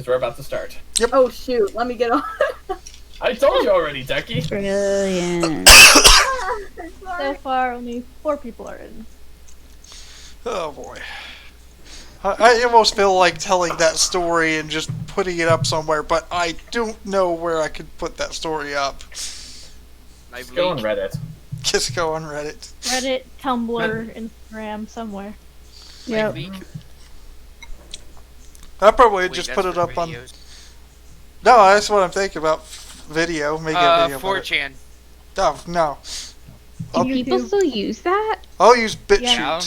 because we're about to start. Yep. Oh shoot, let me get on. I told you already, Decky. Brilliant. So far, only 4 people are in. Oh boy. I almost feel like telling that story and just putting it up somewhere, but I don't know where I could put that story up. Just go on Reddit. Just go on Reddit. Reddit, Tumblr, Instagram, somewhere. Yep. I'll probably just put it up on... No, that's what I'm thinking about. Video. Make a video 4chan. Oh, no. Do people still use that? I'll use BitChute. Yeah.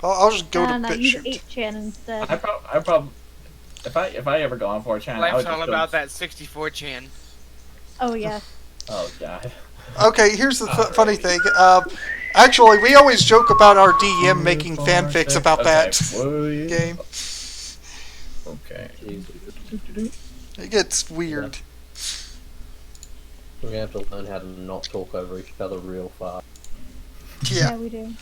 I'll just go to And I use BitChute. 8chan instead. I probably, if I ever go on 4chan, I would Life's all just about that 64chan. Oh, yeah. Oh god. Okay, here's the funny thing. Actually, we always joke about our DM making fanfics about that game. Okay. It gets weird. We're gonna have to learn how to not talk over each other real fast. Yeah. We do.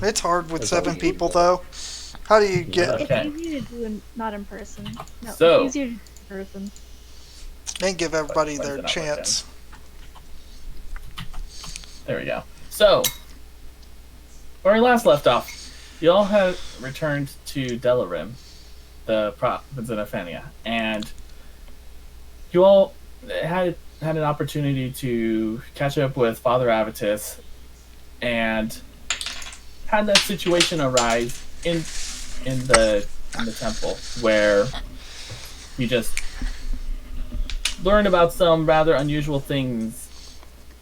It's hard with That's how 7 we people, do it. though. How do you get... Okay. It's easier to do not in person. No, So- it's easier to do in person. And give everybody When's their it up chance. There we go. So, where we last left off, you all had returned to Delarim, the province of Ephenia, and you all had an opportunity to catch up with Father Avitus, and had that situation arise in the temple where you just learned about some rather unusual things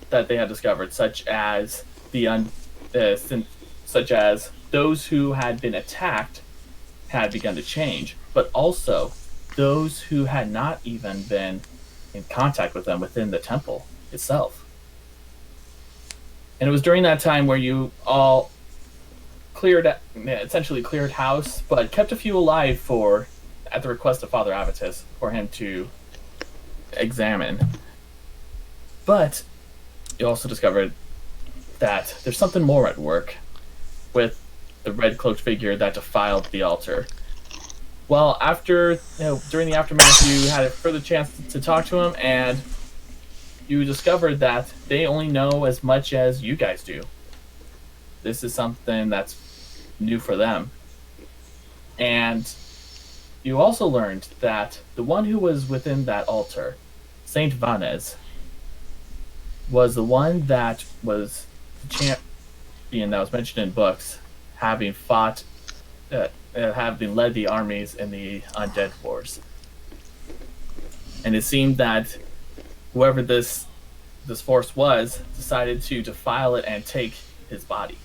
that they had discovered, such as such as those who had been attacked had begun to change, but also those who had not even been in contact with them within the temple itself. And it was during that time where you all essentially cleared house, but kept a few alive at the request of Father Avitus, for him to examine. But you also discovered that there's something more at work with the red-cloaked figure that defiled the altar. Well, during the aftermath, you had a further chance to talk to him, and you discovered that they only know as much as you guys do. This is something that's new for them. And you also learned that the one who was within that altar, Saint Vanez, was the one that was the champion that was mentioned in books, having led the armies in the Undead Wars. And it seemed that whoever this force was decided to defile it and take his body.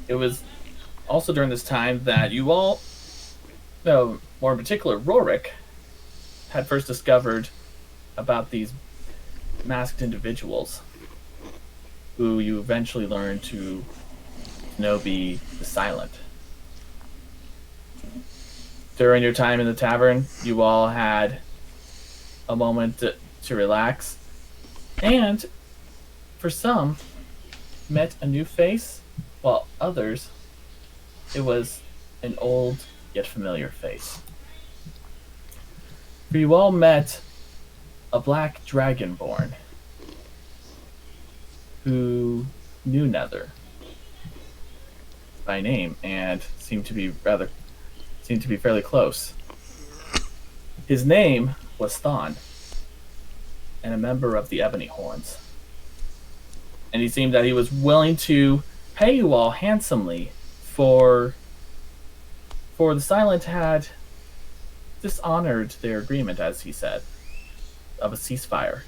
It was also during this time that you all, more in particular, Rorik, had first discovered about these masked individuals who you eventually learned to know be the Silent. During your time in the tavern, you all had a moment to relax, and for some, met a new face, while others, it was an old yet familiar face. For you all met a black dragonborn who knew Nether by name and seemed to be fairly close. His name was Thon, and a member of the Ebony Horns. And he seemed that he was willing to pay you all handsomely for the Silent had dishonored their agreement, as he said, of a ceasefire,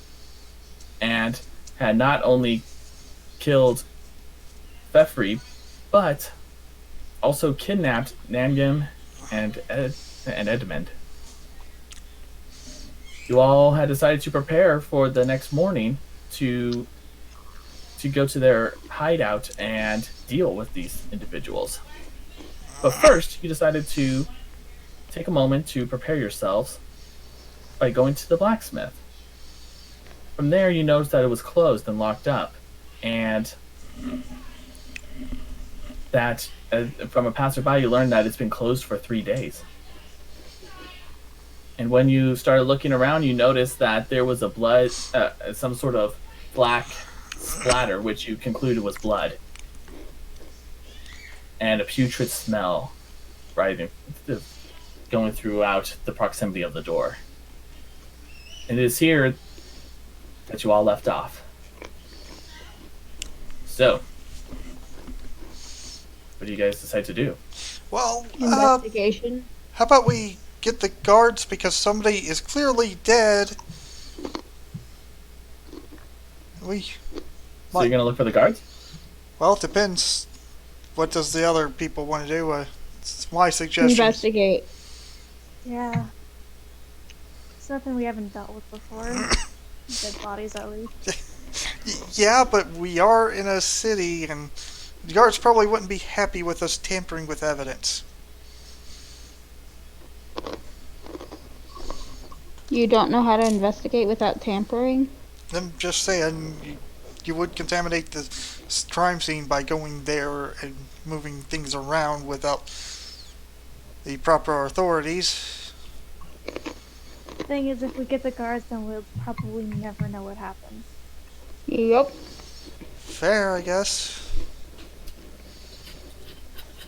and had not only killed Fefri, but also kidnapped Nangim and Edmund. You all had decided to prepare for the next morning to go to their hideout and deal with these individuals. But first, you decided to take a moment to prepare yourselves by going to the blacksmith. From there, you noticed that it was closed and locked up, and that from a passerby, you learn that it's been closed for 3 days. And when you started looking around, you noticed that there was a blood, some sort of black splatter, which you concluded was blood, and a putrid smell rising, going throughout the proximity of the door. And it is here that you all left off. So, what do you guys decide to do? Well, Investigation. how about we get the guards because somebody is clearly dead. So you're gonna look for the guards? Well, it depends. What does the other people want to do? It's my suggestion. Investigate. Yeah. It's nothing we haven't dealt with before. Dead bodies, at least. Yeah, but we are in a city, and the guards probably wouldn't be happy with us tampering with evidence. You don't know how to investigate without tampering? I'm just saying, you would contaminate the crime scene by going there and moving things around without the proper authorities. The thing is, if we get the guards, then we'll probably never know what happened. Yup. Fair, I guess.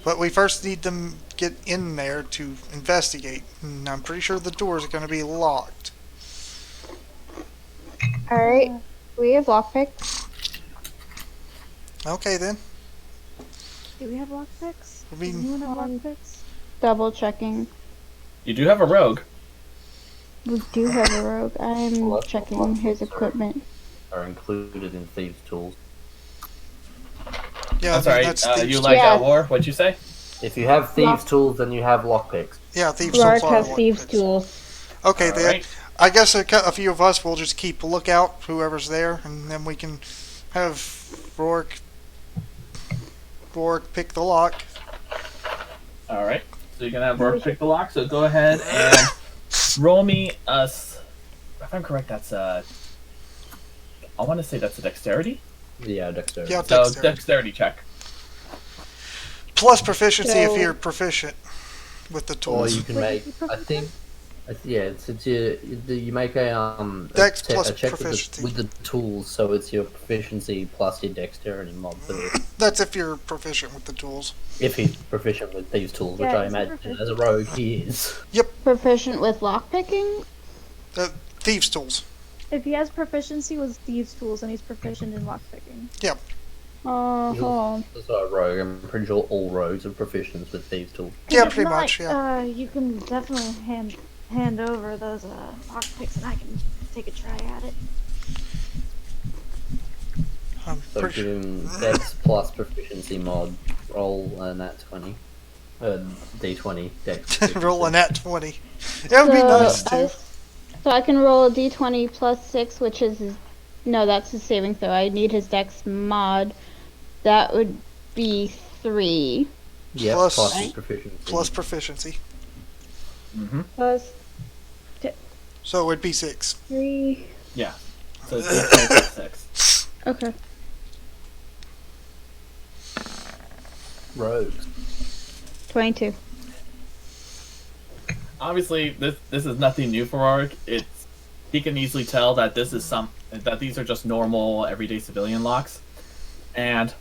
But we first need them get in there to investigate. And I'm pretty sure the doors are going to be locked. Alright. We have lockpick. Okay then. Do we have lockpicks? I Does mean, anyone have lockpicks? Double checking. You do have a rogue. We do have a rogue. I'm Well, checking his equipment. Are included in thieves' tools. yeah, I'm sorry, that's you like Yeah. War? What'd you say? If you have thieves' tools, then you have lockpicks. yeah, thieves' Lark tools are has one thieves' fix. tools. Okay, then. Alright. I guess a few of us will just keep a lookout, whoever's there, and then we can have Rourke pick the lock. Alright. So you're gonna have Rourke pick the lock, so go ahead and roll me if I'm correct, that's I want to say that's a dexterity? Yeah, dexterity. Yeah, So dexterity. dexterity check. Plus proficiency if So- you're proficient with the Or tools. you can Wait, make. you I think. Yeah, it's you make a Dex te- plus a check proficiency. with the tools, so it's your proficiency plus your dexterity mod. That's if you're proficient with the tools. If he's proficient with these tools, which Yeah, I he's imagine proficient. as a rogue he is. Proficient with lockpicking? Thieves' tools. If he has proficiency with thieves' tools, then he's proficient in lockpicking. Hold on. That's not a rogue. I'm pretty sure all rogues are proficient with thieves' tools. Yeah, If pretty not, much, yeah. You can definitely hand over those lockpicks, and I can take a try at it. I'm So pretty give him dex plus proficiency mod. Roll a nat 20. D20 dex. roll a nat 20. That would be nice too. So I can roll a d20 plus 6, which is his... No, that's his saving throw. I need his dex mod. That would be 3. Yeah, Plus- plus his proficiency. Plus proficiency. Mm-hmm. Plus So it would be 6. 3. Yeah. So it's D20 plus 6. Okay. rogues. 22. Obviously, this is nothing new for Rourke. He can easily tell that that these are just normal, everyday civilian locks, and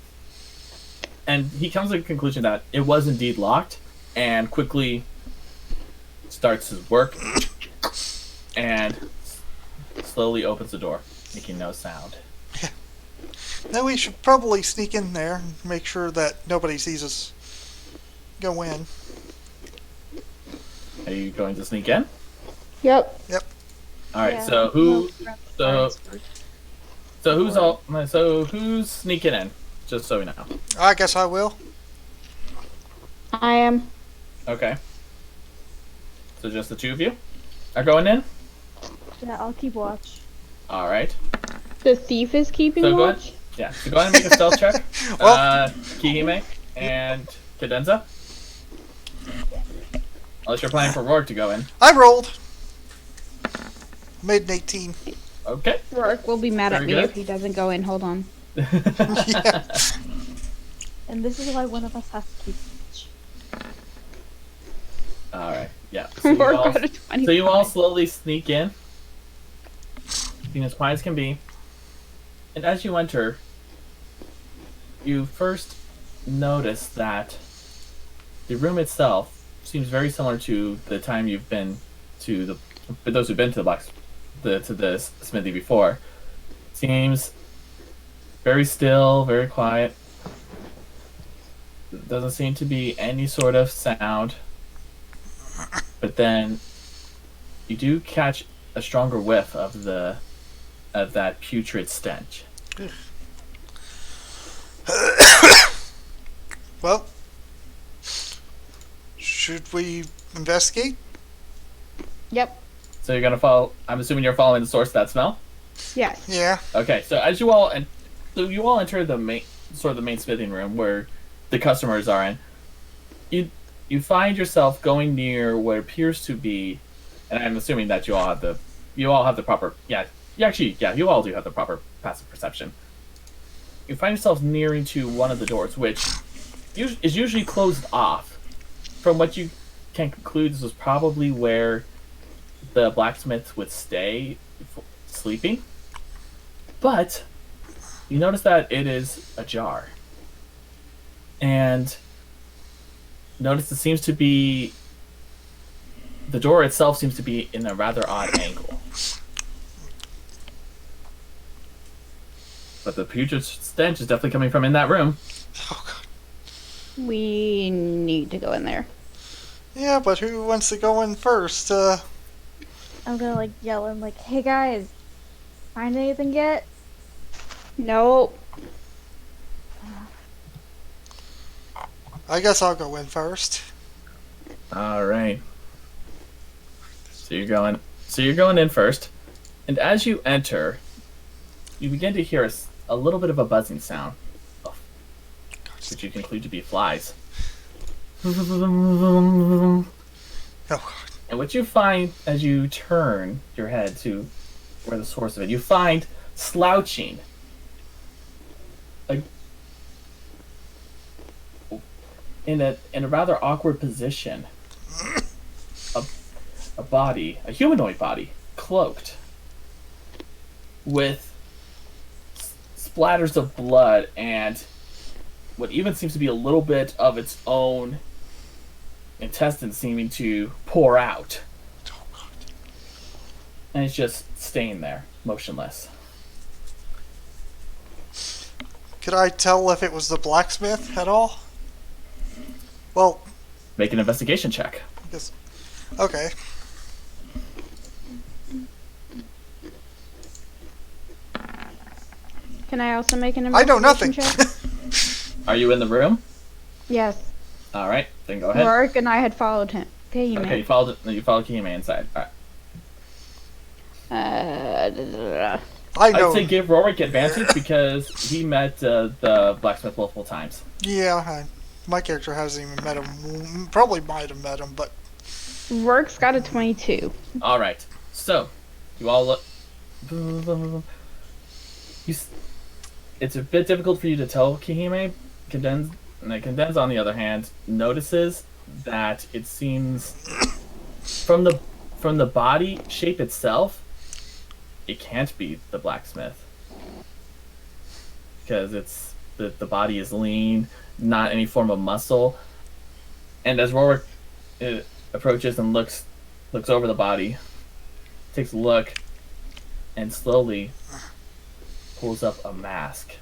he comes to the conclusion that it was indeed locked, and quickly starts his work and slowly opens the door, making no sound. Now we should probably sneak in there and make sure that nobody sees us go in. Are you going to sneak in? Yep. All right. Yeah, So we'll grab the so- guards first. who's sneaking in? Just so we know. I guess I will. I am. Okay. So just the two of you are going in. Yeah, I'll keep watch. All right. The thief is keeping So go ahead. watch? Yeah. So go ahead and make a stealth check. Well- Kihime and Cadenza. Unless you're planning for Rourke to go in. I rolled. Made an 18. Okay. Rourke will be mad at Very me good. if he doesn't go in. Hold on. Yeah. And this is why one of us has to keep watch. All right. Yeah. So you, Rourke all, got a 25. so you all slowly sneak in, being as quiet as can be. And as you enter, you first notice that the room itself seems very similar to the time you've been to the. For those who've been to the smithy before, seems very still, very quiet. Doesn't seem to be any sort of sound. But then you do catch a stronger whiff of that putrid stench. Well, should we investigate? Yep. So you're gonna follow. I'm assuming you're following the source of that smell. Yes. Yeah. Okay. So as you all enter the main smithing room where the customers are in. You find yourself going near what appears to be, and I'm assuming that you all have the proper. You all do have the proper passive perception. You find yourself nearing to one of the doors, which is usually closed off. From what you can conclude, this was probably where the blacksmith would stay sleeping. But you notice that it is ajar. And notice it seems to be the door itself seems to be in a rather odd angle. But the putrid stench is definitely coming from in that room. Oh god. We need to go in there. Yeah, but who wants to go in first? I'm gonna like yell and like, hey guys, find anything yet? Nope. I guess I'll go in first. All right. So you're going in first, and as you enter, you begin to hear a little bit of a buzzing sound, which you conclude to be flies. Oh god. And what you find as you turn your head to where the source of it, you find slouching in a rather awkward position, a body, a humanoid body, cloaked with splatters of blood and what even seems to be a little bit of its own intestines seeming to pour out. And it's just staying there, motionless. Could I tell if it was the blacksmith at all? Well, Make an investigation check. I guess. Okay. Can I also make an I know investigation nothing. check? Are you in the room? Yes. All right, then go ahead. Rourke and I had followed him. Okay, you Okay, you followed Kihime inside. All right. I know. I'd say give Rorik advantage because he met the blacksmith multiple times. Yeah, my character hasn't even met him. Probably might have met him, but Rourke's got a 22. All right, so you all look. It's a bit difficult for you to tell Kihime. Condense, on the other hand, notices that it seems from the body shape itself, it can't be the blacksmith because it's the body is lean, not any form of muscle. And as Rorik approaches and looks over the body, takes a look, and slowly pulls up a mask.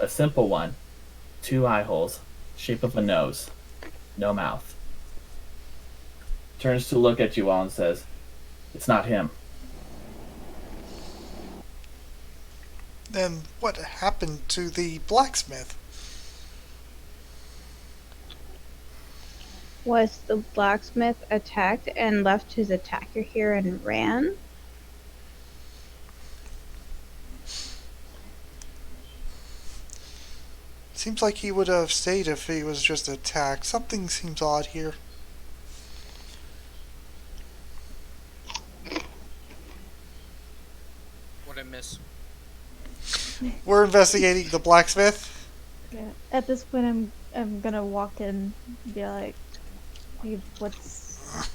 A simple one, 2 eye holes, shape of a nose, no mouth. Turns to look at you all and says, "It's not him." then what happened to the blacksmith? Was the blacksmith attacked and left his attacker here and ran? Seems like he would have stayed if he was just attacked. Something seems odd here. What I miss? We're investigating the blacksmith. Yeah. At this point, I'm gonna walk in and be like, "Hey, what's?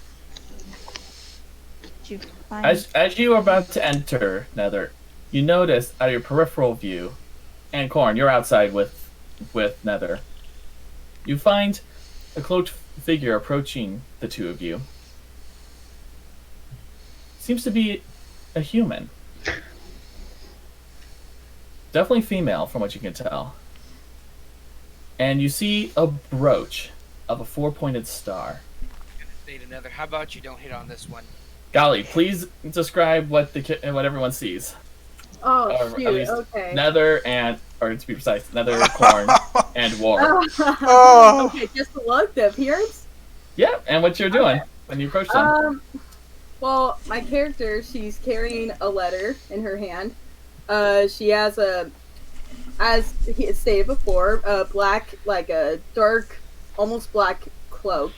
Did you find?" As you are about to enter Nether, you notice out of your peripheral view, and Corn, you're outside with Nether. You find a cloaked figure approaching the two of you. Seems to be a human. Definitely female, from what you can tell. And you see a brooch of a 4-pointed star. Gonna need another. How about you don't hit on this one? Golly, please describe what everyone sees. Oh, Or at shoot. least Okay. Nether and, or to be precise, Nether, Corn, and War. Oh. Okay, just the look, the appearance. Yeah, and what you're doing when you approach them. Well, my character, she's carrying a letter in her hand. She has as he had stated before, a black, like a dark, almost black cloak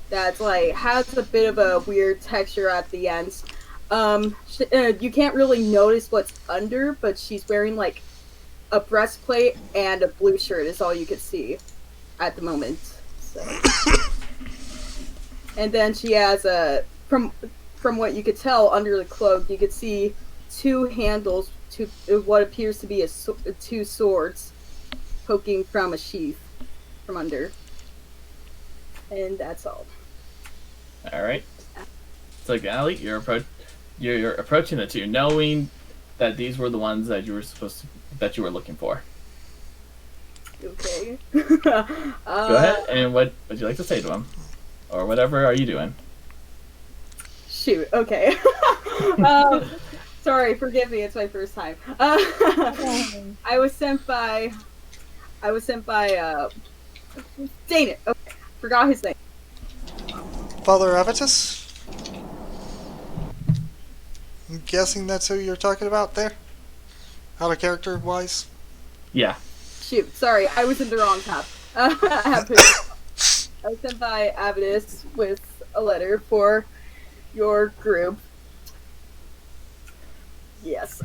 that's like has a bit of a weird texture at the ends. You can't really notice what's under, but she's wearing like a breastplate and a blue shirt is all you could see at the moment. So. And then she has from what you could tell under the cloak, you could see two handles to what appears to be two swords poking from a sheath from under. And that's all. All right. So, Gally, you're approaching the two, knowing that these were the ones that you were looking for. Okay. Go ahead, and what would you like to say to them, or whatever are you doing? Shoot. Okay. Sorry, forgive me. It's my first time. I was sent by. Dang it! Okay, forgot his name. Father Avitus? I'm guessing that's who you're talking about there? Out of character wise? Yeah. Shoot, sorry, I was in the wrong tab. I was sent by Avidus with a letter for your group. Yes.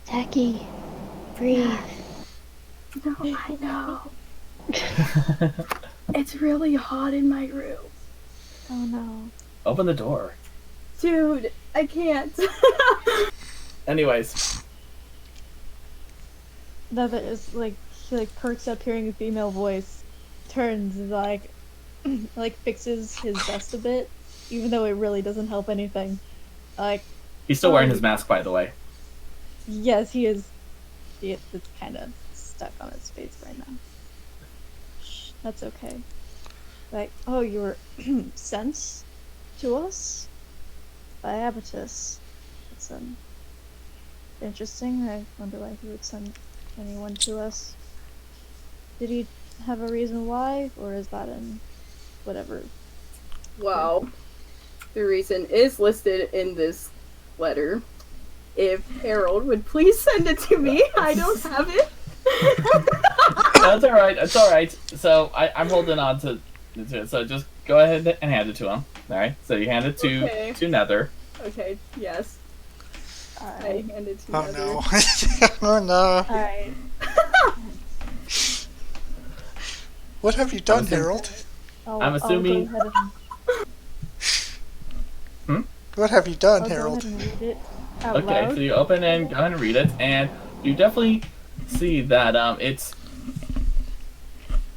Taki, breathe. No, I know. It's really hot in my room. Oh no. Open the door. Dude, I can't. Anyways, That is like he like perks up hearing a female voice, turns and like fixes his vest a bit, even though it really doesn't help anything. Like he's still wearing his mask, by the way. yes, he is. It's kind of stuck on his face right now. Shh, that's okay. Like, oh, you were sent to us by Abatus. It's interesting. I wonder why he would send anyone to us. Did he have a reason why, or is that in whatever? Well, the reason is listed in this letter. If Harold would please send it to me, I don't have it. That's all right. It's all right. So I'm holding on to it. So just go ahead and hand it to him. All right. So you hand it to Nether. Okay, yes. I Alright. hand it to Oh Heather. no. Oh no. Alright. What have you done, assuming- Harold? I'm assuming- I'll go ahead What have you done, and, Harold? read it out Okay. loud. So you open and go ahead and read it, and you definitely see that it's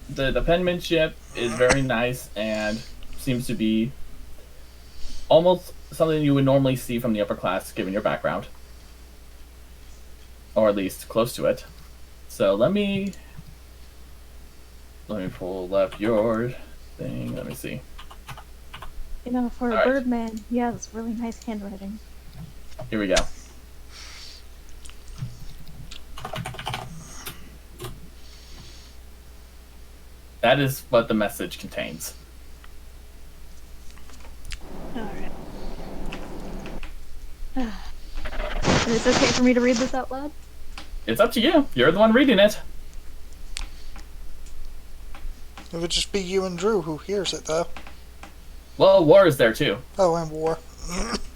the penmanship is very nice and seems to be almost something you would normally see from the upper class, given your background, or at least close to it. So let me pull up your thing. Let me see. You know, for a Alright. birdman, he has really nice handwriting. Here we go. That is what the message contains. Alright. Is it okay for me to read this out loud? It's up to you. You're the one reading it. It would just be you and Drew who hears it, though. Well, War is there too. Oh, and War.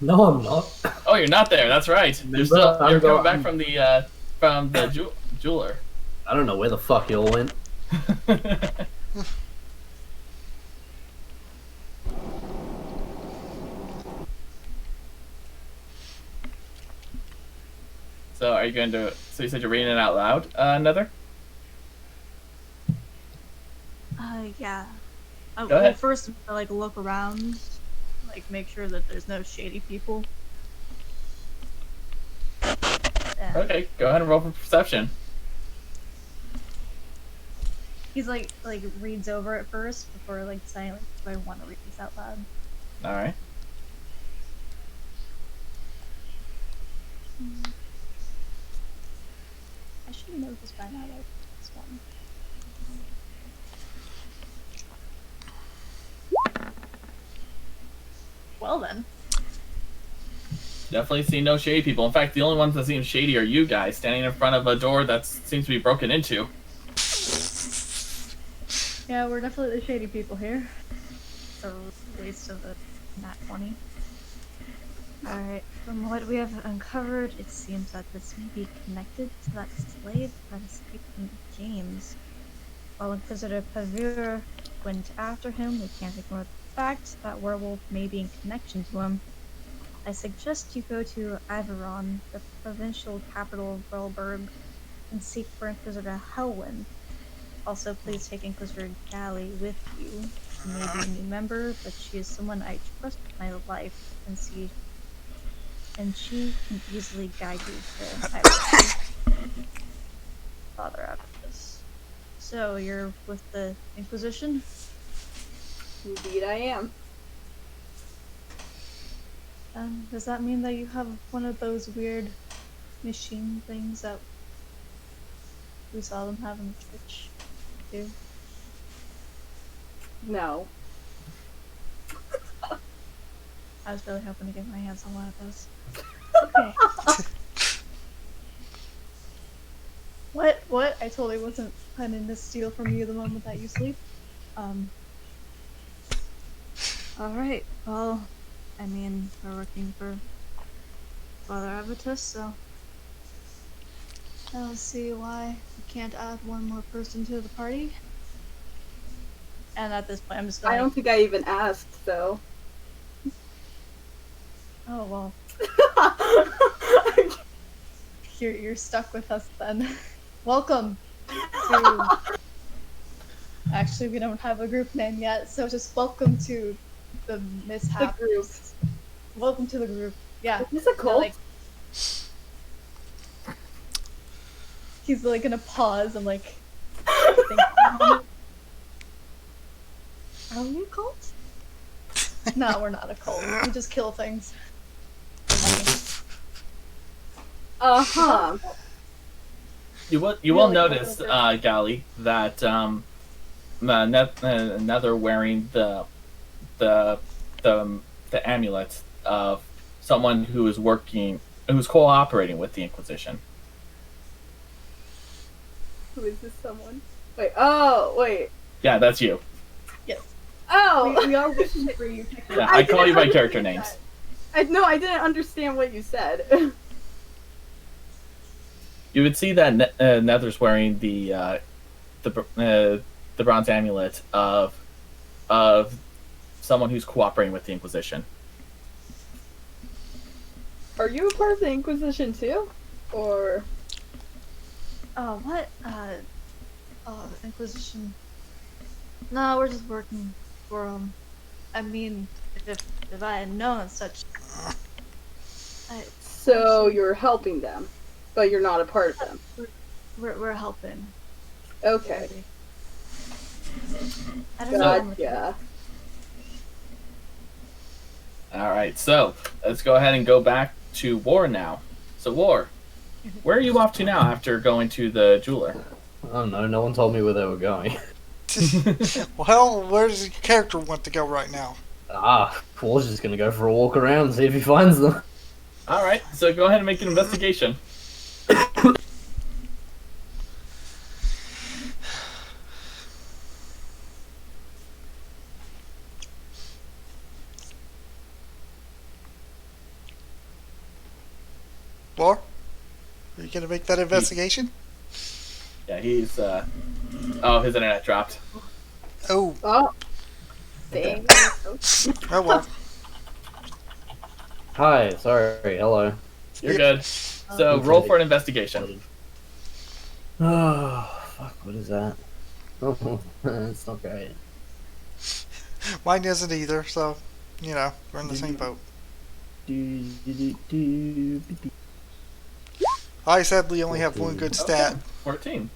No, I'm not. Oh, you're not there. That's right. Remember, I'm You're coming not- back from the jeweler. I don't know where the fuck you all went. So are you going to? So you said you're reading it out loud, Nether? Yeah. Go Well, ahead. first, like, look around, like, make sure that there's no shady people. Yeah. Okay, go ahead and roll for perception. He's like reads over it first before like saying like, do I want to read this out loud? All right. I should know this by now. Like this one. Well then. Definitely see no shady people. In fact, the only ones that seem shady are you guys standing in front of a door that seems to be broken into. Yeah, we're definitely the shady people here. So waste of the nat 20. Alright, from what we have uncovered, it seems that this may be connected to that slave that escaped from James. While Inquisitor Pavur went after him, we can't ignore the fact that werewolf may be in connection to him. I suggest you go to Iveron, the provincial capital of Relberg, and seek for Inquisitor Helwyn. Also, please take Inquisitor Galley with you. She may be a new member, but she is someone I trust with my life, and she can easily guide you to Father Abacus. So, you're with the Inquisition? Indeed, I am. Does that mean that you have one of those weird machine things that we saw them have in the church, too? No. I was really hoping to get my hands on one of those. Okay. What? I totally wasn't planning to steal from you the moment that you sleep. Alright, well, I mean, we're working for Father Avitus, so I don't see why we can't add one more person to the party. And at this point, I'm just going. I don't think I even asked, though. Oh well, you're stuck with us then. Welcome to. Actually, we don't have a group name yet, so just welcome to the mishap. The group. Welcome to the group. Yeah. Is this a cult? Like, he's like gonna pause and like think. Are we a cult? No, we're not a cult. We just kill things. Uh-huh. You will Really? notice, Gally, that Nether wearing the amulet of someone who's cooperating with the Inquisition. Who is this someone? Wait, oh, wait. Yeah, that's you. Yes. Oh! We are wishing for you. Yeah, I call you by character names. I didn't understand what you said. You would see that Nether's wearing the bronze amulet of someone who's cooperating with the Inquisition. Are you a part of the Inquisition too? Or... Oh, what? Inquisition. No, we're just working for them. I mean, if I had known such... So you're helping them, but you're not a part of them. We're helping. Okay. I don't know. Gotcha. Alright, so let's go ahead and go back to War now. So War, where are you off to now after going to the jeweler? I don't know, no one told me where they were going. Well, where does your character want to go right now? Paul's just gonna go for a walk around and see if he finds them. Alright, so go ahead and make an investigation. Or are you gonna make that investigation? Yeah, he's oh, his internet dropped. Oh, Oh, dang. oh well. Hi, sorry, hello. You're Yep. good. So Okay. roll for an investigation. Oh, fuck, what is that? Oh, it's not great. Mine isn't either, so, you know, we're in the same boat. I sadly only have one good stat. Okay, 14.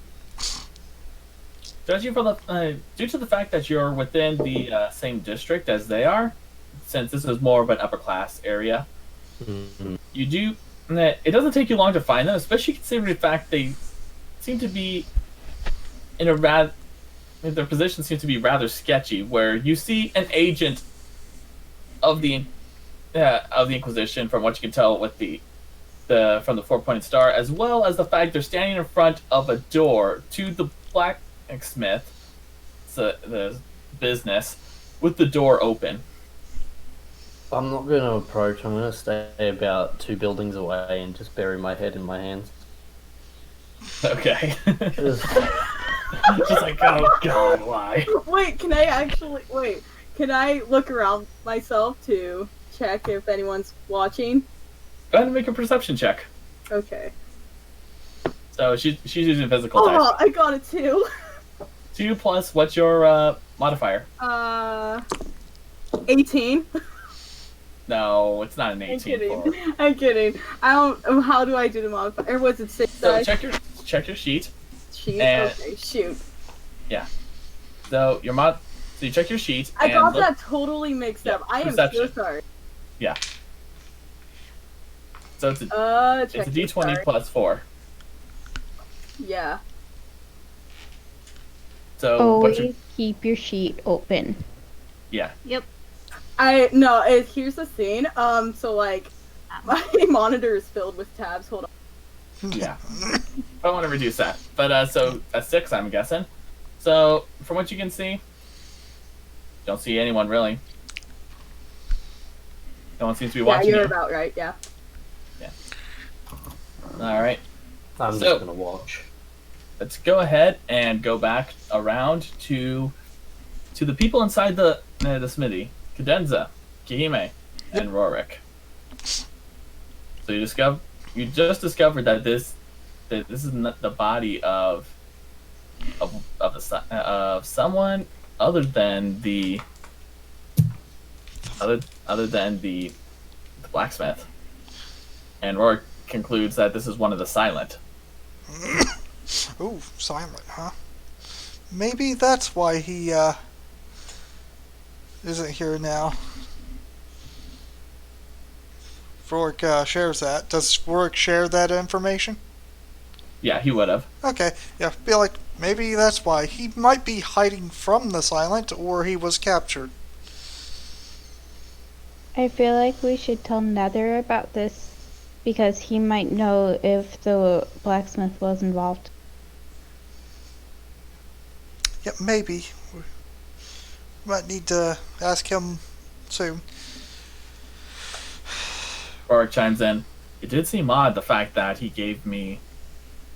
Judging from the due to the fact that you're within the same district as they are, since this is more of an upper class area, Mhm. you do. It doesn't take you long to find them, especially considering the fact they seem to be in a rather. Their position seems to be rather sketchy. Where you see an agent of the Inquisition, from what you can tell with the from the four-pointed star, as well as the fact they're standing in front of a door to the blacksmith, the business, with the door open. I'm not going to approach, I'm going to stay about 2 buildings away and just bury my head in my hands. Okay. Just- Just like, oh god, why? Wait, can I look around myself to check if anyone's watching? Go ahead and make a perception check. Okay. So she's using physical dice. Oh, I got it too. 2 plus what's your modifier? 18. No, it's not an I'm 18 kidding. for. I'm kidding. I don't. How do I do the modifier? Or was it 6 So dice? check your sheet. Sheet. and- Okay, shoot. So so you check your sheet. I and got look- that totally mixed Yeah, up. I am so perception. sorry. So it's a Check D20 sorry. plus 4. Yeah. So what's your Always keep your sheet open. yeah? Here's the thing. So like, my monitor is filled with tabs. Hold on. Yeah. I want to reduce that, but so a 6, I'm guessing. So from what you can see, don't see anyone really. No one seems to be Yeah, watching you're you. about right. Yeah. All right. I'm So- just going to watch. Let's go ahead and go back around to the people inside the smithy: Cadenza, Kihime, and Rorik. So you just discovered that this is not the body of someone other than the blacksmith, and Rorik concludes that this is one of the silent. Ooh, silent, huh? Maybe that's why he, isn't here now. Rourke, shares that. Does Rourke share that information? Yeah, he would have. Okay, yeah, feel like maybe that's why. He might be hiding from the silent, or he was captured. I feel like we should tell Nether about this because he might know if the blacksmith was involved. Yeah, maybe. We might need to ask him soon. Rorik chimes in. It did seem odd the fact that he gave me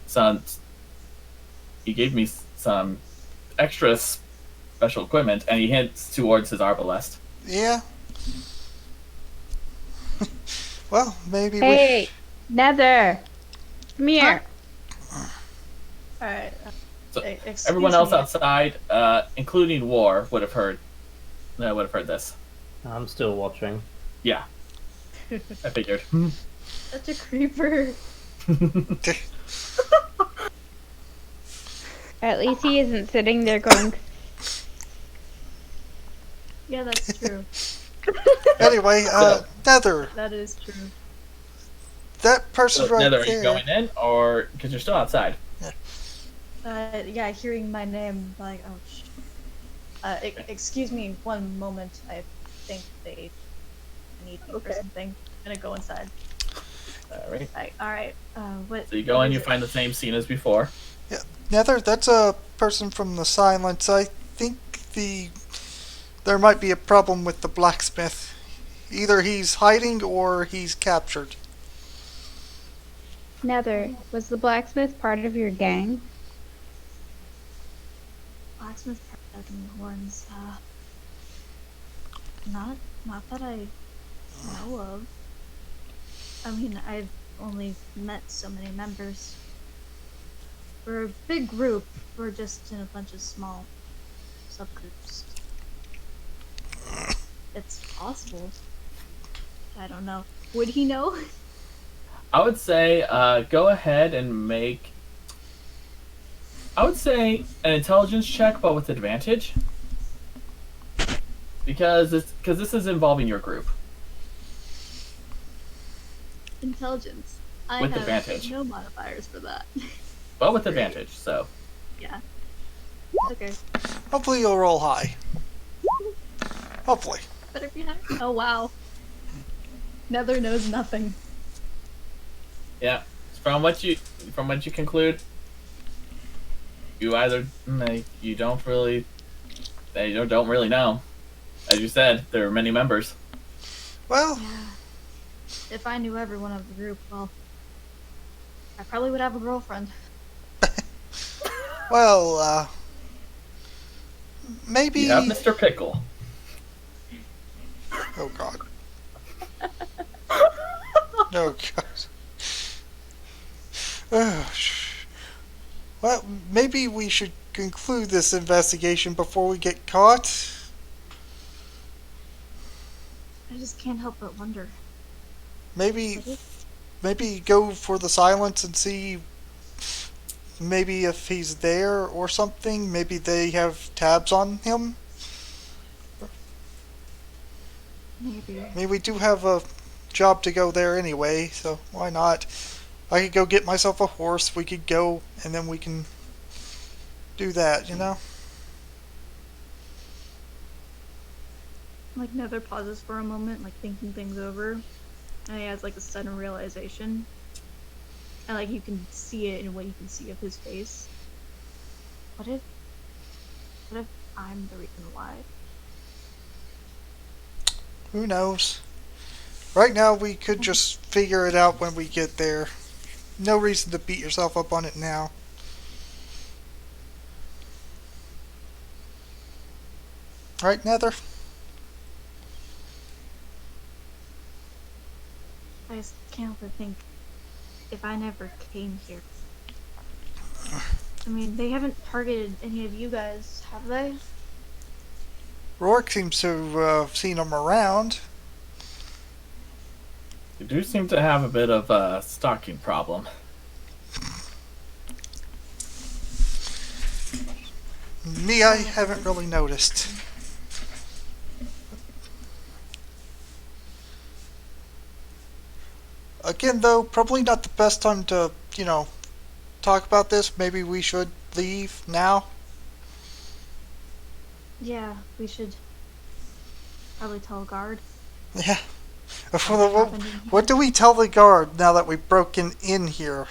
some extra special equipment, and he hints towards his arbalest. Yeah. Well, maybe Hey, Nether! Come here! Alright. So excuse everyone else me. outside, including War, would have heard this. I'm still watching. Yeah, I figured. Such a creeper. At least he isn't sitting there going, Yeah, that's true. Anyway, Nether, That is true. that person So, right Nether, are there. you going in, or because you're still outside? Yeah, hearing my name, like, oh, excuse me one moment. I think they need me for Okay. something. I'm gonna go inside. All right. Alright, what? So you go what in, is you it? find the same scene as before. Nether, that's a person from the silence. I think there might be a problem with the blacksmith. Either he's hiding or he's captured. Nether, was the blacksmith part of your gang? blacksmith tried having horns. Not that I know of. I mean, I've only met so many members. We're a big group. We're just in a bunch of small subgroups. It's possible. I don't know. Would he know? I would say go ahead and make. I would say an intelligence check, but with advantage, because this is involving your group. Intelligence. I With have advantage. no modifiers for that. But with advantage, so. Yeah. Okay. Hopefully you'll roll high. Hopefully. But if you have... Oh, wow. Nether knows nothing. Yeah, from what you conclude, you either you don't really know. As you said, there are many members. Well, Yeah. If I knew everyone of the group, well, I probably would have a girlfriend. well, maybe. You have Mr. Pickle. Oh God. Oh God. Well, maybe we should conclude this investigation before we get caught. I just can't help but wonder. Maybe go for the silence and see maybe if he's there or something. Maybe they have tabs on him. Maybe. I mean, we do have a job to go there anyway, so why not? I could go get myself a horse, we could go, and then we can do that, you know? Like, Nether pauses for a moment, like, thinking things over. And he has, like, a sudden realization. And, like, you can see it in what you can see of his face. What if I'm the reason why? Who knows? Right now, we could just figure it out when we get there. No reason to beat yourself up on it now. Right, Nether? I just can't help but think, if I never came here. I mean, they haven't targeted any of you guys, have they? Rourke seems to have seen him around. You do seem to have a bit of a stalking problem. Me, I haven't really noticed. Again, though, probably not the best time to, talk about this. Maybe we should leave now. Yeah, we should probably tell a guard. Yeah. Happened in here. What do we tell the guard now that we've broken in here?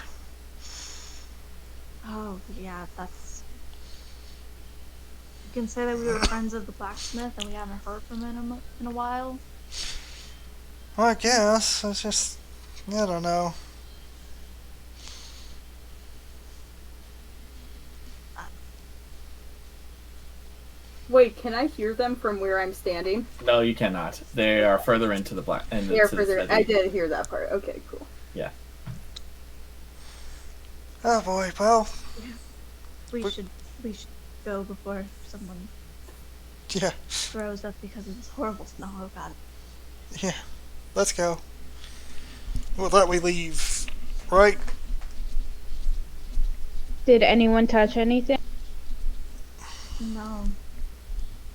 Oh, yeah, that's... You can say that we were friends of the blacksmith and we haven't heard from him in a while. Well, I guess. It's just... I don't know. Wait, can I hear them from where I'm standing? No, you cannot. They are further into the black. They are further. I did hear that part. Okay, cool. Yeah. Oh boy, well, We should go before someone yeah, throws up because of this horrible smell. Oh god. yeah. Let's go. Well, that we leave, right? Did anyone touch anything? No.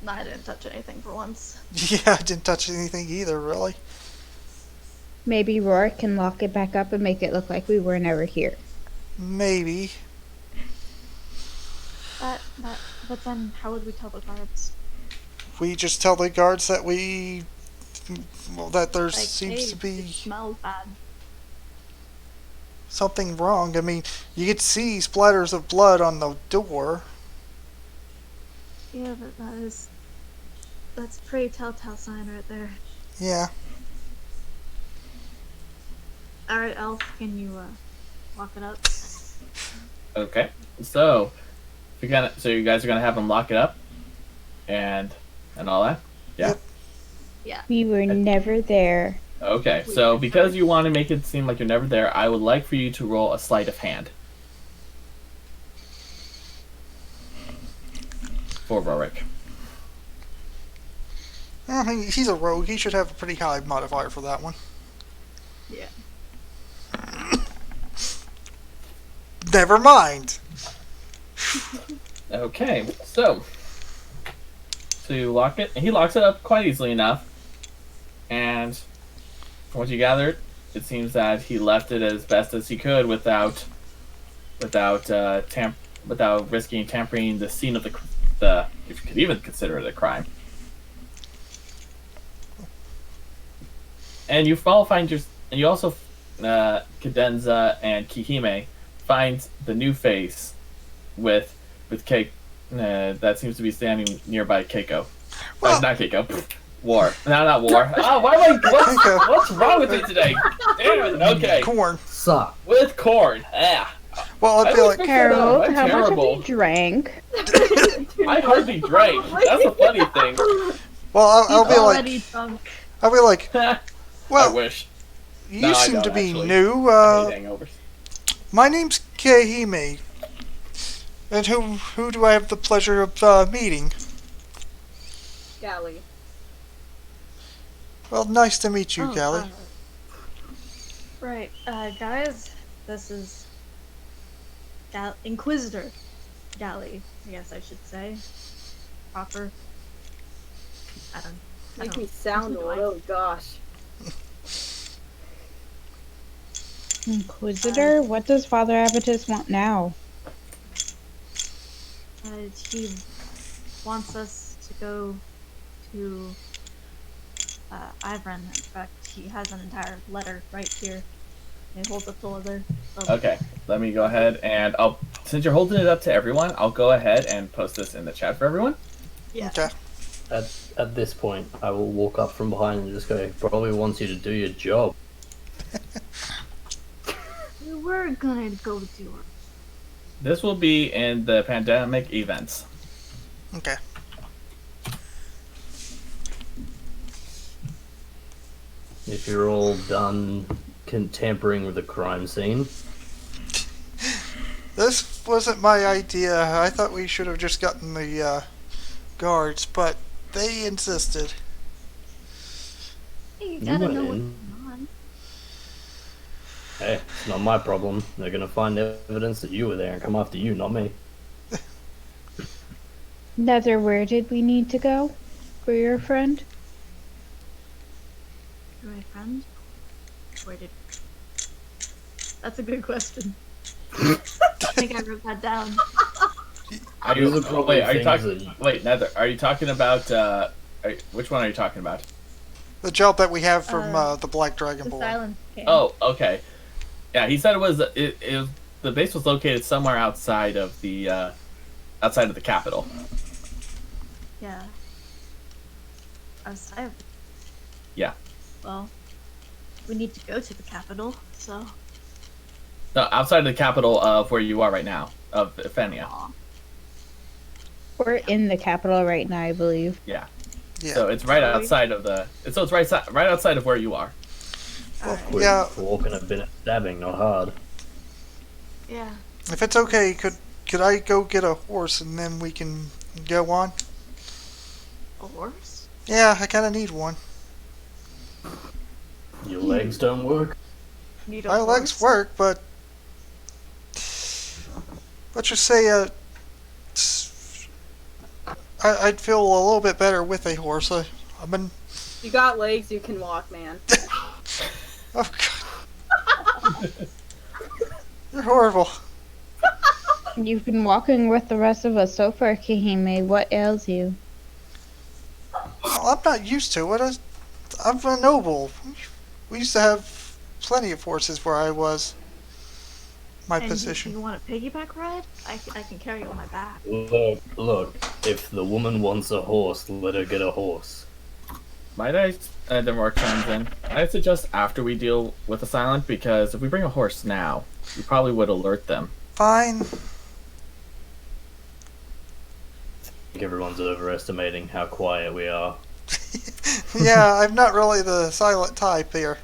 I didn't touch anything for once. Yeah, I didn't touch anything either, really. Maybe Rourke can lock it back up and make it look like we were never here. Maybe. But then how would we tell the guards? We just tell the guards that that there Like, seems hey, to be it smells bad. something wrong. I mean, you could see splatters of blood on the door. Yeah, but that's a pretty telltale sign right there. Yeah. Alright, Elf, can you lock it up? Okay. So, So you guys are gonna have him lock it up, and all that. Yeah. Yep. We were never there. Okay. So because you want to make it seem like you're never there, I would like for you to roll a sleight of hand for Rorik. I mean, he's a rogue. He should have a pretty high modifier for that one. Yeah. Never mind. Okay. So you lock it, and he locks it up quite easily enough. And from what you gathered, it seems that he left it as best as he could without risking tampering the scene of the if you could even consider it a crime. And you also Cadenza and Kihime find the new face with Keiko that seems to be standing nearby Keiko. Well- Not Keiko. War. No, not War. Oh, what's wrong with me today? Damn it. Okay. Corn. Suck. With corn. Yeah. Well, I I feel was like Harold, I'm how much have terrible. you drank? I hardly drank. That's the funny thing. well, I'll be like, Already drunk. I well, wish. you No, I seem don't, to be actually. new. I hate hangovers. My name's Kehime. And who do I have the pleasure of meeting? Galley. Well, nice to meet you, Oh, Gally. Right, guys, this is Inquisitor Galley, I guess I should say. Proper. I don't Make know. me sound old. Oh gosh. Inquisitor? What does Father Abatus want now? He wants us to go to Ivran. In fact, he has an entire letter right here. He holds up the letter. Okay, let me go ahead and since you're holding it up to everyone, I'll go ahead and post this in the chat for everyone. Yeah. Okay. At this point, I will walk up from behind and just go, probably wants you to do your job. We were gonna go do it. This will be in the pandemic events. Okay. If you're all done tampering with the crime scene, This wasn't my idea. I thought we should have just gotten the guards, but they insisted. Hey, you You gotta went know what's in. going on. hey, it's not my problem. They're gonna find evidence that you were there and come after you, not me. Nether, where did we need to go for your friend? You're my friend? Where did... That's a good question. I think I wrote that down. Are you, Those are probably wait, are you things talking? that you- Wait, Nether, are you talking about? Which one are you talking about? The job that we have from Uh, the Black Dragon The Boy. silence came. Oh, okay. Yeah, he said the base was located somewhere outside of the capital. Yeah. Outside of... Yeah. Well, we need to go to the capital, so... No, outside of the capital of where you are right now, of Ephenia. Aw. We're in the capital right now, I believe. Yeah. So it's right outside of it's right outside of where you are. Alright. Quick, Yeah. walking a bit of stabbing, not hard. Yeah. If it's okay, could I go get a horse and then we can go on? A horse? Yeah, I kind of need one. Your legs don't work? Need a My horse? legs work, but let's just say I'd feel a little bit better with a horse. I've been You got legs, you can walk, man. oh god, you're horrible. You've been walking with the rest of us so far, Kahime. What ails you? Well, I'm not used to it. I'm a noble. We used to have plenty of horses where I was. My And position. You want a piggyback ride? I can carry you on my back. Look, if the woman wants a horse, let her get a horse. Might I, the Mark chimes in. I'd suggest after we deal with the silent, because if we bring a horse now, we probably would alert them. Fine. everyone's overestimating how quiet we are. Yeah, I'm not really the silent type here.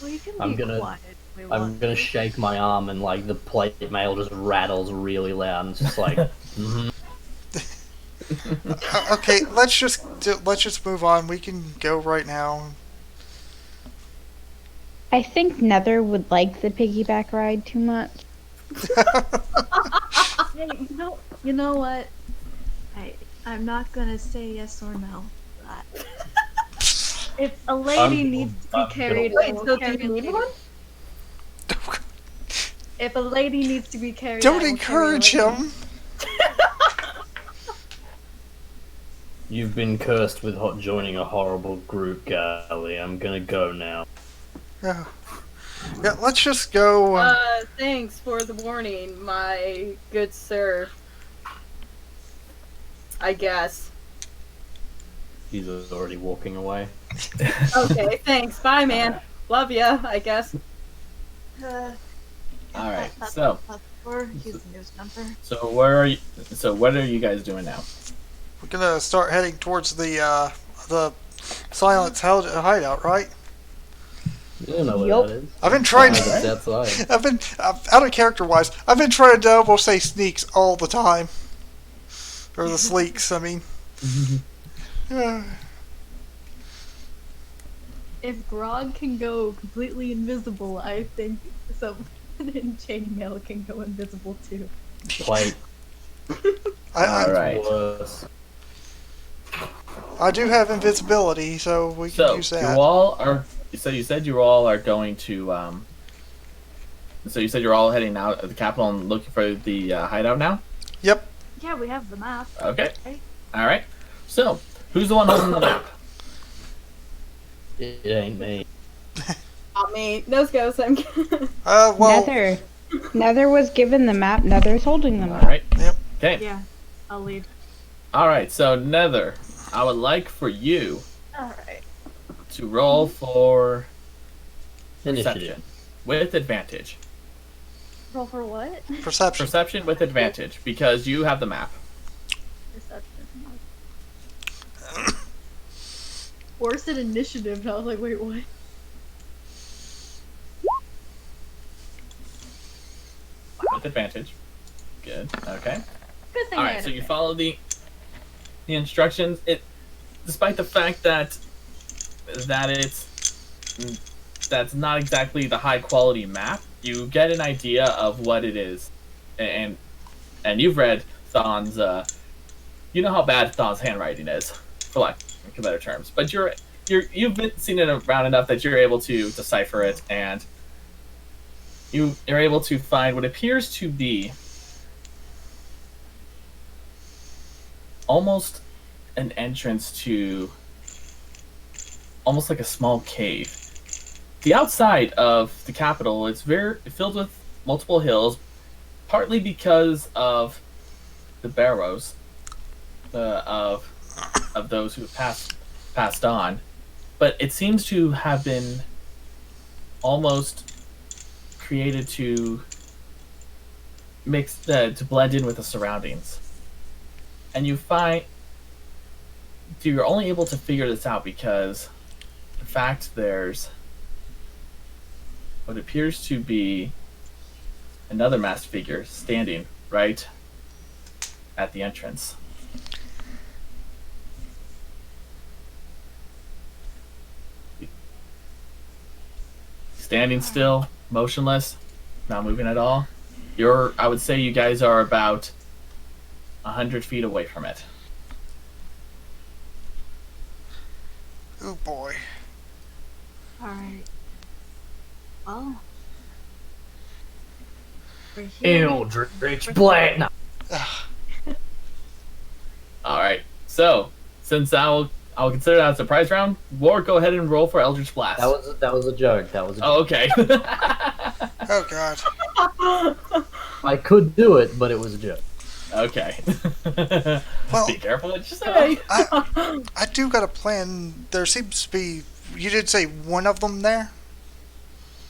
Well, you can I'm be gonna- quiet. if we I'm want gonna to. shake my arm and like the plate mail just rattles really loud and it's just like, mhm. Okay, let's just move on. We can go right now. I think Nether would like the piggyback ride too much. Hey, you know what? I'm not gonna say yes or no. But if a lady needs to be I'm carried, Wait, I will so do carry you a need lady. one? If a lady needs to be carried, I Don't will carry a encourage lady. him. You've been cursed with joining a horrible group, Gally. I'm gonna go now. Yeah, let's just go. Thanks for the warning, my good sir. I guess. He's already walking away. Okay, thanks. Bye, man. Love ya, I guess. All right. So, Use the news number. so where are you? So what are you guys doing now? We're gonna start heading towards the Silence hideout, right? You don't know what Yup. that is. I've been trying It's to. outside. I've been out of character wise. I've been trying to almost say sneaks all the time, or the sleeks. I mean. If Grog can go completely invisible, I think someone in chainmail can go invisible too. Plate. I, All right. Worse. I do have invisibility, so we can So use you that. all are. So you said you all are going to. So you said you're all heading out at the capital and looking for the hideout now. Yep. Yeah, we have the map. Okay. Okay. All right. So who's the one holding the map? It ain't me. Not me. Nose goes. I'm. Well, Nether. Nether was given the map. Nether's holding the All map. right. Yep. Okay. Yeah, I'll lead. All right. So Nether, I would like for you Alright. to roll for Initiative. perception with advantage. Roll for what? perception. Perception with advantage because you have the map. Perception. Or said initiative, and I was like, wait, what? With advantage. Good. Okay. Good thing All I right. had So it you right. follow the instructions. Despite the fact that that's not exactly the high quality map, you get an idea of what it is, and you've read Thon's. You know how bad Thon's handwriting is, for lack of better terms. But you've been seen it around enough that you're able to decipher it, and you're able to find what appears to be almost an entrance to almost like a small cave. The outside of the capital is very filled with multiple hills, partly because of the barrows of those who have passed on, but it seems to have been almost created to to blend in with the surroundings. And you're only able to figure this out because in fact there's what appears to be another masked figure standing right at the entrance. Standing still, motionless, not moving at all. I would say you guys are about 100 feet away from it. Oh boy. Alright. Well. We're here. Eldritch Blade. All right. So since I'll consider that a surprise round, Ward, go ahead and roll for Eldritch Blast. That was a joke. That was a joke. Oh, okay. Oh god. I could do it, but it was a joke. Okay. Well, Be careful what you say. I do got a plan. There seems to be. You did say one of them there.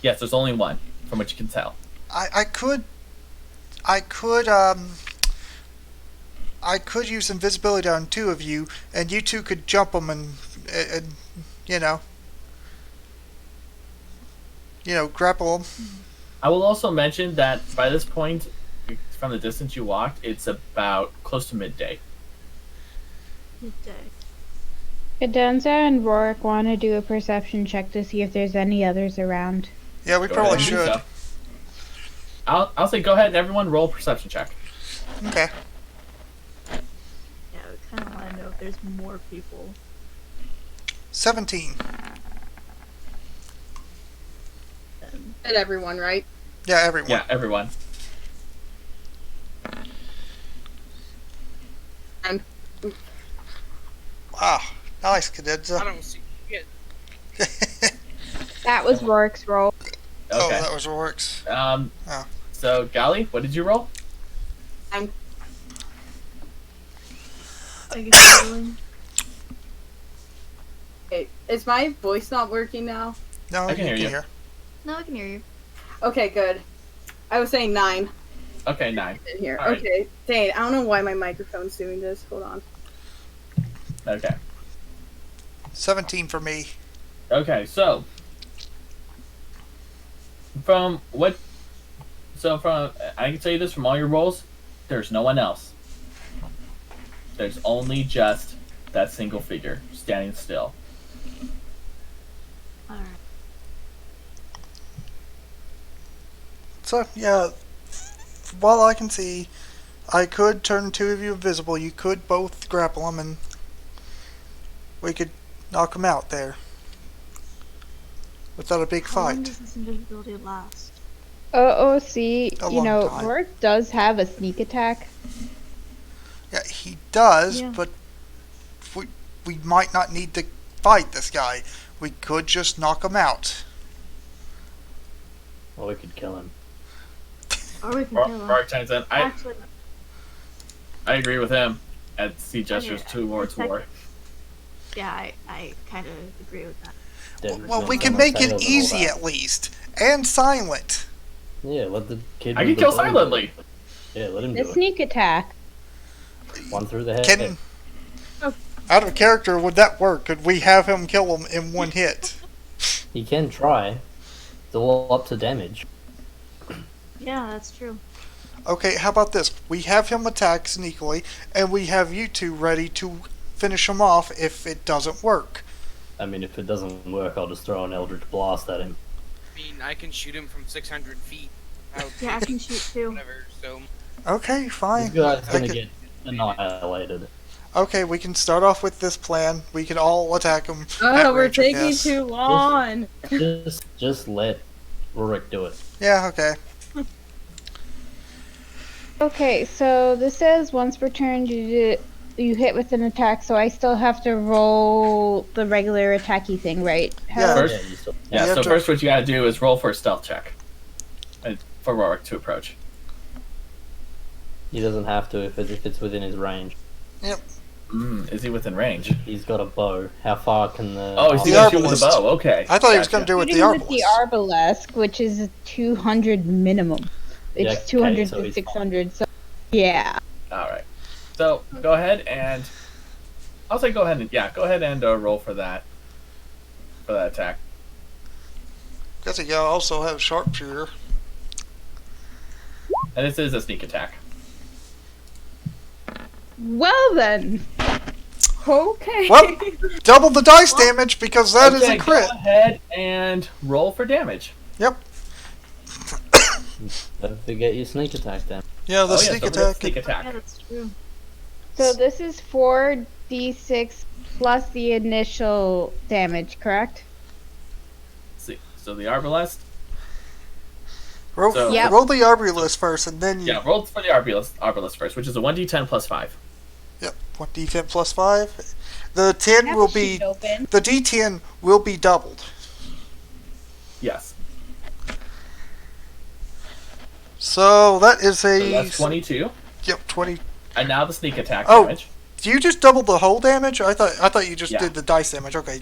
Yes, there's only one, from what you can tell. I could I could use invisibility on two of you, and you two could jump them and you know, grapple them. I will also mention that by this point, from the distance you walked, it's about close to midday. Midday. Cadenza and Rourke want to do a perception check to see if there's any others around. Yeah, we Go probably ahead and do should. so. I'll say go ahead and everyone roll a perception check. Okay. Yeah, we kind of want to know if there's more people. 17. And everyone, right? Yeah, everyone. Yeah, everyone. Wow. Nice, I Cadenza. don't see shit. That was Rourke's roll. Oh, Okay. that was Rourke's. Um. Oh. So, Gali, what did you roll? I guess feeling. Okay, is my voice not working now? No, I can hear you. No, I can hear you. Okay, good. I was saying 9 Okay, 9. in here. All right. Okay, dang, I don't know why my microphone's doing this. Hold on. Okay. 17 for me. Okay, so from what? So from I can tell you this from all your rolls, there's no one else. There's only just that single figure standing still. Alright. So, yeah, while I can see, I could turn two of you invisible. You could both grapple them, and we could knock them out there without a big How long fight. does this invisibility last? OOC, A you long know, time. Rourke does have a sneak attack. Yeah, he does, Yeah. but we might not need to fight this guy. We could just knock him out. Or we could kill him. Or we can kill him. Rourke turns in. I Actually, agree with him. As he gestures Okay, towards war. yeah, I kind of agree with that. Dead Well, we resistance can on make tails it and all easy that. at least. And silent. Yeah, let the kid. I with can the kill bow silently. do it. Yeah, let him The do it. sneak attack. One through the head. Can... Out of character, would that work? Could we have him kill him in one hit? He can try. It's all up to damage. Yeah, that's true. Okay, how about this? We have him attack sneakily, and we have you two ready to finish him off if it doesn't work. I mean, if it doesn't work, I'll just throw an Eldritch Blast at him. I mean, I can shoot him from 600 feet. Yeah, I can shoot too. Whatever, so... Okay, This fine. guy's I gonna could- get annihilated. Okay, we can start off with this plan. We can all attack him. at Oh, we're range of taking guess. too long. Just let Rurik do it. Yeah, okay. Okay, so this says once per turn you hit with an attack, so I still have to roll the regular attacky thing, right? Yeah. First- Yeah, you still, Yeah, You so have to- first what you gotta do is roll for a stealth check. For Rourke to approach. he doesn't have to if it's within his range. Is he within range? He's got a bow. How far can the? Oh, he's The gonna shoot with a arbalest. bow. Okay. I thought he was going Gotcha. to do it with the Shooting with the arbalest. arbalest, which is 200 minimum. It's Yeah, okay, 200 so to he's 600, so yeah. All right. So go ahead and I'll say go ahead and roll for that attack. Guess he also have sharpshooter. And this is a sneak attack. Well then, Okay. Well, double the dice damage because that is Okay, a crit. Go ahead and roll for damage. Yep. Don't forget your sneak attack then. Yeah, the Oh, sneak so for the attack. Sneak Yeah, attack. that's true. so this is 4d6 plus the initial damage, correct? See, so the arbalest. Roll, So- Yep. roll the arbalest first, and then you. Yeah, roll for the arbalest first, which is a 1d10 plus 5. Yep. 1d10 plus 5. The 10 will be. Open. The d10 will be doubled. Yes. So that is So a. that's 22. Yep, 20. And now the sneak attack Oh. damage. Do you just double the whole damage? I thought you just Yeah. did the dice damage. Okay.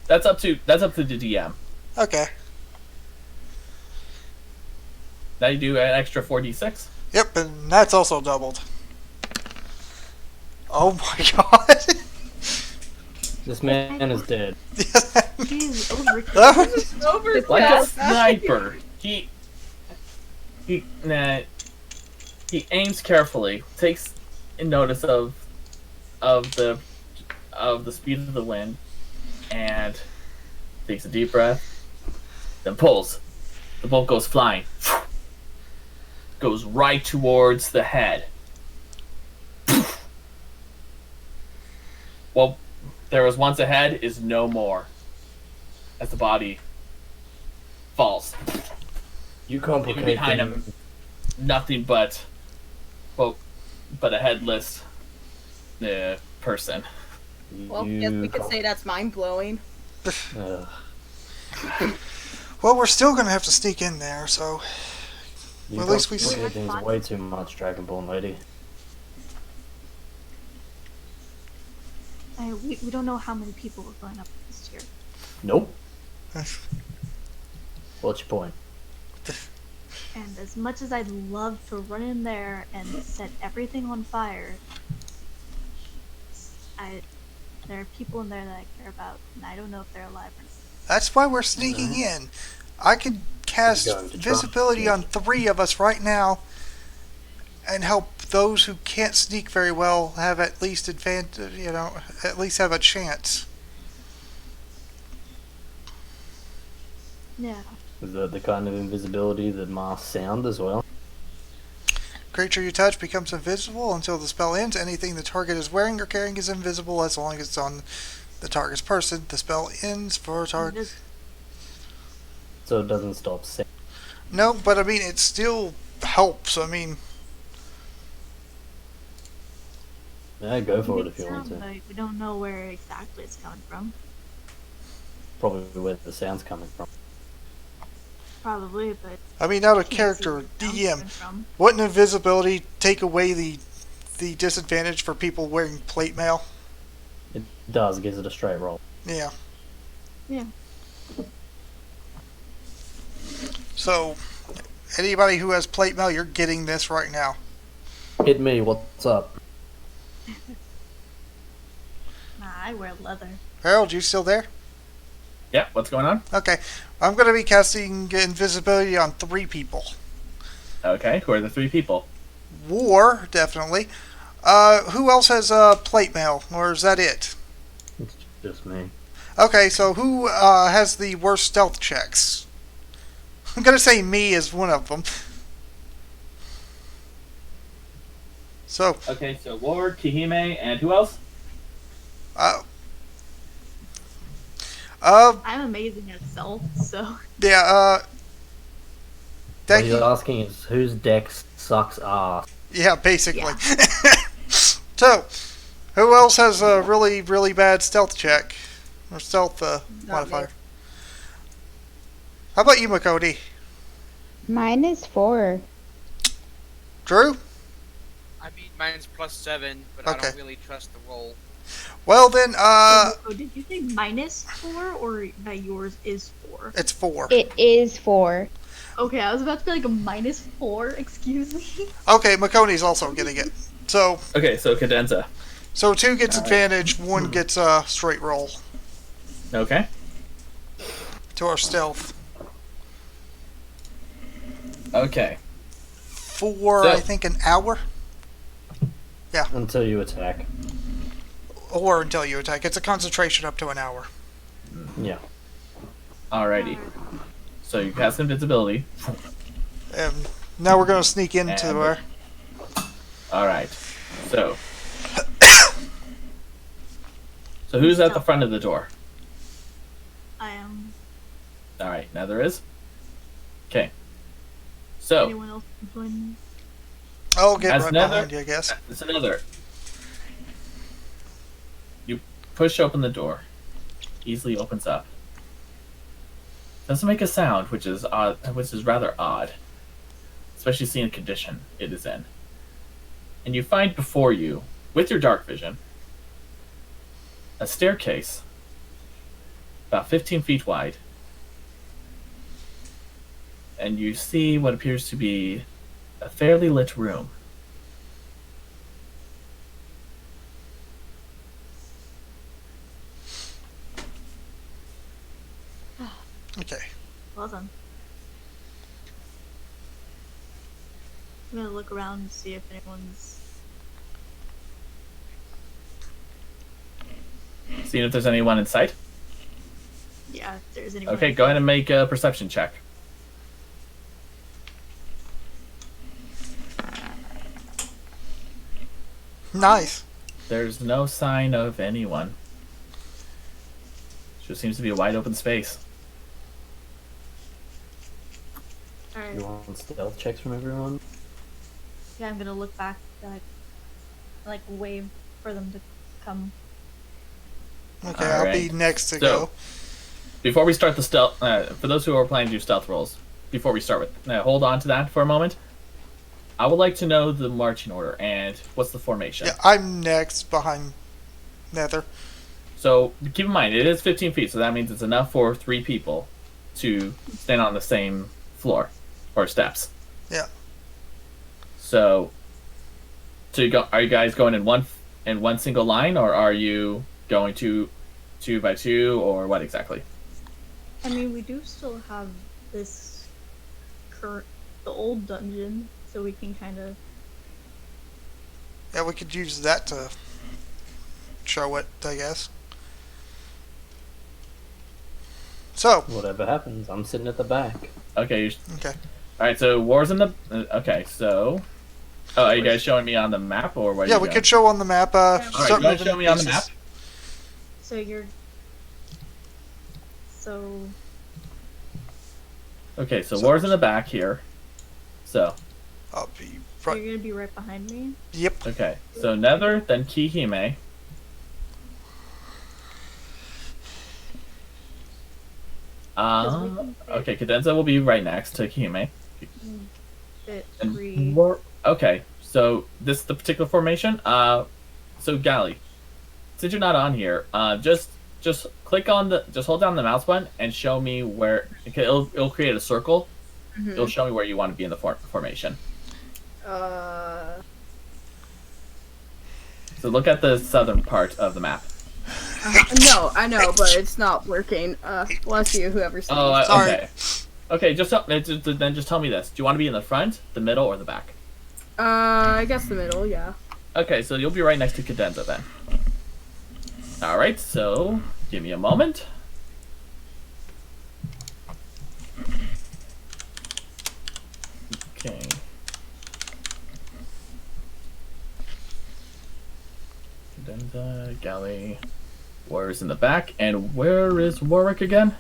That's up to the DM. Okay. Now you do an extra 4d6. Yep, and that's also doubled. Oh my god. This man is dead. Jeez, Overkill. Like a sniper, he aims carefully, takes notice of the speed of the wind, and takes a deep breath, then pulls. The bolt goes flying, goes right towards the head. Well, there was once a head is no more, as the body falls. You Even complicate behind things. him, nothing but a headless person. Well, guess we could say that's mind blowing. Ugh. Well, we're still gonna have to sneak in there, so You Well, at least we complicate things way too much, Dragonborn lady. we don't know how many people are going up this year. Nope. What's your point? And as much as I'd love to run in there and set everything on fire, there are people in there that I care about, and I don't know if they're alive or not. that's why we're sneaking in. I could cast You're going to try. visibility on 3 of us right now and help those who can't sneak very well have at least advantage, at least have a chance. Yeah. Is that the kind of invisibility that masks sound as well? Creature you touch becomes invisible until the spell ends. Anything the target is wearing or carrying is invisible as long as it's on the target's person. The spell ends for a target. So it doesn't stop sound. No, but I mean, it still helps. I mean, Yeah, go for it Makes if you want sound, to. but we don't know where exactly it's coming from. Probably where the sound's coming from. Probably, but I mean, not a can't see character, where it sounds DM. coming from. Wouldn't invisibility take away the disadvantage for people wearing plate mail? It does, gives it a straight roll. Yeah. Yeah. So, anybody who has plate mail, you're getting this right now. Hit me, what's up? Nah, I wear leather. Harold, you still there? Yeah, what's going on? Okay. I'm going to be casting invisibility on 3 people. Okay, who are the 3 people? War, definitely. Who else has plate mail, or is that it? It's just me. Okay, so who has the worst stealth checks? I'm gonna say me as one of them. So, Okay, so Ward, Kihime, and who else? uh, I'm amazing at stealth, so yeah, What thank he's you. asking is whose dex sucks ass. Yeah, basically. So, who else has a really, really bad stealth check? Or stealth modifier? How about you, Makodi? Mine is 4. Drew? I mean, mine's +7, but I Okay. don't really trust the roll. Well then, Oh, did you say -4 or that yours is 4? it's 4. It is 4. Okay, I was about to be like a -4, excuse me. Okay, Makoni's also getting it. So, Okay, so Cadenza. 2 gets advantage, 1 gets a straight roll Okay. to our stealth. Okay. For, So- I think, an hour? Until you attack. Or until you attack. It's a concentration up to an hour. Yeah. Alrighty. So you cast invisibility. Now we're gonna sneak into And- her. Alright. So. So who's at the front of the door? I am. Alright, now there is? Okay. So, Anyone else can join me? I'll get As right another- behind you, I guess. it's another. You push open the door. Easily opens up. Doesn't make a sound, which is odd, which is rather odd. Especially seeing the condition it is in. And you find before you, with your dark vision, a staircase about 15 feet wide. And you see what appears to be a fairly lit room. Okay. Well done. I'm gonna look around and see if anyone's. Seeing if there's anyone in sight. Yeah, if there's anyone. Okay, go ahead and make a perception check. Nice. There's no sign of anyone. Just seems to be a wide open space. Alright. You want stealth checks from everyone? Yeah, I'm gonna look back, like wave for them to come. Okay, I'll be Alright. next to So- go. Before we start the stealth, for those who are planning to do stealth rolls, before we start with, hold on to that for a moment. I would like to know the marching order and what's the formation. Yeah, I'm next behind Nether. So keep in mind, it is 15 feet, so that means it's enough for 3 people to stand on the same floor or steps. Yeah. So, are you guys going in one single line, or are you going 2 by 2, or what exactly? I mean, we do still have this the old dungeon, so we can kind of. Yeah, we could use that to show it, I guess. So, Whatever happens, I'm sitting at the back. Okay. okay. All right. So war's in the. Okay. So, are you guys showing me on the map, or what? Yeah, we could show on the map. All right. Start Go ahead, moving show me on the pieces. map. So you're. So. Okay. So war's in the back here. So. I'll be So right. you're gonna be right behind me. Yep. Okay. So Nether, then Kihime. Okay, Cadenza will be right next to Kihime. Fit And 3. Okay, so this is the particular formation. So Gally, since you're not on here, just click on just hold down the mouse button and show me where. Okay, it'll create a circle. It'll show me where you want to be in the formation. So look at the southern part of the map. No, I know, but it's not working. Bless you, whoever's saying. Oh, Sorry. okay. Okay, then just tell me this: do you want to be in the front, the middle, or the back? I guess the middle, yeah. Okay, so you'll be right next to Cadenza then. All right, so give me a moment. Okay. Cadenza, Galley, Warrior's in the back, and where is Warwick again?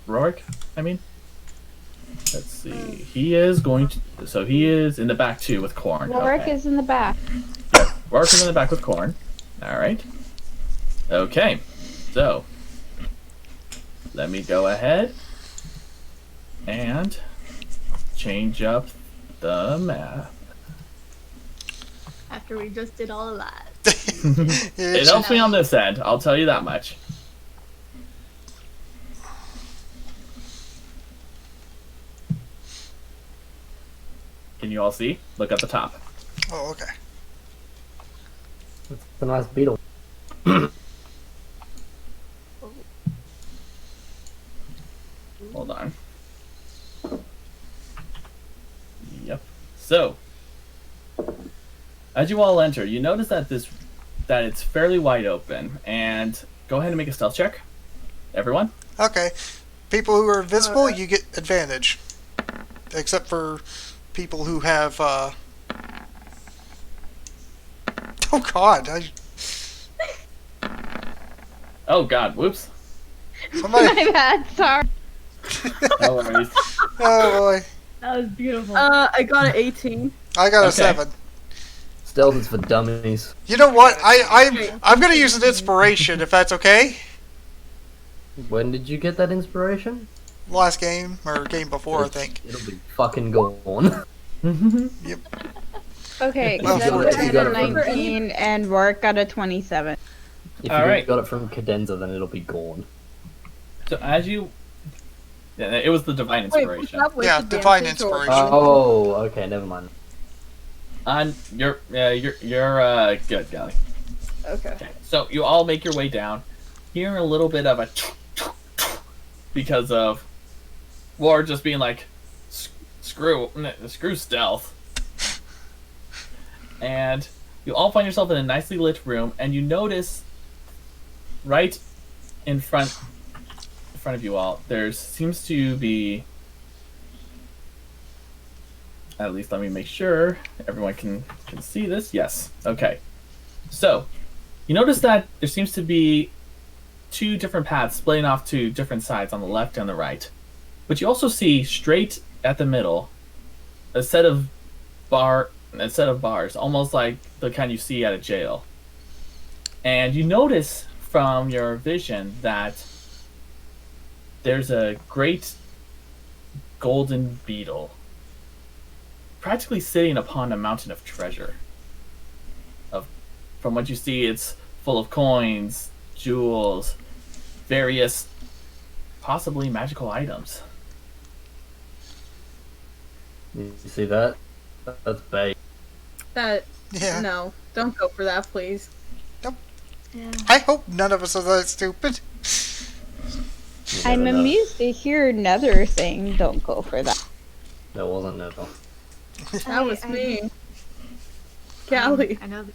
Rorik, I mean. Let's see. He is going to. So he is in the back too with Corn. Warwick Okay. is in the back. Yep, Warwick is in the back with Corn. All right. Okay. So let me go ahead and change up the map. After we just did all of that. It helps me on this end. I'll tell you that much. Can you all see? Look at the top. Oh, okay. It's a nice beetle. Hold on. Yep. So, as you all enter, you notice that it's fairly wide open. And go ahead and make a stealth check, everyone. Okay. People who are visible, you get advantage. Except for people who have, Oh god, Oh God! Whoops. somebody... My bad, sorry. No worries. Oh boy. That was beautiful. I got an 18. I got a Okay. 7. Stealth is for dummies. You know what? I'm gonna use an inspiration, if that's okay. When did you get that inspiration? Last game, or game before, I think. It'll be fucking gone. Okay, Well, Cadenza you got got a it from- 19 and Warwick got a 27. If All you right. got it from Cadenza, then it'll be gone. So as you, yeah, it was the divine Wait, what's inspiration. up with Yeah, the divine dancing sword? inspiration. Oh, okay, never mind. On you're good, Gally. Okay. Okay, so you all make your way down, hearing a little bit of a because of War just being like, screw stealth. And you all find yourself in a nicely lit room, and you notice right in front of you all, there seems to be, at least let me make sure everyone can see this. Yes. Okay. So, you notice that there seems to be two different paths splitting off to different sides on the left and the right. But you also see straight at the middle a set of bars, almost like the kind you see at a jail. And you notice from your vision that there's a great golden beetle practically sitting upon a mountain of treasure. From what you see, it's full of coins, jewels, various possibly magical items. You see that? That's bait. That Yeah. no, don't go for that, please. Yeah. I hope none of us are that stupid. You I'm never know. amused to hear Nether saying don't go for that. That wasn't Nether. That was me. Callie. I know. That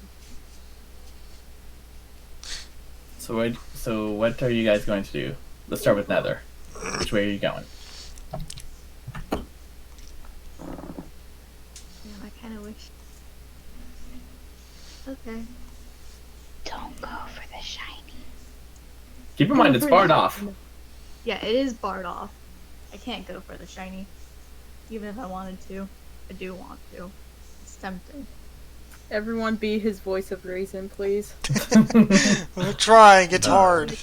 So what are you guys going to do? Let's start with Nether. Which way are you going? Damn, I kind of wish. Okay. Don't go for the shiny. Keep in mind it's barred off. Yeah, it is barred off. I can't go for the shiny. Even if I wanted to. I do want to. It's tempting. Everyone be his voice of reason, please. We're trying, it's No. hard.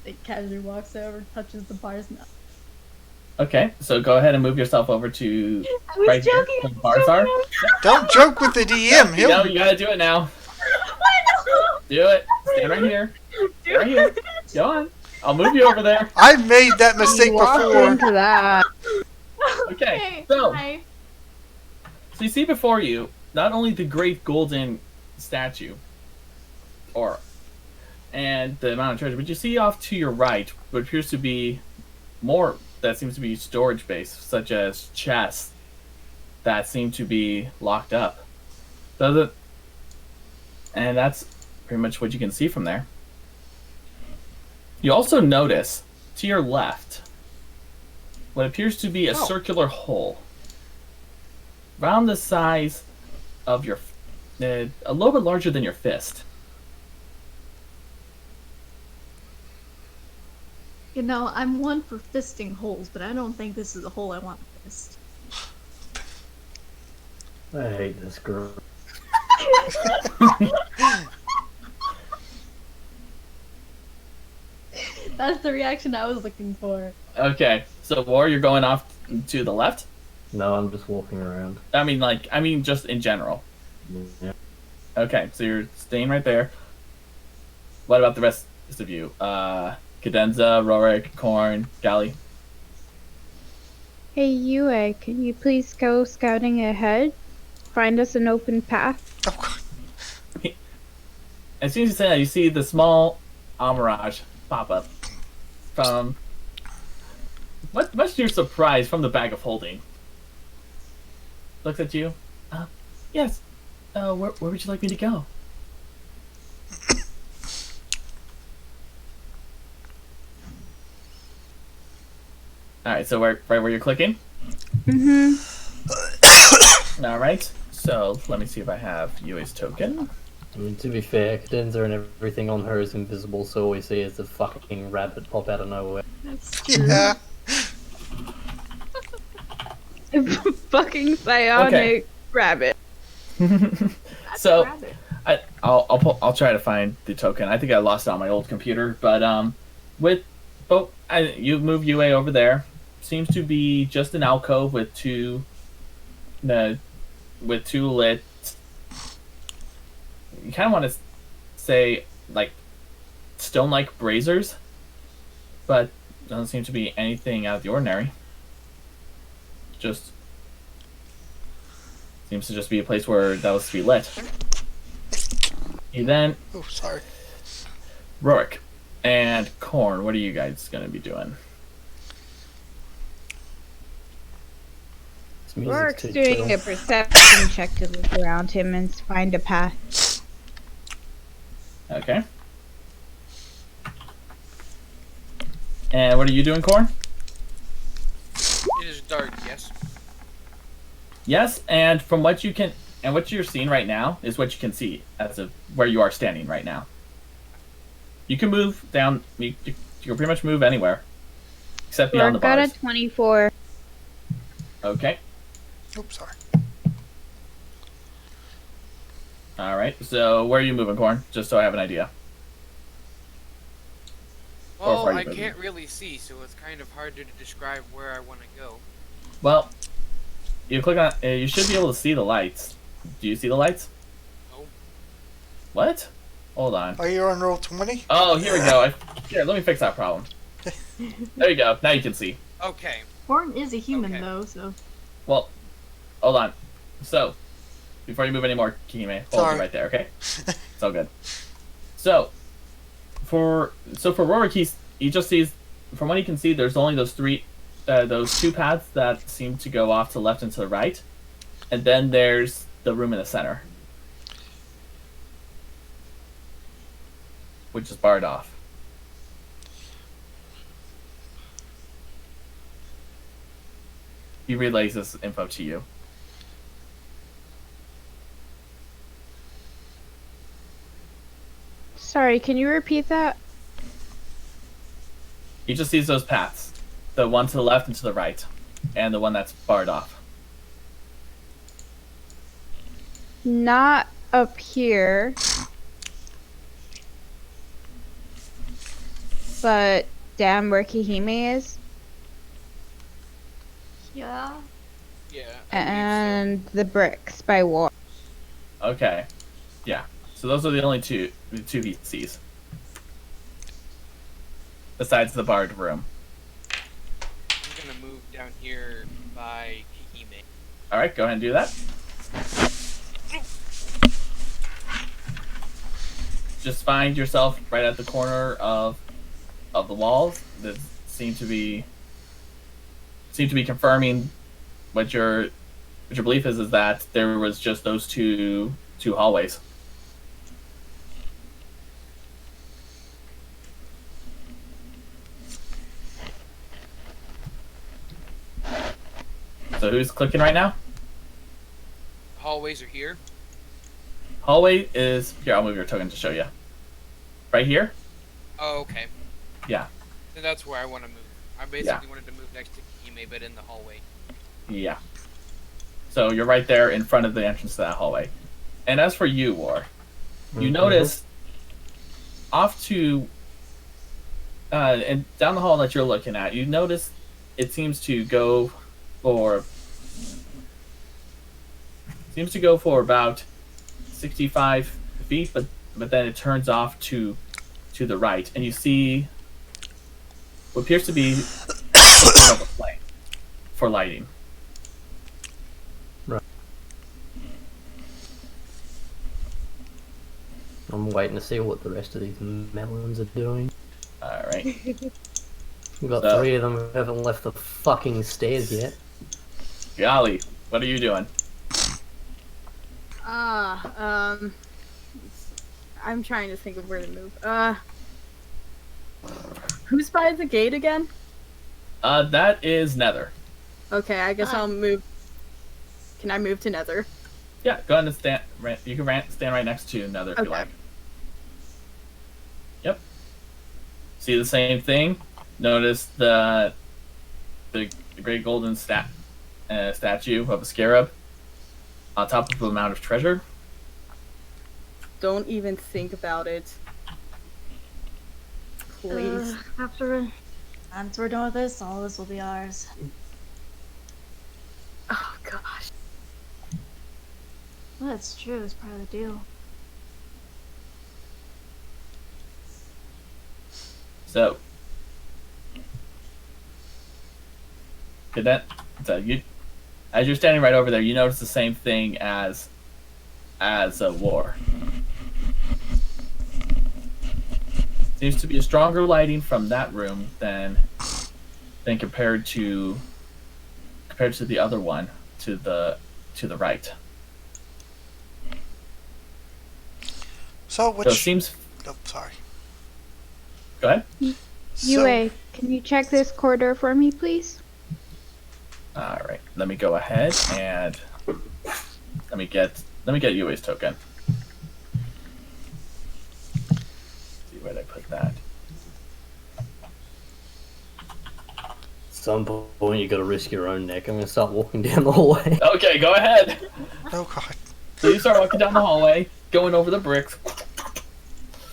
It casually walks over, touches the bars. No. Okay, so go ahead and move yourself over to I was right here joking. where the bars are. Don't joke with the DM. You know, He'll you gotta do it now. Do it. Stand right here. Stand right here. Go on. I'll move you over there. I've made that mistake Walk before. into that. Okay, so Hi. you see before you not only the great golden statue, and the amount of treasure, but you see off to your right what appears to be more that seems to be storage base, such as chests that seem to be locked up. And that's pretty much what you can see from there. You also notice to your left what appears to be a Oh. circular hole around the size of your, a little bit larger than your fist. You know, I'm one for fisting holes, but I don't think this is a hole I want to fist. I hate this girl. That's the reaction I was looking for. Okay, so War, you're going off to the left? No, I'm just walking around. I mean just in general. Yeah. Okay, so you're staying right there. What about the rest of you? Cadenza, Rorik, Korn, Gali. Hey, Yue, can you please go scouting ahead? Find us an open path. Oh, God. As soon as you say that, you see the small Amirage pop up from, much to your surprise, from the bag of holding. Looks at you. Yes. Where would you like me to go? Alright, so right where you're clicking? Mm-hmm. Alright, so let me see if I have Yue's token. I mean, to be fair, cadenza and everything on her is invisible, so all we see is the fucking rabbit pop out of nowhere. That's true. Yeah. Fucking psionic Okay. rabbit. So, Rabbit. I'll try to find the token. I think I lost it on my old computer, but you move UA over there. Seems to be just an alcove with two lit. You kind of want to say like stone-like braziers, but doesn't seem to be anything out of the ordinary. Just seems to just be a place where that was to be lit. You then, Oh, sorry. Rorik, And Corn, what are you guys going to be doing? This music's Rourke's too doing chill. a perception check to look around him and find a path. Okay. And what are you doing, Corn? It is dark, yes. Yes, and from what you can, and what you're seeing right now is what you can see as of where you are standing right now. You can move down. You can pretty much move anywhere, except beyond the Rourke got bars. a 24. Okay. Oops, sorry. All right. So where are you moving, Corn? Just so I have an idea. Well, far you I moving? can't really see, so it's kind of harder to describe where I want to go. Well, you click on. You should be able to see the lights. Do you see the lights? No. What? Hold on. Are you on roll 20? Oh, here we go. Here, let me fix that problem. There you go. Now you can see. Okay. Horn is a human Okay. though, so Well, hold on. So, before you move anymore, Kihime, hold Sorry. it right there, okay? It's all good. So for Rorik, he just sees, from what he can see, there's only those two paths that seem to go off to the left and to the right, and then there's the room in the center, which is barred off. He relays this info to you. Sorry, can you repeat that? He just sees those paths. The one to the left and to the right. And the one that's barred off. Not up here. But down where Kahime is. yeah. Yeah. And the bricks by war. Okay. Yeah. So those are the only two he sees. Besides the barred room. I'm gonna move down here by Kihime. Alright, go ahead and do that. Just find yourself right at the corner of the walls that seem to be confirming what your belief is that there was just those two hallways. So who's clicking right now? Hallways are here. Hallway is here. I'll move your token to show you. Right here. Oh, okay. Yeah. Then that's where I want to move. I basically wanted to move next to Kihime, but in the hallway. Yeah. So you're right there in front of the entrance to that hallway. And as for you, War, you notice off to and down the hall that you're looking at, you notice it seems to go for about 65 feet, but then it turns off to the right, and you see what appears to be something of a flame for lighting. I'm waiting to see what the rest of these melons are doing. All right. We've got So- 3 of them who haven't left the fucking stairs yet. Golly, what are you doing? I'm trying to think of where to move. Who's by the gate again? That is Nether. Okay, I guess I'll move. Can I move to Nether? Yeah, go ahead and stand. You can stand right next to Nether if you Okay. like. Yep. See the same thing. Notice the great golden statue of a scarab on top of a mound of treasure. Don't even think about it. Please. Once we're done with this, all this will be ours. Oh gosh. Well, that's true. It's part of the deal. So, you, as you're standing right over there, you notice the same thing as a War. Seems to be a stronger lighting from that room than compared to the other one to the right. So So it which? seems. Oh, sorry. Go ahead. So, UA, can you check this corridor for me, please? All right. Let me go ahead and let me get UA's token. See where did I put that? Some point you gotta risk your own neck. I'm gonna start walking down the hallway. Okay, go ahead. oh god. So you start walking down the hallway, going over the bricks,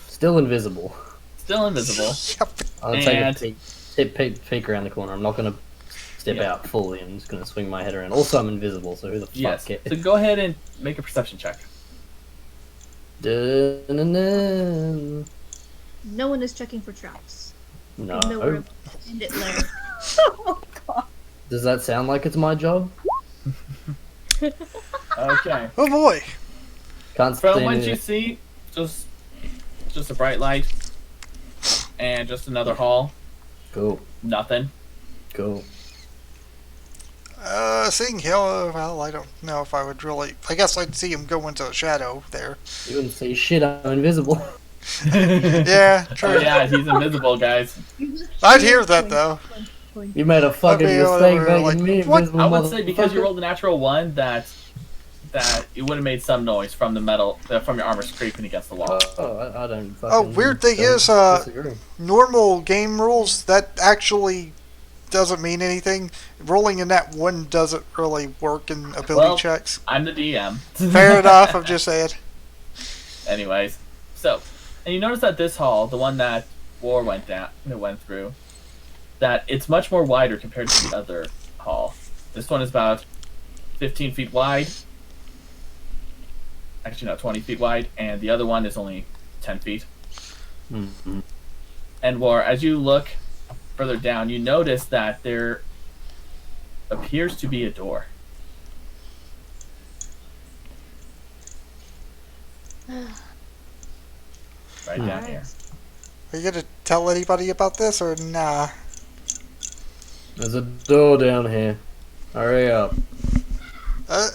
Still invisible. still invisible. Yep. I'll And- take a peek around the corner. I'm not gonna step Yeah. out fully. I'm just gonna swing my head around. Also, I'm invisible, so who the fuck Yes. cares? So go ahead and make a perception check. Dun-dun-dun. No one is checking for traps. No. Even though we're in it lair. Does that sound like it's my job? Okay. Oh boy. Can't see From what you anything. see, just a bright light, and just another hall. Cool. Nothing. Cool. Seeing him, well, I don't know if I would really. I guess I'd see him go into the shadow there. You wouldn't say shit. I'm invisible. Yeah, true. Oh yeah, he's invisible, guys. I'd hear that though. You made a fucking Okay, mistake whatever, making me what? invisible. I would say because you motherfucker. rolled a natural one that it would have made some noise from the metal from your armor scraping against the wall. I don't. Oh, fucking weird thing don't is, disagree. Normal game rules, that actually doesn't mean anything. Rolling in that one doesn't really work in ability Well- checks. I'm the DM. Fair enough, I'm just saying. Anyways, so and you notice that this hall, the one that War went through, that it's much more wider compared to the other hall. This one is about 15 feet wide. Actually, no, 20 feet wide, and the other one is only 10 feet. Mhm. And War, as you look further down, you notice that there appears to be a door. Right down here. Are you gonna tell anybody about this or nah? There's a door down here. Hurry up. I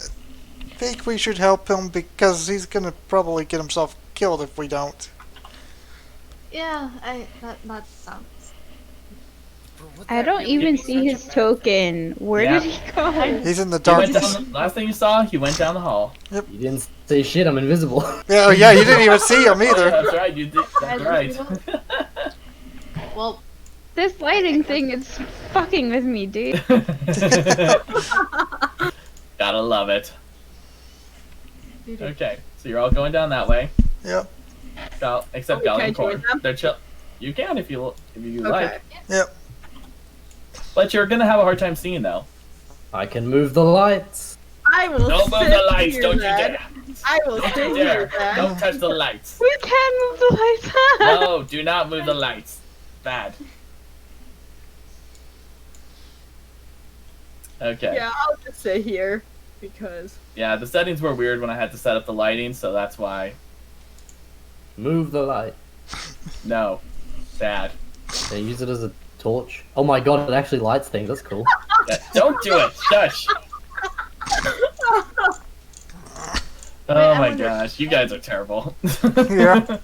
think we should help him because he's gonna probably get himself killed if we don't. Yeah, that sounds. I don't even see his token. Where Yeah. did he go? He's in the He went darkness. down, last thing you saw, he went down the hall. You didn't say shit. I'm invisible. Yeah, oh yeah, you didn't even see him Oh, either. that's right, you did. That's right. Well, This lighting thing is fucking with me, dude. Gotta love it. dude, Okay, so you're all going down that way. Yep. Except Oh, Gal can I and join Corn. them? They're chill. You can if you Okay. like, Yep. but you're gonna have a hard time seeing though. I can move the lights. I will Don't move sit the lights. here Don't you then. dare. I will Don't sit you here dare. then. Don't touch the lights. We can move the lights. No, do not move the lights. Bad. Okay. Yeah, I'll just sit here because Yeah, the settings were weird when I had to set up the lighting, so that's why. Move the light. No. Bad. They use it as a torch. Oh my god, it actually lights things. That's cool. Don't do it. Shush. Oh I my wonder- gosh, you guys are terrible. Yeah.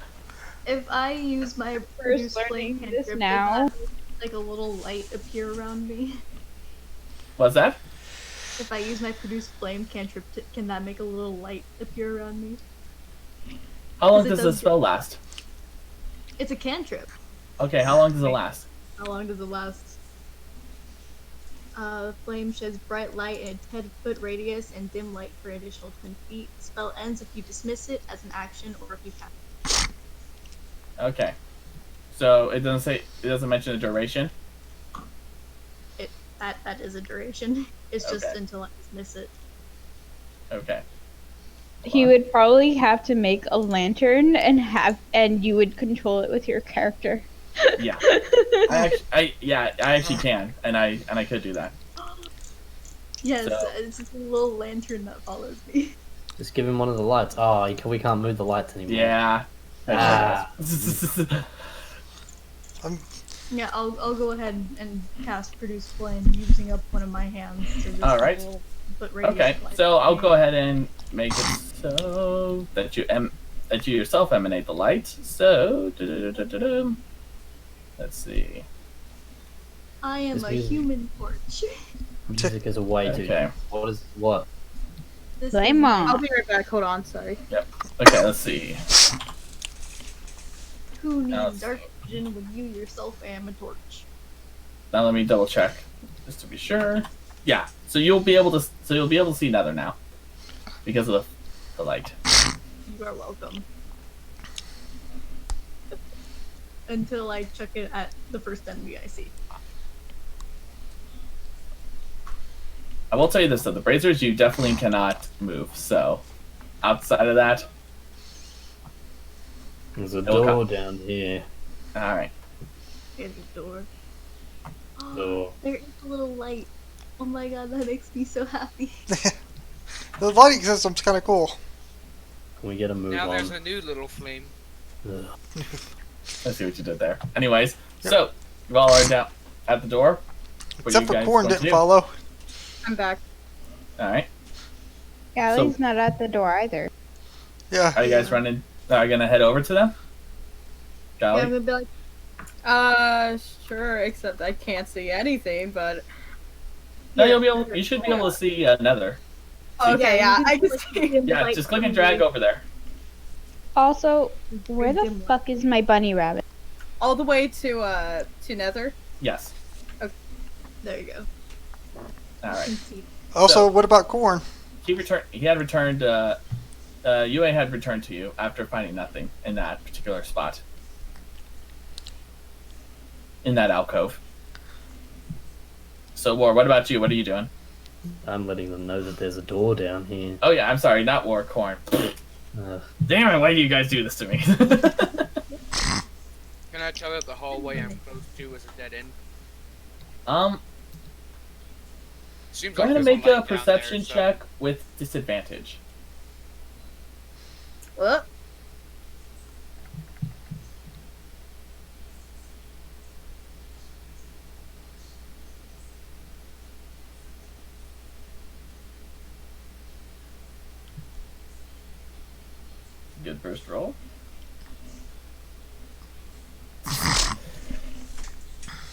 if I use my First produce learning flame this cantrip, now. would that make, like a little light appear around me? What's that? If I use my produce flame cantrip, can that make a little light appear around me? How long 'Cause it does the does- spell last? It's a cantrip. Okay, how long does it last? How long does it last? Flame sheds bright light in a 10-foot radius and dim light for an additional 10 feet. The spell ends if you dismiss it as an action or if you cast it. Okay. So it doesn't mention the duration? That is a duration. It's just Okay. until I dismiss it. Okay. He would probably have to make a lantern and you would control it with your character. Yeah. I actually can, and I could do that. Yes, So- it's just a little lantern that follows me. Just give him one of the lights. Oh, we can't move the lights anymore. Yeah. Ah. Yeah, I'll go ahead and cast Produce Flame using up one of my hands to just Alright. put radius Okay, light so on I'll me. go ahead and make it so that you yourself emanate the light. So, let's see. I am This a music- human torch. Music is a way to. Okay. What is what? This Flame is- on. I'll be right back. Hold on. Sorry. Okay, let's see. Who Now needs dark vision when you yourself am a torch? Now let me double check just to be sure. Yeah, so you'll be able to see Nether now because of the light. You are welcome. Until I chuck it at the first enemy I see. I will tell you this though: the Brazers you definitely cannot move. So outside of that, There's a It'll door down here. all right. Here's the door. Door. There is a little light. Oh my god, that makes me so happy. The lighting system's kind of cool. Can we get a move Now on? there's a new little flame. Ugh. Let's see what you did there. Anyways, so you all are down at the door. What Except you for guys Corn going to didn't do? follow. I'm back. All right. Galley's not at the door either. Yeah. Are you guys running? Are you gonna head over to them? Yeah, Golly? I'm gonna be like, Sure. Except I can't see anything. But No, you'll be able. You should be able to see Nether. okay, yeah. you I can just see him, Yeah, like, just click and drag over there. Also, where the dim light. fuck is my bunny rabbit? all the way to Nether. Yes. There you go. All right. Also, So- what about Corn? He had returned. UA had returned to you after finding nothing in that particular spot. In that alcove. So, War, what about you? What are you doing? I'm letting them know that there's a door down here. Oh yeah, I'm sorry, not War, Corn. Damn it! Why do you guys do this to me? Can I tell that the hallway I'm close to is a dead end? Seems Go like ahead and there's make light a down perception there, so- check with disadvantage. What? Good first roll.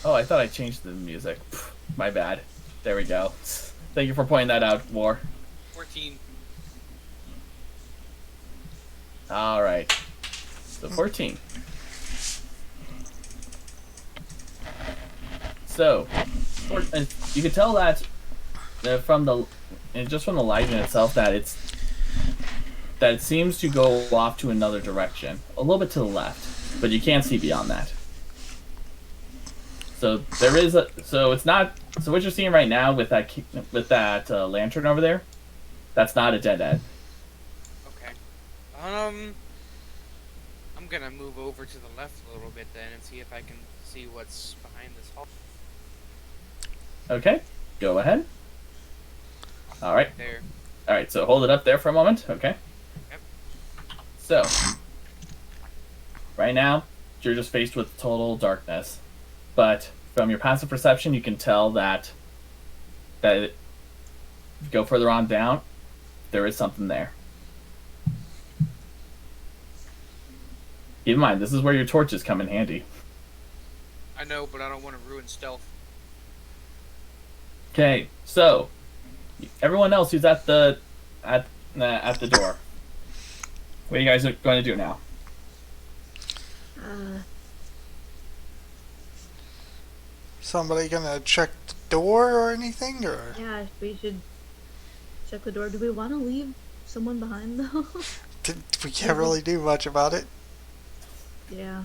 Oh, I thought I changed the music. Pff, my bad. There we go. Thank you for pointing that out, War. 14. All right. So 14. So, you can tell that from the just from the lighting itself that it seems to go off to another direction, a little bit to the left, but you can't see beyond that. So there is it's not. So what you're seeing right now with that lantern over there, that's not a dead end. Okay. I'm gonna move over to the left a little bit then and see if I can see what's behind this hall. Okay, go ahead. All right. There. All right, so hold it up there for a moment, okay? Yep. So, right now, you're just faced with total darkness. But from your passive perception, you can tell that if you go further on down, there is something there. Keep in mind, this is where your torches come in handy. I know, but I don't want to ruin stealth. Okay, so everyone else who's at the door, what are you guys going to do now? Somebody gonna check the door or anything, or Yeah, we should check the door. Do we want to leave someone behind though? we can't really do much about it? Yeah,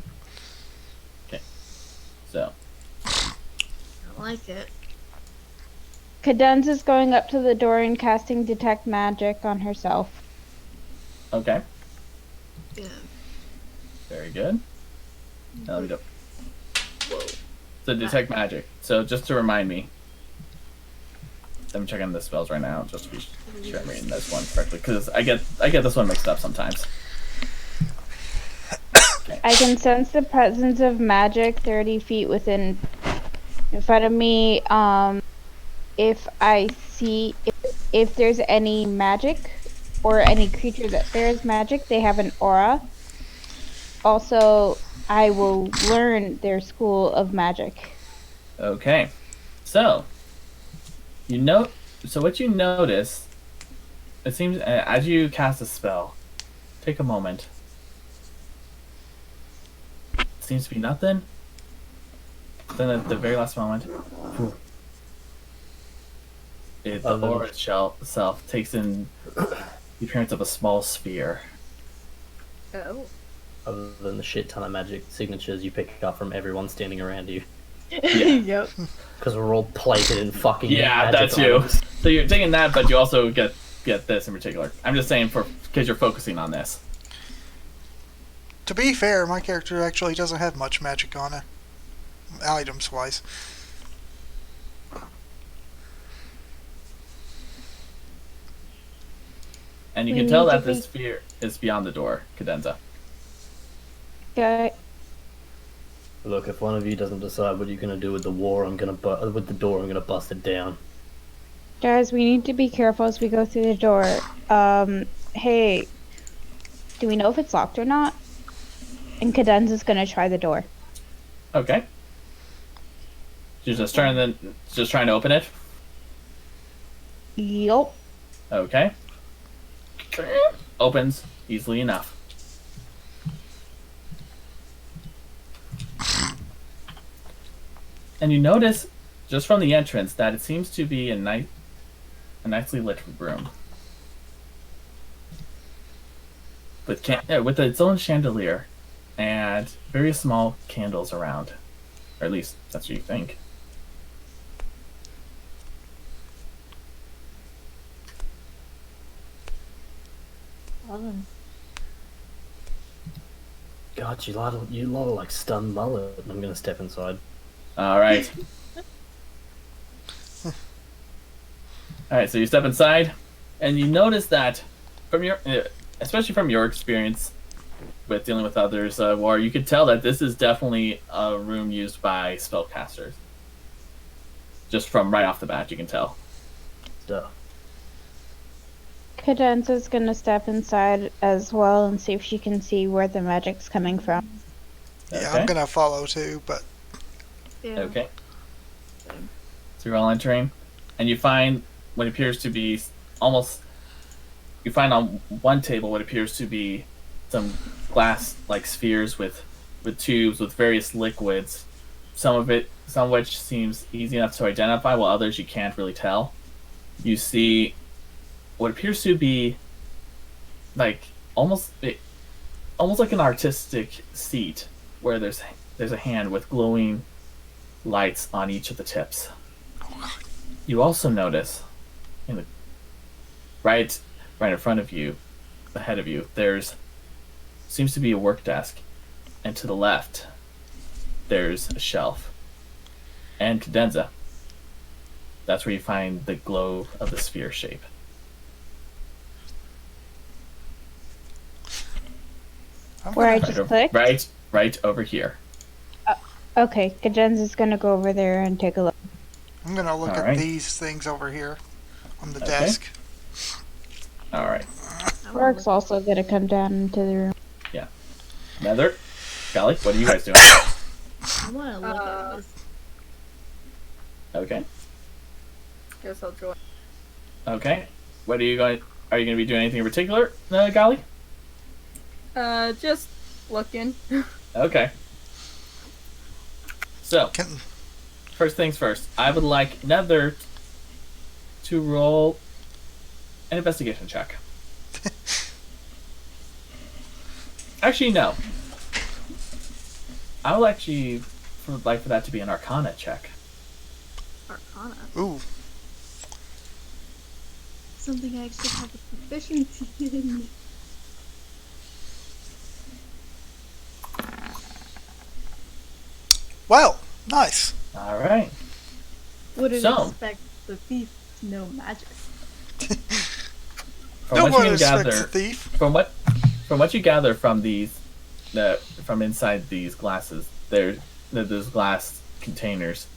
So, I don't like it. Cadenza's going up to the door and casting Detect Magic on herself. okay, Yeah. very good. Now let me do. Whoa. So detect magic. So just to remind me, I'm checking the spells right now just to be sure I'm reading this one correctly because I get this one mixed up sometimes. Okay. I can sense the presence of magic 30 feet in front of me. If I see if there's any magic or any creature that bears magic, they have an aura. Also, I will learn their school of magic. Okay. So what you notice, it seems as you cast a spell, take a moment. Seems to be nothing. Then at the very last moment, the aura itself takes in the appearance of a small sphere. Oh. Other than the shit ton of magic signatures you pick up from everyone standing around you. Yep. Because we're all plated in fucking Yeah, magic that's you. items. So you're taking that, but you also get this in particular. I'm just saying because you're focusing on this. To be fair, my character actually doesn't have much magic on it, items-wise. And you We can tell need to that the be- sphere is beyond the door, Cadenza. Okay. Look, if one of you doesn't decide what you're gonna do with the door, I'm gonna bust it down. Guys, we need to be careful as we go through the door. Hey, do we know if it's locked or not? And Cadenza's gonna try the door. Okay. You're just trying to open it? Yup. Okay. Opens easily enough. And you notice, just from the entrance, that it seems to be a nicely lit room. With its own chandelier and very small candles around. Or at least, that's what you think. God, you lot of like stunned mullet. I'm gonna step inside. Alright. Alright, so you step inside, and you notice that, especially from your experience with dealing with others, War, you could tell that this is definitely a room used by spellcasters. Just from right off the bat, you can tell. Duh. Cadenza's gonna step inside as well and see if she can see where the magic's coming from. Yeah, Okay. I'm gonna follow too, but Yeah. Okay. So you're all entering, and you find what appears to be you find on one table what appears to be some glass-like spheres with tubes with various liquids. Some of which seems easy enough to identify, while others you can't really tell. You see what appears to be like almost like an artistic seat where there's a hand with glowing lights on each of the tips. You also notice right in front of you, ahead of you, there's seems to be a work desk, and to the left there's a shelf. And Cadenza, that's where you find the globe of the sphere shape. I'm Where I gonna, just clicked? Right over here. Okay, Cadenza's gonna go over there and take a look. I'm gonna look at Alright. these things over here on the Okay. desk. All right. Rourke's also gonna come down into the room. Nether, Golly, what are you guys doing? I want to look at this. Okay. Guess I'll join. Okay. What are you going to be doing anything in particular, Golly? Just looking. Okay. So, Can, first things first, I would like Nether to roll an investigation check. Actually, no. I would actually like for that to be an Arcana check. Arcana. ooh, Something I actually have a proficiency in. well, nice. All right. Wouldn't So. expect the thief to know magic. From No what one you can expects gather, a thief. from what you gather from these from inside these glasses, those glass containers,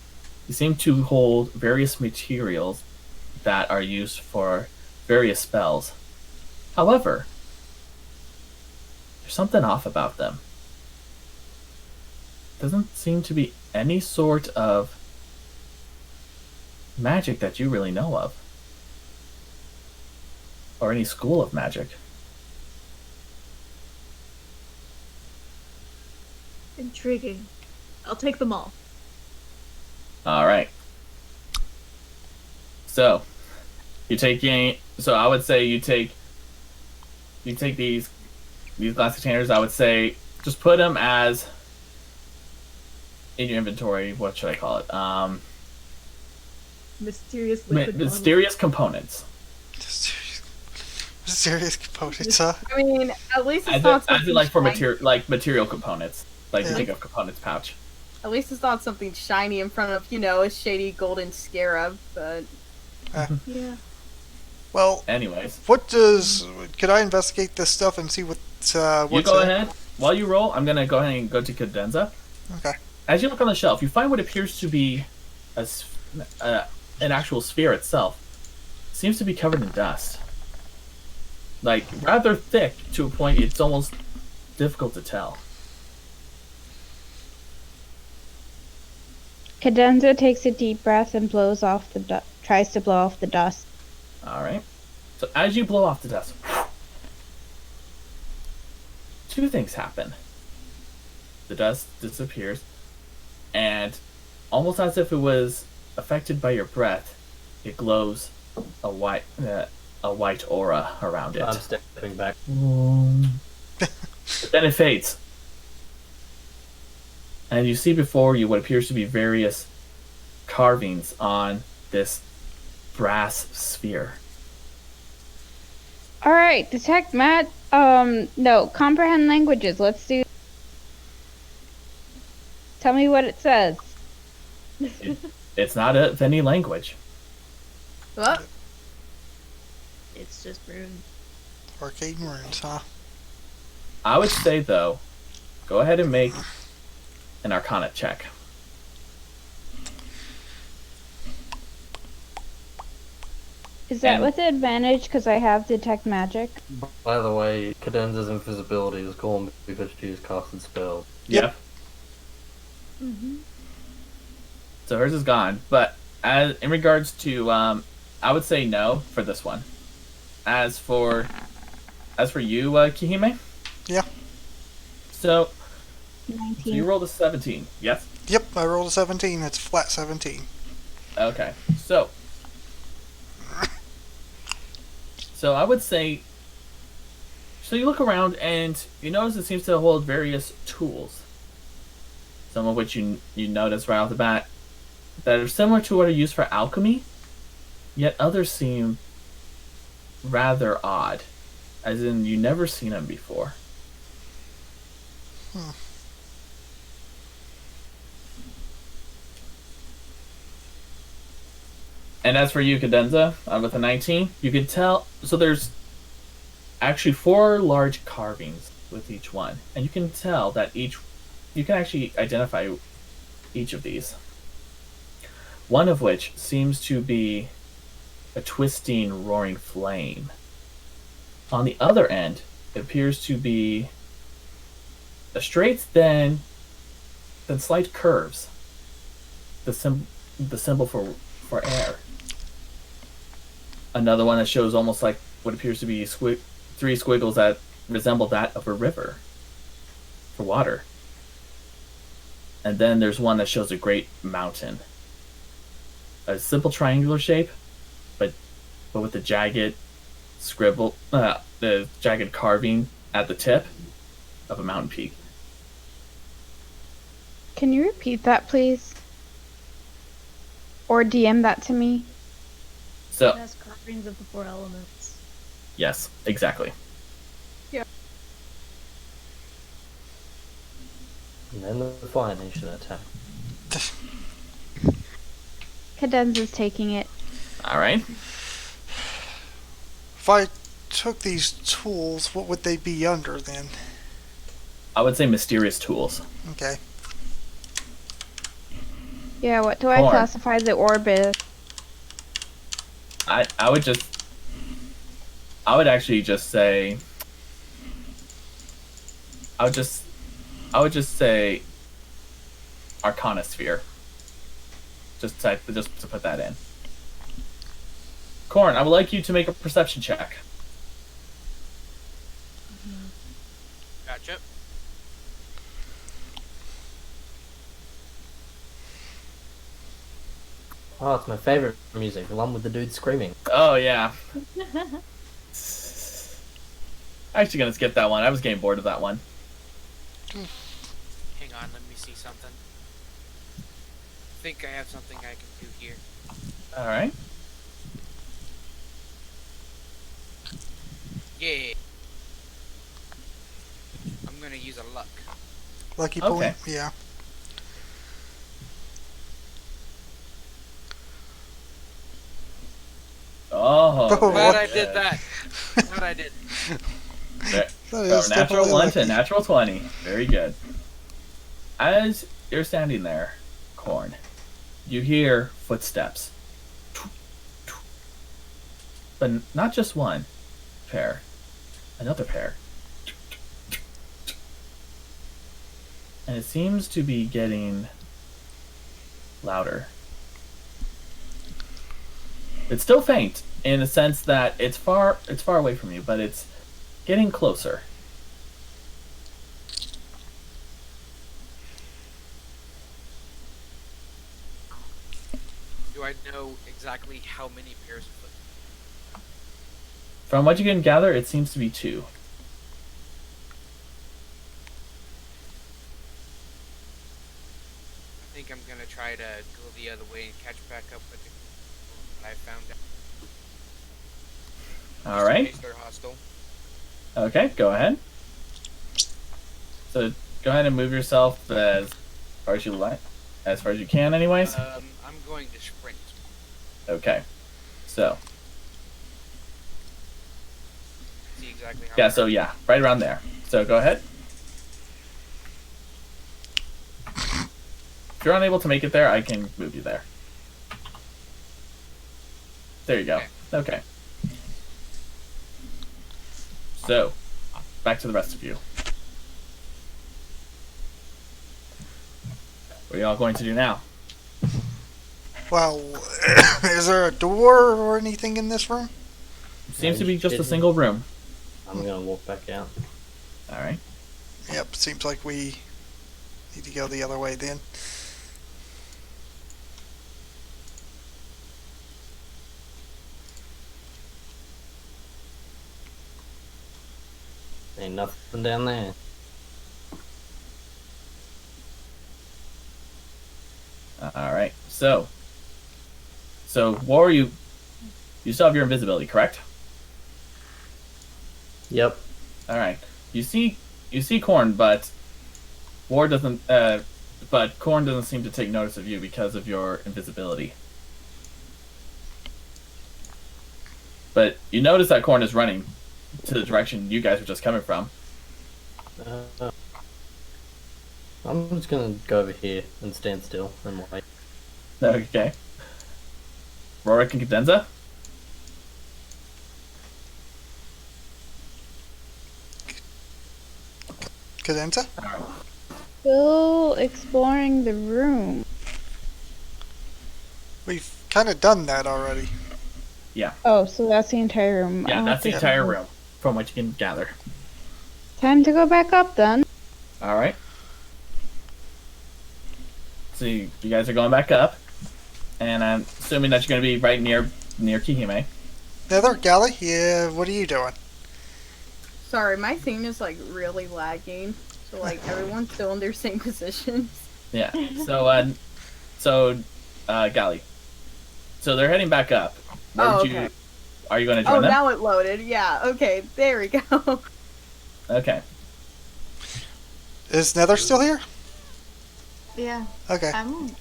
they seem to hold various materials that are used for various spells. However, there's something off about them. Doesn't seem to be any sort of magic that you really know of. Or any school of magic. Intriguing. I'll take them all. Alright. So, I would say you take these glass containers, I would say just put them as in your inventory. What should I call it? Mysterious liquid Mysterious components. Serious components, huh? I mean, at least it's As not it something like for shiny. material components. Like you Yeah. think of components pouch. At least it's not something shiny in front of, a shady golden scarab, but... Yeah. Well, Anyways, could I investigate this stuff and see what's you go ahead. While you roll, I'm gonna go ahead and go to Cadenza. Okay. As you look on the shelf, you find what appears to be an actual sphere itself. It seems to be covered in dust. Like, rather thick to a point it's almost difficult to tell. Cadenza takes a deep breath and tries to blow off the dust. Alright. So as you blow off the dust, two things happen. The dust disappears, and almost as if it was affected by your breath, it glows a white aura around it. I'm stepping back. But then it fades. And you see before you what appears to be various carvings on this brass sphere. Alright, detect no, comprehend languages. Let's do. Tell me what it says. It's not of any language. What? It's just rude. Arcane runes, huh? I would say, though, go ahead and make an Arcana check. Is that And- with advantage because I have detect magic? By the way, Cadenza's invisibility is gone because she's casted spells. Yeah. Mm-hmm. So hers is gone. But in regards to, I would say no for this one. As for you, Kihime. Yeah. So 19. you rolled a 17. Yes. Yep, I rolled a 17. It's flat 17. Okay. So I would say. So you look around and you notice it seems to hold various tools. Some of which you notice right off the bat that are similar to what are used for alchemy, yet others seem rather odd, as in you never seen them before. And as for you, Cadenza, with a 19, you can tell. So there's actually 4 large carvings with each one, and you can tell that you can actually identify each of these. One of which seems to be a twisting, roaring flame. On the other end, it appears to be a straight, then slight curves. The symbol for air. Another one that shows almost like what appears to be 3 squiggles that resemble that of a river for water. And then there's one that shows a great mountain. A simple triangular shape, but with the jagged the jagged carving at the tip of a mountain peak. Can you repeat that, please? Or DM that to me? So, It has carvings of the 4 elements. yes, exactly. And then the Fire Nation attack. Cadenza's taking it. Alright. If I took these tools, what would they be under then? I would say mysterious tools. Okay. Yeah, what do I Corn. classify the orb as? I would actually just say I would just say Arcana Sphere. Just to put that in. Corn, I would like you to make a perception check. Gotcha. Oh, it's my favorite music. The one with the dude screaming. Oh yeah. Actually gonna skip that one. I was getting bored of that one. Hang on, let me see something. I think I have something I can do here. Alright. Yeah. I'm gonna use a luck. Lucky Okay. point. Yeah. Oh, Oh, Glad what? I did that. Glad I did. There- That From is natural definitely 1 to lucky. natural 20. Very good. As you're standing there, Corn, you hear footsteps. But not just one pair, another pair. And it seems to be getting louder. It's still faint in the sense that it's far away from you, but it's getting closer. Do I know exactly how many pairs of foot? From what you can gather, it seems to be 2. I think I'm gonna try to go the other way and catch back up with the that I found out. All right. In case they're hostile. Okay, go ahead. So go ahead and move yourself as far as you like, as far as you can, anyways. I'm going to sprint. Okay. So See exactly how. yeah, so yeah, right around there. So go ahead. If you're unable to make it there, I can move you there. There you go. Okay. So, back to the rest of you. What are y'all going to do now? Well, is there a door or anything in this room? Seems to be just a Didn't- single room. I'm gonna walk back out. Alright. Yep, seems like we need to go the other way then. Ain't nothing down there. Alright. So War, you still have your invisibility, correct? Yep. Alright. You see Corn, but War doesn't but Corn doesn't seem to take notice of you because of your invisibility. But you notice that Corn is running to the direction you guys were just coming from. I'm just gonna go over here and stand still and wait. Okay. Rorik and Cadenza? Cadenza? Alright. Still exploring the room. We've kind of done that already. Oh, so that's the entire room. Yeah, I'll that's the have to- entire room, from what you can gather. Time to go back up then. Alright. So you guys are going back up. And I'm assuming that you're going to be right near Kihime. Nether, Galley, yeah, what are you doing? Sorry, my thing is like really lagging. So like everyone's still in their same positions. Yeah. So, Gali. So they're heading back up. Where Oh, would you? okay. Are you going to Oh, join them? now it loaded. Yeah. Okay. There we go. Okay. Is Nether still here? Yeah, Okay. I'm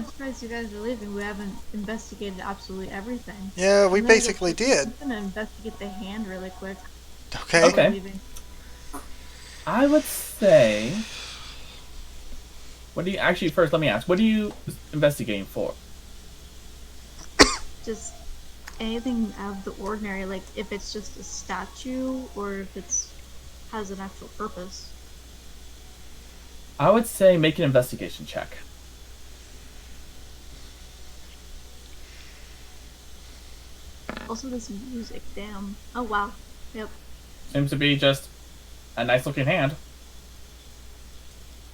surprised you guys are leaving. We haven't investigated absolutely everything. Yeah, we I'm gonna basically did. I'm gonna investigate the hand really quick. Okay. Okay. Leaving. I would say. What do you actually? First, let me ask. What are you investigating for? Just anything out of the ordinary, like if it's just a statue or if it's has an actual purpose. I would say make an investigation check. Also, this music, damn. Oh wow. Yep. Seems to be just a nice looking hand.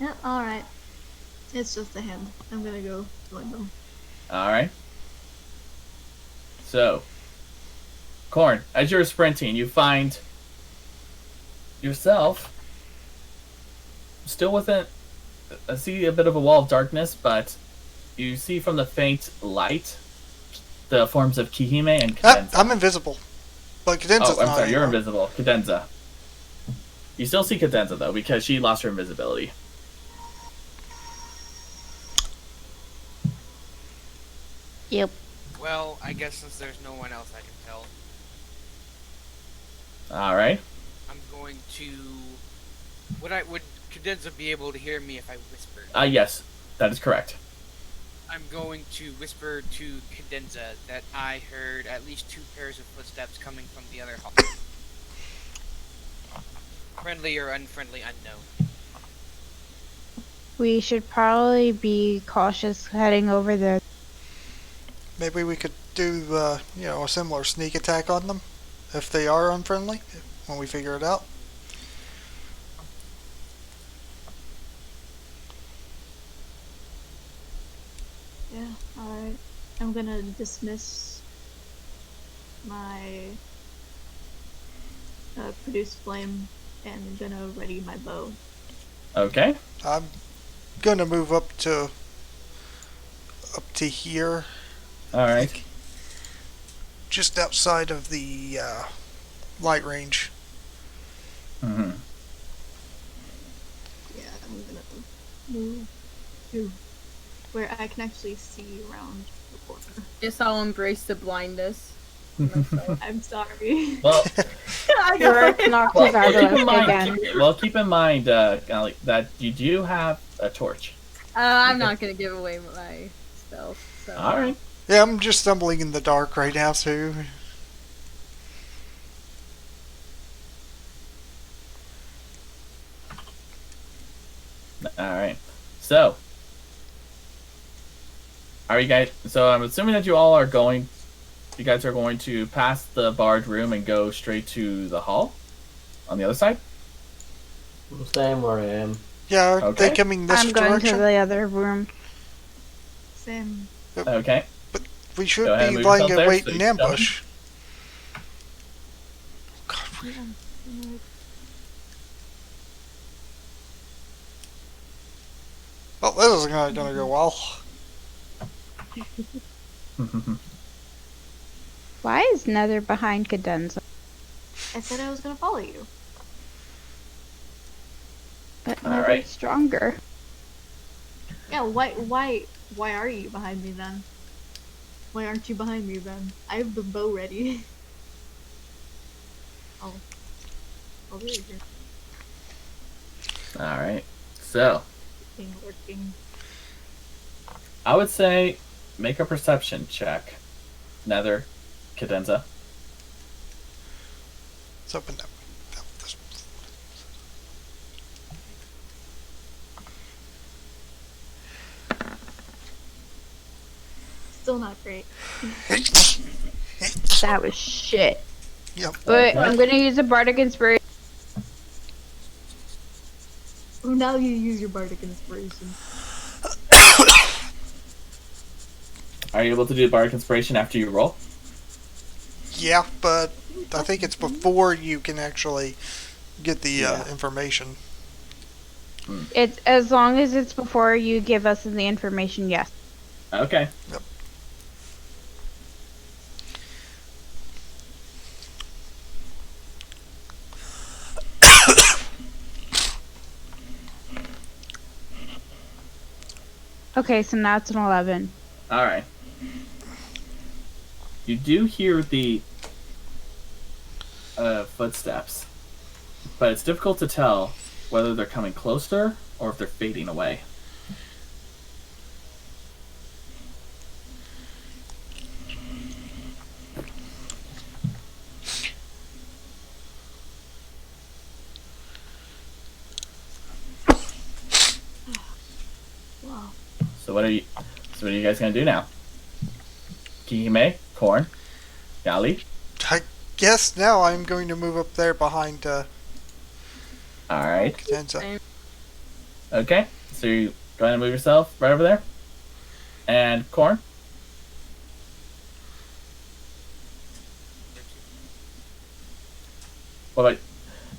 Yep. All right. It's just a hand. I'm gonna go join them. All right. So, Corn, as you're sprinting, you find yourself still within. See a bit of a wall of darkness, but you see from the faint light the forms of Kihime and Cadenza. I'm invisible. But Cadenza's I'm not sorry, you're anymore. invisible. Cadenza. You still see Cadenza, though, because she lost her invisibility. Yep. Well, I guess since there's no one else I can tell, Alright. I'm going to. Would Cadenza be able to hear me if I whispered? Yes, that is correct. I'm going to whisper to Cadenza that I heard at least 2 pairs of footsteps coming from the other hall. Friendly or unfriendly, unknown. We should probably be cautious heading over there. Maybe we could do, a similar sneak attack on them if they are unfriendly when we figure it out. Yeah. All right. I'm gonna dismiss my produce flame and I'm gonna ready my bow. Okay. I'm gonna move up to here, Alright. just outside of the light range. Mm-hmm. Yeah, I'm gonna move to where I can actually see around the corner. Guess I'll embrace the blindness. I'm sorry. Well, You're knocked well, his eyes keep in out mind, again. keep in mind that you do have a torch. I'm not gonna give away my spells. So. Alright. Yeah, I'm just stumbling in the dark right now, too. Alright. So, are you guys... So I'm assuming that you all are going... You guys are going to pass the barred room and go straight to the hall? On the other side? I'm staying where I am. Yeah, are Okay. they coming this I'm going direction? to the other room. Same. Okay. We should Go ahead and be move lying yourself in there, wait so in you can jump. ambush. God, Yeah. well, this isn't gonna go well. Why is Nether behind Cadenza? I said I was gonna follow you. But All Nether's right. stronger. Yeah, why are you behind me then? Why aren't you behind me then? I have the bow ready. I'll be right here. Alright. So, Lurking. I would say make a perception check. Nether, Cadenza. Let's open that. This. Still not great. That was shit. Yep. But I'm gonna use a bardic inspiration. Oh, now you use your bardic inspiration. Are you able to do bardic inspiration after you roll? Yeah, but I think it's before you can actually get the Yeah. information. It's as long as it's before you give us the information. Yes. Okay. Yep. Okay, so now it's an 11. Alright. You do hear the footsteps, but it's difficult to tell whether they're coming closer or if they're fading away. Wow. So what are you guys gonna do now? Kihime, Korn, Gali. I guess now I'm going to move up there behind Alright. Cadenza. Okay. So you go ahead and move yourself right over there. And Korn. What about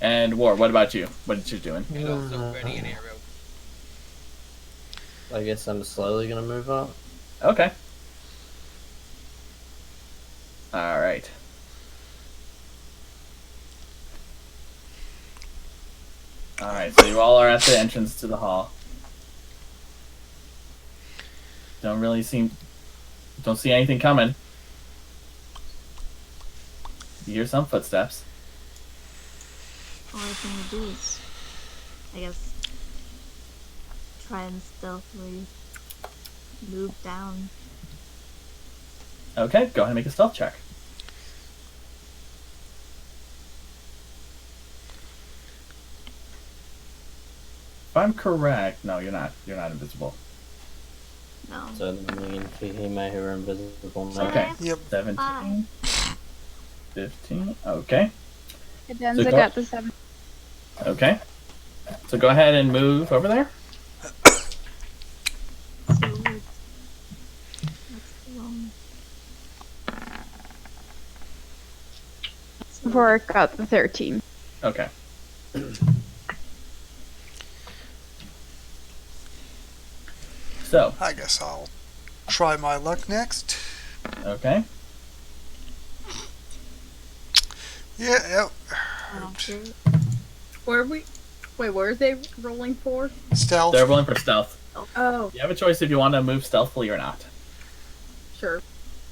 and War, what about you? What are you doing? And also ready an arrow. I guess I'm slowly gonna move up. Okay. Alright. Alright, so you all are at the entrance to the hall. Don't see anything coming. You hear some footsteps. All I can do is, I guess, try and stealthily move down. Okay, go ahead and make a stealth check. If I'm correct, no, you're not. You're not invisible. No. So me and Kihime who are invisible now. Okay. Yep. 17. 15. Okay. Cadenza So got the 7. Okay. So go ahead and move over there. So let's alone. Rourke got the 13. Okay. So, I guess I'll try my luck next. okay. Yeah, Okay. Where are we? Wait, where are they rolling for? stealth. They're rolling for stealth. Oh, You have a choice if you want to move stealthily or not. sure.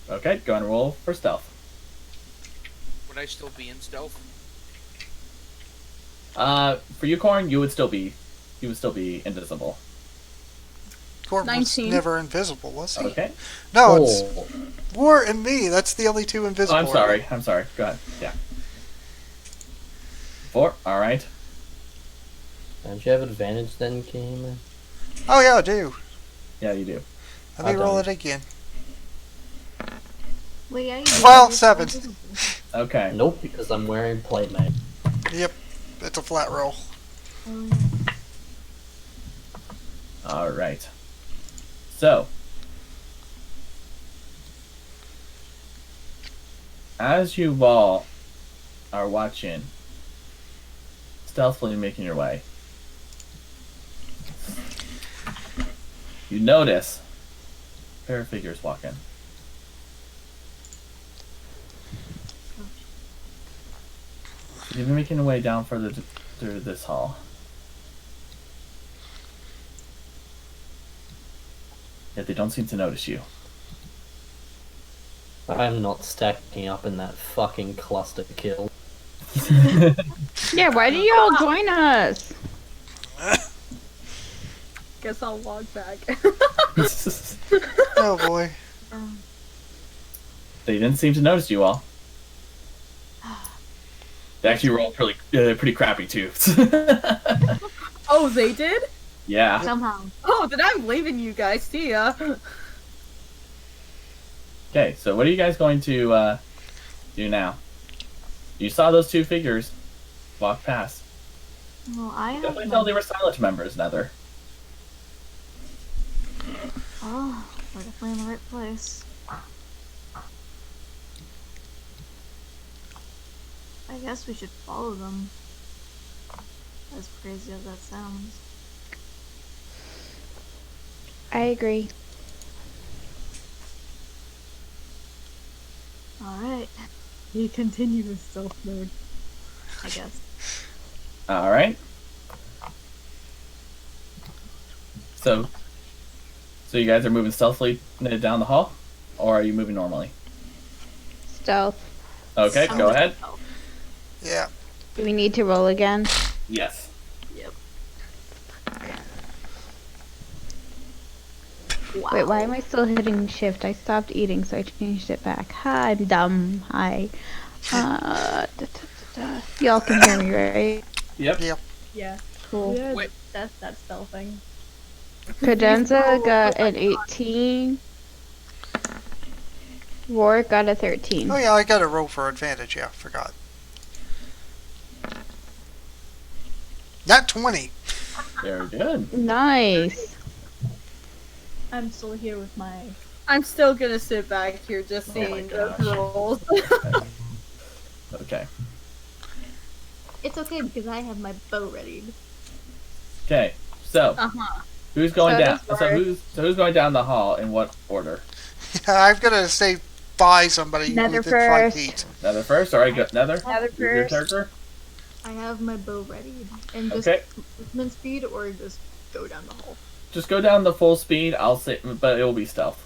Okay, go and roll for stealth. Would I still be in stealth? For you, Korn, you would still be invisible. Gordon was 19. never invisible, was he? Okay. No, it's Oh, War and me. That's the only two Oh, invisible. I'm sorry. I'm sorry. Go ahead. Yeah. 4. All right. don't you have advantage then, Kihime? Oh yeah, I do. Yeah, you do. Let me I've roll done it again. Well, yeah, you Well, you're 7. invisible. Okay. Nope, because I'm wearing playmate. Yep, it's a flat roll. Oh, yeah. All right. So, as you all are watching, stealthily making your way, you notice a pair of figures walking. You've been making your way down further through this hall. Yet they don't seem to notice you. I'm not stacking up in that fucking cluster kill. Yeah, why did you all join us? Guess I'll log back. Oh boy. They didn't seem to notice you all. They actually rolled pretty crappy too. Oh, they did? Yeah. Somehow. Oh, then I'm leaving you guys. See ya. Okay, so what are you guys going to do now? You saw those two figures walk past. Well, I have Definitely my- tell they were silent members, Nether. Oh, we're definitely in the right place. I guess we should follow them. As crazy as that sounds. I agree. Alright. He continues stealth mode. I guess. All right. So you guys are moving stealthily down the hall, or are you moving normally? Stealth. Okay, go ahead. Yeah. Do we need to roll again? Yes. Wow. Wait, why am I still hitting shift? I stopped eating, so I changed it back. Hi, I'm dumb. Hi. Y'all can hear me, right? Yep. Yep. Yeah. Cool. Yeah, Wait. that's that spell thing. Cadenza got an 18. Warwick got a 13. Oh yeah, I got a roll for advantage. Yeah, forgot. Not 20. Very good. Nice. I'm still here with my. I'm still gonna sit back here just Oh my seeing those gosh. rolls. Okay. It's okay because I have my bow ready. Okay. So Uh-huh. who's going So down? does So Warwick. who's going down the hall in what order? I've got to say by somebody Nether within 5 first. feet. Nether first. All right. Go, Nether. Nether Your first. character. I have my bow ready. And just Okay. movement speed or just go down the hole. Just go down the full speed. I'll say, but it will be stealth.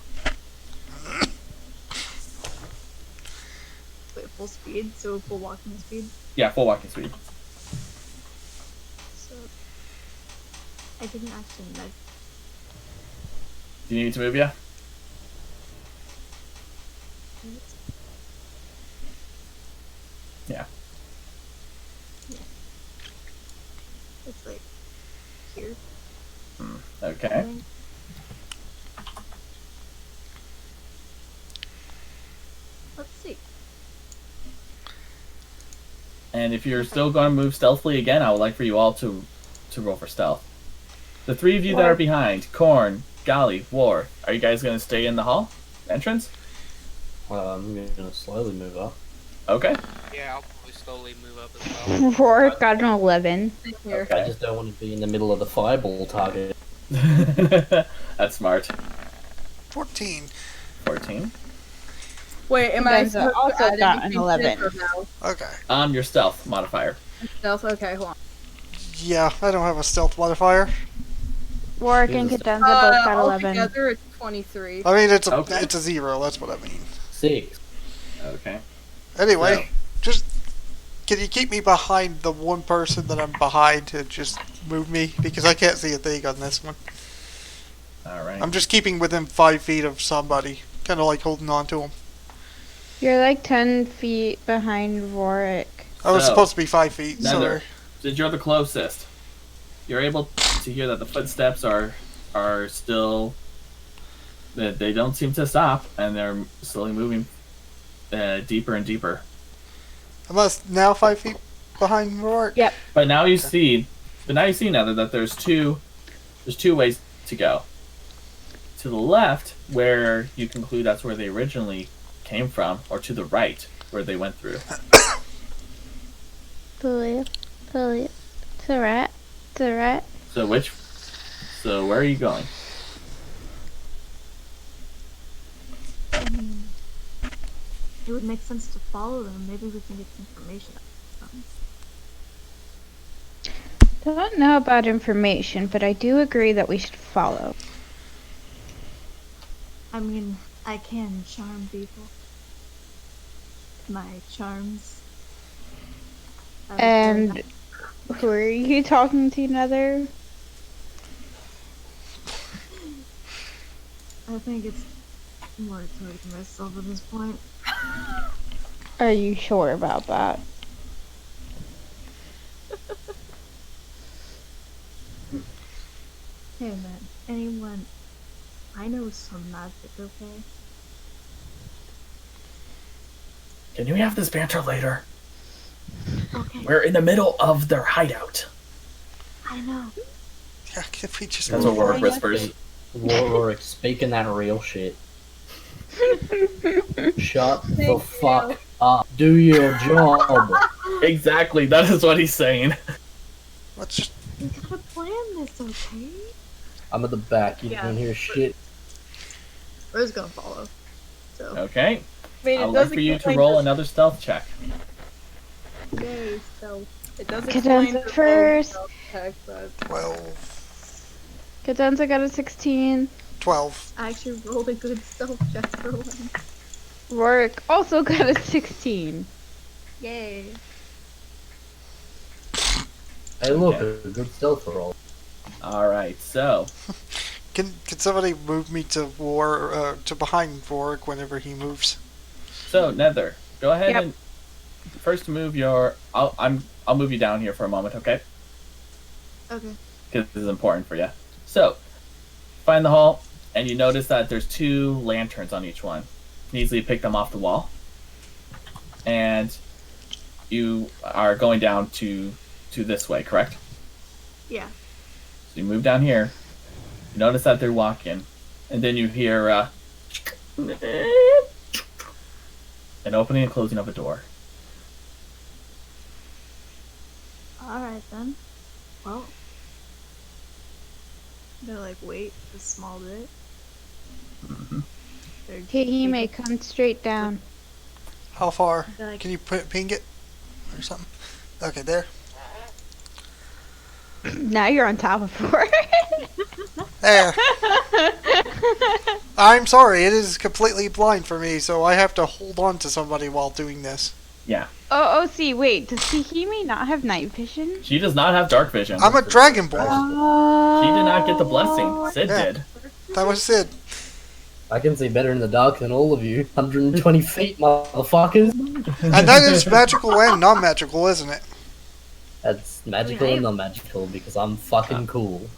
Wait, full speed, so full walking speed. Yeah, full walking speed. So I didn't actually measure. Do you need me to move you? it. Yeah. Yeah. It's like here. I Okay. think. Let's see. And if you're still going to move stealthily again, I would like for you all to roll for stealth. The three of you that are behind, Korn, Gali, War, are you guys going to stay in the hall entrance? I'm gonna slowly move up. Okay. Yeah, I'll probably slowly move up as well. Warwick got an 11. Here. I just don't want to be in the middle of the fireball target. That's smart. 14. 14. Wait, am I Cadenza supposed to also add got an anything 11. to this or no? Okay. Your stealth modifier. Stealth? Okay, hold on. Yeah, I don't have a stealth modifier. Warwick and Jesus. Cadenza both got 11. Altogether, it's 23. I mean, it's a Okay. it's a 0. That's what I mean. 6. Okay. Anyway, just can you keep me behind the one person that I'm behind to just move me because I can't see a thing on this one. All right. I'm just keeping within 5 feet of somebody, kind of like holding on to them. You're like 10 feet behind Warwick. I was So, supposed to be 5 feet. Nether, Sorry. since you're the closest, you're able to hear that the footsteps are still. That they don't seem to stop, and they're slowly moving deeper and deeper. Am I now 5 feet behind Rourke? Yep. But now you see, Nether, that there's two ways to go. To the left, where you conclude that's where they originally came from, or to the right, where they went through. To the right. To the right. So where are you going? I mean, it would make sense to follow them. Maybe we can get information out of them. Don't know about information, but I do agree that we should follow. I mean, I can charm people. My charms. I was doing And that. who are you talking to, Nether? I think it's more towards myself at this point. Are you sure about that? Hey man, anyone? I know some magic, okay? Can we have this banter later? Okay, We're in the middle of their hideout. I know. Yeah, if we just That's what move Warwick on. whispers. Rorik, speaking that real shit. Shut the Thank fuck up. Do your job. Exactly, that is what he's saying. Let's just We gotta plan this, okay? I'm at the back. You Yeah. don't hear shit. Rose gonna follow. So, Okay. I mean, I it would like does for you to explain roll the- another stealth check. yay, so. It does Cadenza explain the first. stealth check, but 12. Cadenza got a 16. 12. I actually rolled a good stealth check for one. Warwick also got a 16. Yay. Hey, look, Okay. a good stealth roll. Alright, so Can somebody move me to to behind Vorik whenever he moves? So Nether, go ahead Yep. and first move your. I'll move you down here for a moment, okay? Okay. Because this is important for you. So, find the hall, and you notice that there's 2 lanterns on each one. You can easily pick them off the wall, and you are going down to this way, correct? Yeah. So you move down here. You notice that they're walking, and then you hear an opening and closing of a door. Alright then. Well. I'm gonna like wait a small bit. Hmm. They're Kahime, come straight down. How far? Like- Can you ping it or something? Okay, there. Now you're on top of her. There. I'm sorry, it is completely blind for me, so I have to hold on to somebody while doing this. Yeah, Oh, see, wait, does Kahime not have night vision? she does not have dark vision. I'm a Dragon Ball. Oh. She did not get the blessing. Sid Yeah. did. That was it. I can see better in the dark than all of you. 120 feet, motherfuckers. And that is magical and non-magical, isn't it? That's magical and non-magical because I'm fucking cool.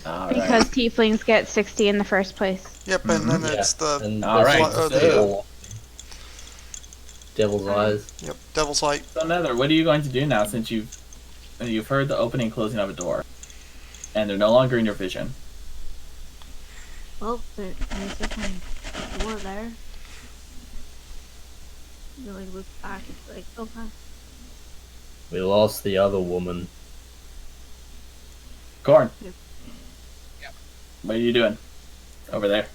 All right. Because tieflings get 60 in the first place. Yep, and then Yeah, it's the and All there's right, like so- devil- Devil's eyes. yep, Devil's Light. So Nether, what are you going to do now since you've heard the opening and closing of a door, and they're no longer in your vision? Well, there's definitely a door there. You like look back, it's like, oh hi. We lost the other woman. Corn. Yep. Yep. What are you doing over there?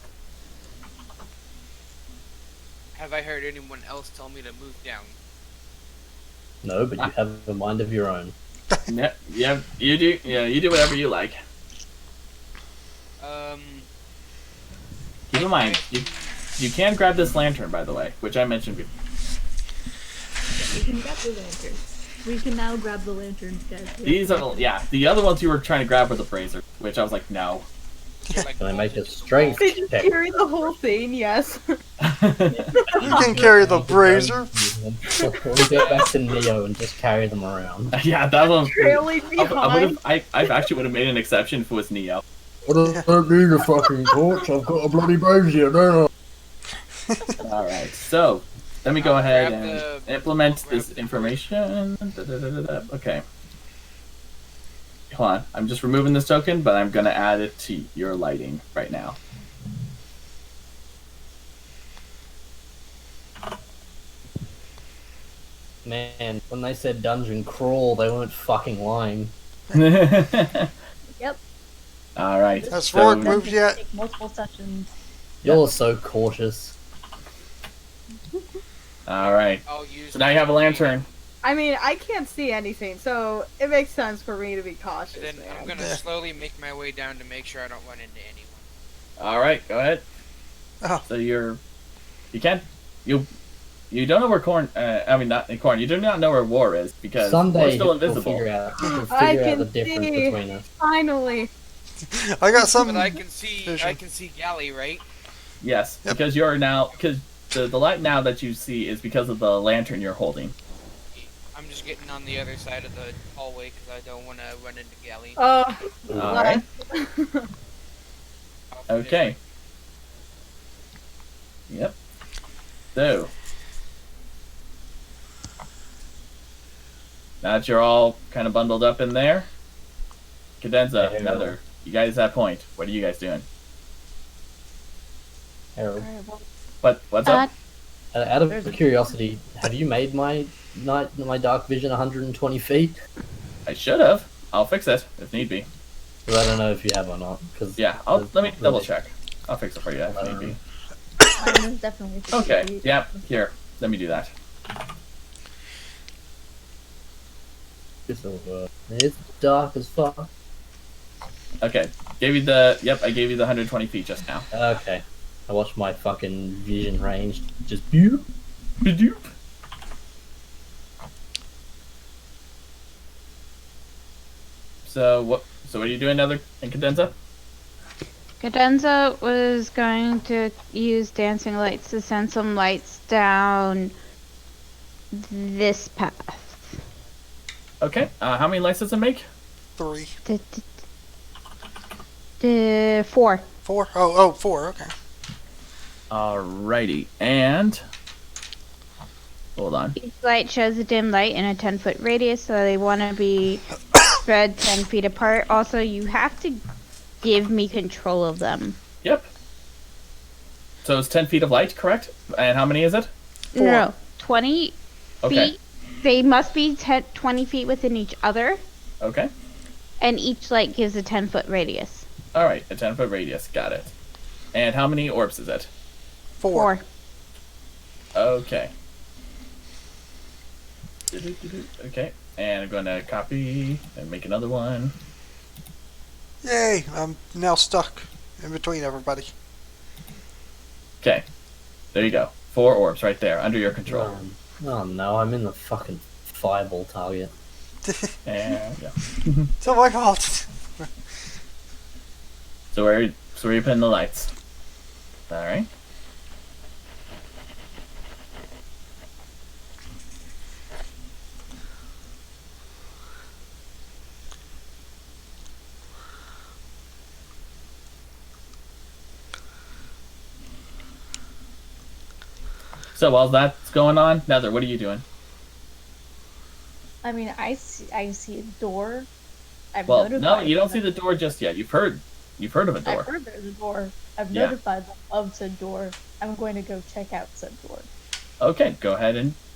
Have I heard anyone else tell me to move down? No, but you have a mind of your own. Yeah, you do. Yeah, you do whatever you like. Keep in mind, you can grab this lantern, by the way, which I mentioned before. We can grab the lanterns. We can now grab the lanterns, guys. These are the other ones you were trying to grab were the brazier, which I was like, no. You're, like, Can I make a bolted to the strength They just check? carry the whole thing, yes. You can carry the brazier. We'll get back to Neo and just carry them around. Yeah, that one. Trailing behind. I actually would have made an exception if it was Neo. I don't need a fucking torch, I've got a bloody brazier, don't I? Alright, so let me go I'll ahead grab and the- implement grab this the- information. Okay. Hold on, I'm just removing this token, but I'm gonna add it to your lighting right now. Man, when they said dungeon crawl, they weren't fucking lying. Yep. Alright. Has So, Vorik moved yet? Take multiple sessions. You're so cautious. alright. I'll use. So now you have a lantern. I mean, I can't see anything, so it makes sense for me to be cautious, Then I'm man. gonna Yeah. slowly make my way down to make sure I don't run into anyone. Alright, go ahead. Oh. So you don't know where Corn, I mean not Corn, you do not know where War is because we're Someday still we'll invisible. figure out, I the can difference see. between us. Finally. I got some. But I can see. vision. I can see Galley, right? Yes, Yep. because you're now because the light now that you see is because of the lantern you're holding. I'm just getting on the other side of the hallway because I don't want to run into Galley. Oh, All right. I'll Okay. Yep. So now that you're all kind of bundled up in there, Cadenza, Yeah. Nether, you guys at that point. What are you guys doing? Harold, Alright, well, What's up? out of There's a- curiosity, have you made my dark vision 120 feet? I should have. I'll fix it if need be. 'Cause I don't know if you have or not. Cause Yeah, let me double check. I'll fix it for you if need be. mine is definitely 50 Okay. feet. Yep. Here, let me do that. It's dark as fuck. Okay. Gave you the. Yep. I gave you the 120 feet just now. Okay. I watched my fucking vision range just boop. Badoop. So what? So what are you doing, Nether and Cadenza? Cadenza was going to use dancing lights to send some lights down this path. Okay. How many lights does it make? 3. 4. 4? Oh, 4. Okay. Alrighty. And hold on. Each light shows a dim light in a 10-foot radius, so they want to be spread 10 feet apart. Also, you have to give me control of them. Yep. So it's 10 feet of light, correct? And how many is it? 4. No, 20 Okay. feet. They must be 20 feet within each other, Okay. and each light gives a 10-foot radius. All right. A 10-foot radius. Got it. And how many orbs is it? 4. Okay. Okay. And I'm going to copy and make another one. Yay! I'm now stuck in between everybody. Okay. There you go. 4 orbs right there under your control. Oh no, I'm in the fucking fireball target. And yeah. It's not my fault. So where are you putting the lights? All right. So while that's going on, Nether, what are you doing? I mean, I see a door. I've Well, notified no, you don't them. see the door just yet. You've heard of a door. I've heard there's a door. I've Yeah. notified them of said door. I'm going to go check out said door. Okay, go ahead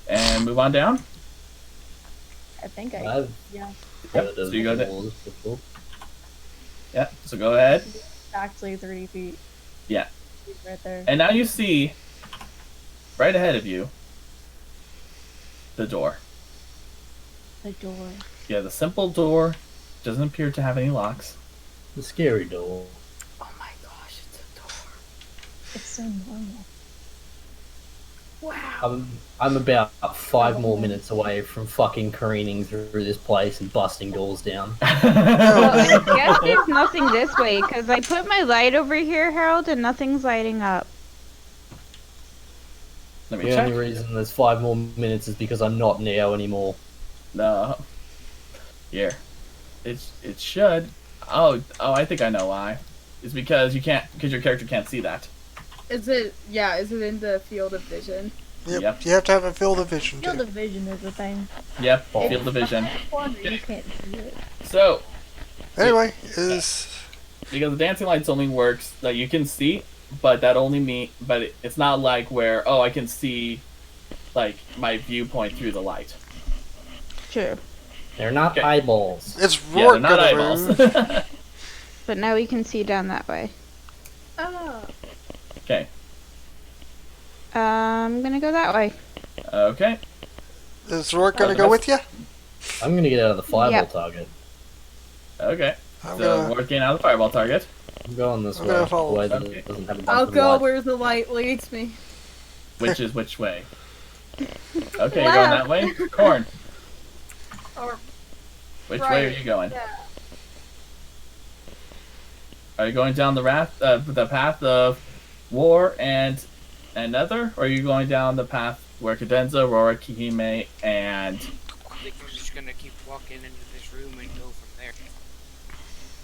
and move on down. I think I've yeah. Yep. heard So of you go to, walls before. yeah. So go ahead. Actually 30 feet. Yeah. Right there. And now you see right ahead of you the door. The door. Yeah, the simple door doesn't appear to have any locks. The scary door. Oh my gosh, it's a door. It's so normal. I'm about 5 more minutes away from fucking careening through this place and busting doors down. Well, I guess there's nothing this way, because I put my light over here, Harold, and nothing's lighting up. Let me The check. only reason there's 5 more minutes is because I'm not Neo anymore. No. Here. It should. Oh, I think I know why. It's because your character can't see that. Is it in the field of vision? Yep. You have to have a field of vision Field too. of vision is a thing. Yep, field of vision. You can't see it. So, Anyway, is because the dancing lights only works that you can see, but it's not like where I can see like my viewpoint through the light. True. They're not Okay. eyeballs. it's Yeah, they're Rourke not gonna eyeballs. move? But now we can see down that way. Oh. Okay. I'm gonna go that way. Okay. Is Rourke gonna the go rest- with you? I'm gonna get out of the fireball Yep. target. Okay. I'm So gonna. working out of the fireball target. I'm going this I'm way. gonna follow. The way that Okay. it doesn't have a bunch I'll of go light. where the light leads me. Which is which way? Okay, you're going that way? Corn. Or Which way are right, you going? yeah. Are you going down the path of war and Nether? Or are you going down the path where Cadenza, Aurora, Kihime, and... I think I'm just gonna keep walking into this room and go from there.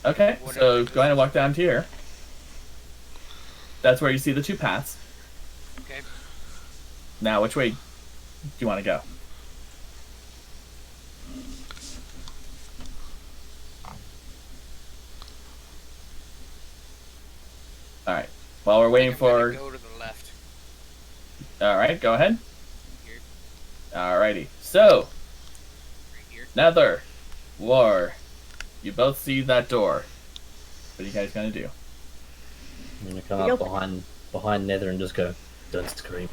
Okay, so go ahead and walk down to here. That's where you see the 2 paths. Okay. Now, which way do you want to go? Alright. While we're waiting I'm gonna for... go to the left. Alright, go ahead. Here. Alrighty. So, Right here. Nether, War, you both see that door. What are you guys gonna do? I'm gonna come up behind Nether and just go, don't scream.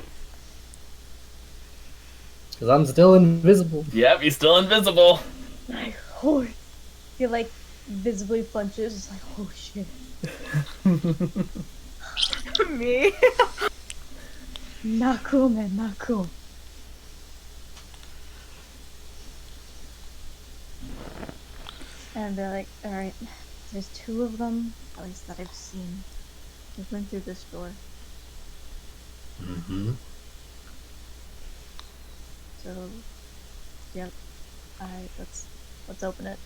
Because I'm still invisible. Yep, he's still invisible. Like, oh, he like visibly flinches. It's like, oh shit. Me. Not cool, man. Not cool. And they're like, all right, there's 2 of them, at least that I've seen. We went through this door, Mm-hmm. so yep. Alright, let's open it.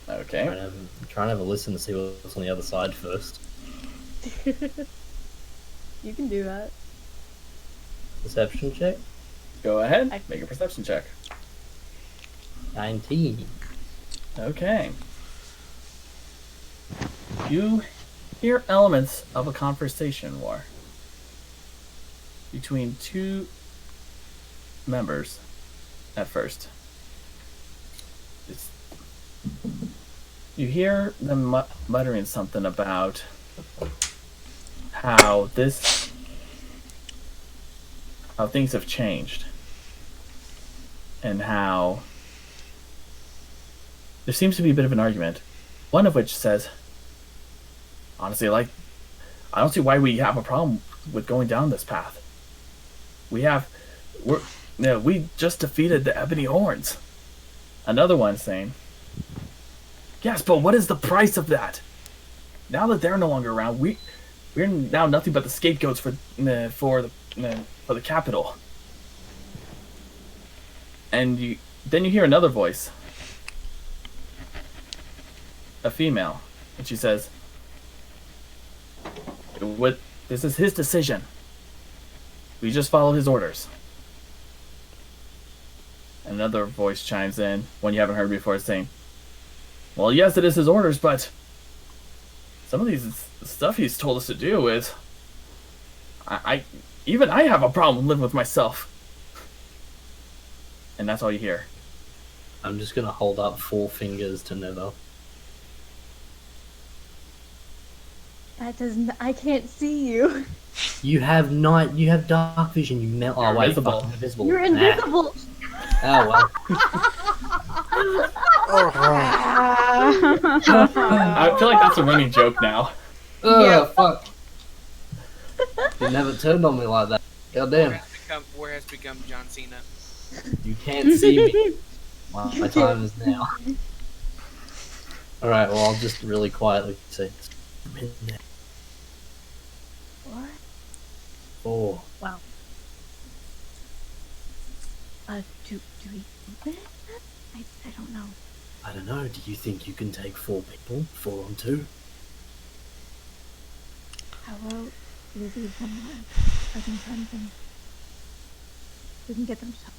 Okay. Try and have a listen to see what's on the other side first. You can do that. Perception check. Go ahead. I- Make a perception check. 19. Okay. You hear elements of a conversation war between two members at first. You hear them muttering something about how things have changed and how there seems to be a bit of an argument. One of which says, honestly, I don't see why we have a problem with going down this path. We just defeated the Ebony Horns. Another one saying, yes, but what is the price of that? Now that they're no longer around, we're now nothing but the scapegoats for the capital. And then you hear another voice, a female, and she says, this is his decision. We just follow his orders. Another voice chimes in, one you haven't heard before, saying, well, yes, it is his orders, but some of these stuff he's told us to do is... Even I have a problem living with myself. And that's all you hear. I'm just gonna hold up 4 fingers to Nether. That doesn't. I can't see you. You have dark vision, you melt. Oh, wait, invisible. fuck, invisible. You're Nah. invisible. Oh, well. Oh, I feel like that's a running joke now. Oh, fuck. You never turned on me like that. Goddamn. War has become John Cena. You can't see me. My time is now. Alright, well, I'll just really quietly say, I'm in there. What? 4. Wow. Do we open it? I don't know. I don't know, do you think you can take 4 people? 4 on 2? How about we leave them alive? I can find them. We can get them stuff.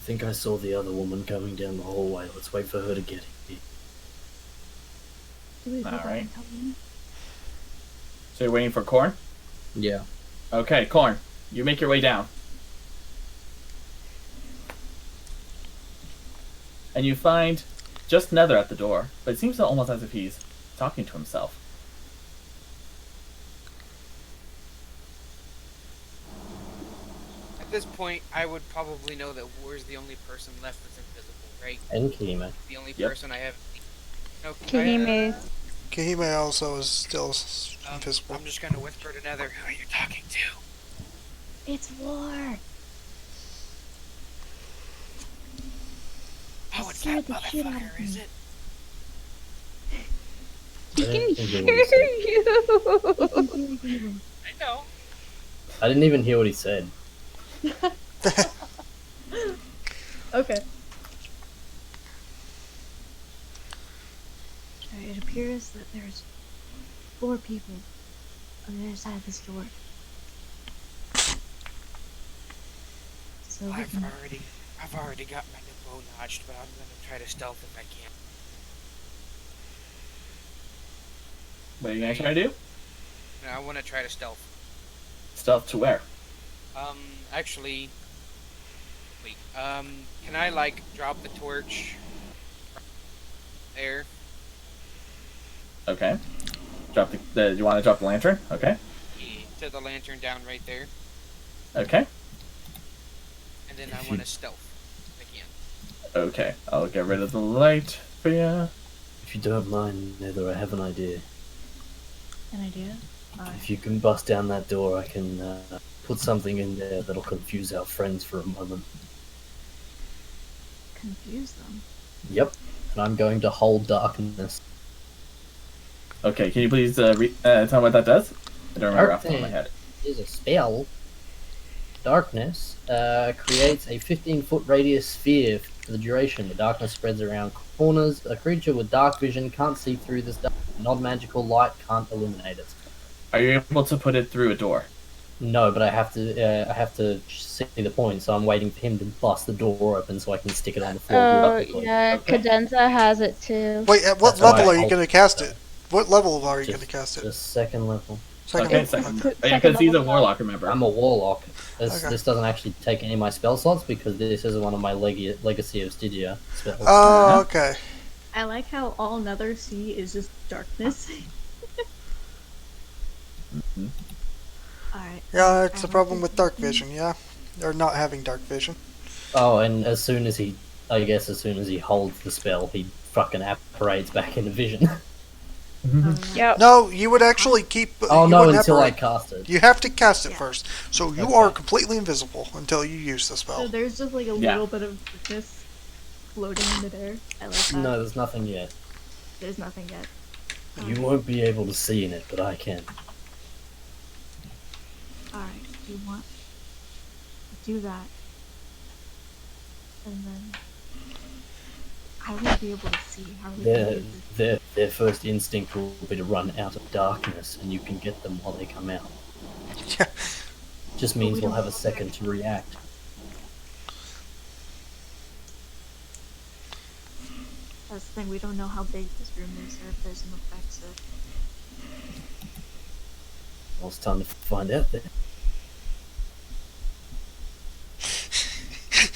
I think I saw the other woman coming down the hallway. Let's wait for her to get here. Do we go back Alright. and tell them? So you're waiting for Korn? Yeah. Okay, Korn, you make your way down. And you find just Nether at the door, but it seems almost as if he's talking to himself. At this point, I would probably know that War's the only person left that's invisible, right? And Kima. The only Yep. person I have. No, Kahime. Kahime also is still invisible. I'm just gonna whisper to Nether. Who are you talking to? It's war. Oh, it's scared that the shit out of motherfucker, me. is it? He can I hear didn't even you. I know. I didn't even hear what he said. Okay. It appears that there's 4 people on the other side of this door. So we I've can... already got my new bow notched, but I'm gonna try to stealth if I can. What are you gonna try to do? No, I want to try to stealth. Stealth to where? Actually, wait. Can I like drop the torch there? Okay. Drop the you want to drop the lantern? Okay. Yeah, set the lantern down right there, Okay. and then If I you- want to stealth again. Okay. I'll get rid of the light for you. If you don't mind, Nether, I have an idea. An idea? If you can bust down that door, I can put something in there that'll confuse our friends for a moment. Confuse them. Yep. And I'm going to hold darkness. Okay, can you please tell me what that does? I don't remember off the top of my Dark head. is a spell. Darkness creates a 15-foot radius sphere for the duration. The darkness spreads around corners. A creature with dark vision can't see through this dark. Non-magical light can't illuminate it. Are you able to put it through a door? No, but I have to see the point, so I'm waiting for him to bust the door open so I can stick it on the floor. Oh, directly. yeah, Okay. Cadenza has it too. Wait, at what That's why level are you I'll- going to cast it? What level are you Just- going to cast it? The second level. Second Okay, level. second. Second Yeah, because he's a level. warlock, remember? I'm a warlock. Okay. This doesn't actually take any of my spell slots because this is one of my Legacy of Stygia spells. Oh, okay. I like how all Nether see is just darkness. Mhm. Alright. Yeah, it's the problem with dark vision, yeah? Or not having dark vision. Oh, and as soon as he holds the spell, he fucking apparates back into vision. Yep. No, you would actually keep. Oh you no, wouldn't until I apparate. cast it. You have to cast it Yeah. first. So you Okay. are completely invisible until you use the So spell. there's just like a Yeah. little bit of darkness floating in midair. I like that. No, there's nothing yet. There's nothing yet. You won't be able to see in it, but I can. Alright, you want to do that. And then I won't be able to see how we can Their first instinct will be to run out of darkness, and you can get them while they come out. Yeah. Just means we'll have a second to react. That's the thing, we don't know how big this room is or if there's an effect, so Well, it's time to find out then.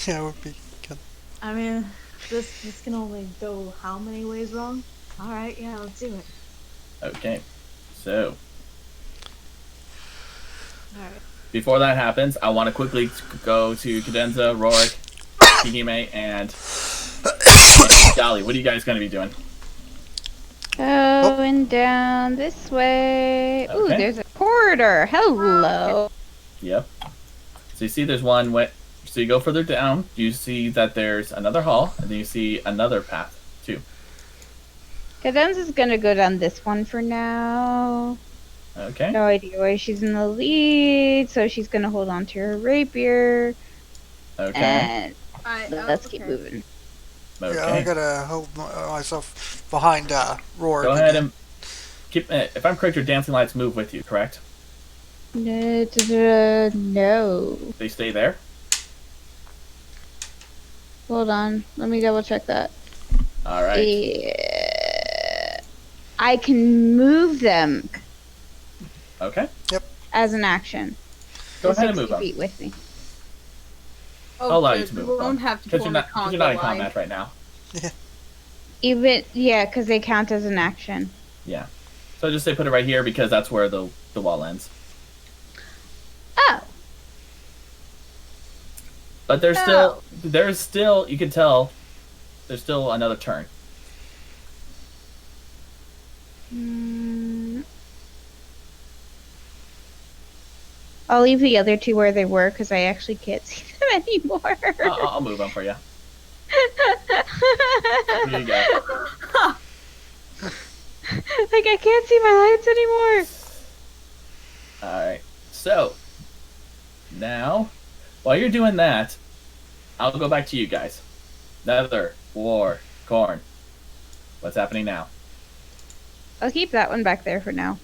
Yeah, it would be good. I mean, this can only go how many ways wrong? Alright, yeah, let's do it. Okay, so Alright. before that happens, I want to quickly go to Cadenza, Rorik, Hihime, and Dolly. What are you guys going to be doing? Going down this way. Ooh, Okay. there's a corridor. Hello. Yep. So you see there's one way. So you go further down, you see that there's another hall, and then you see another path, too. Cadenza's gonna go down this one for now. Okay. No idea why she's in the lead, so she's gonna hold on to her rapier. Okay. And I, let's keep okay. moving. Yeah, I Okay. gotta hold myself behind Roar. Go ahead and keep. If I'm correct, your dancing lights move with you, correct? No. They stay there. Hold on. Let me double check that. All right. Yeah. I can move them Okay. as an action. Go The ahead and 60 move them. feet with me. Oh, I'll allow you good. to move We them. won't have to Because form you're a not in conga line. combat right now. Even because they count as an action. Yeah. So just say put it right here because that's where the wall ends. Oh. But there's still you can tell there's still another turn. Mm. I'll leave the other two where they were because I actually can't see them anymore. I'll move them for you. Here you go. Like I can't see my lights anymore. Alright. So now while you're doing that, I'll go back to you guys. Nether, War, Corn. What's happening now? I'll keep that one back there for now.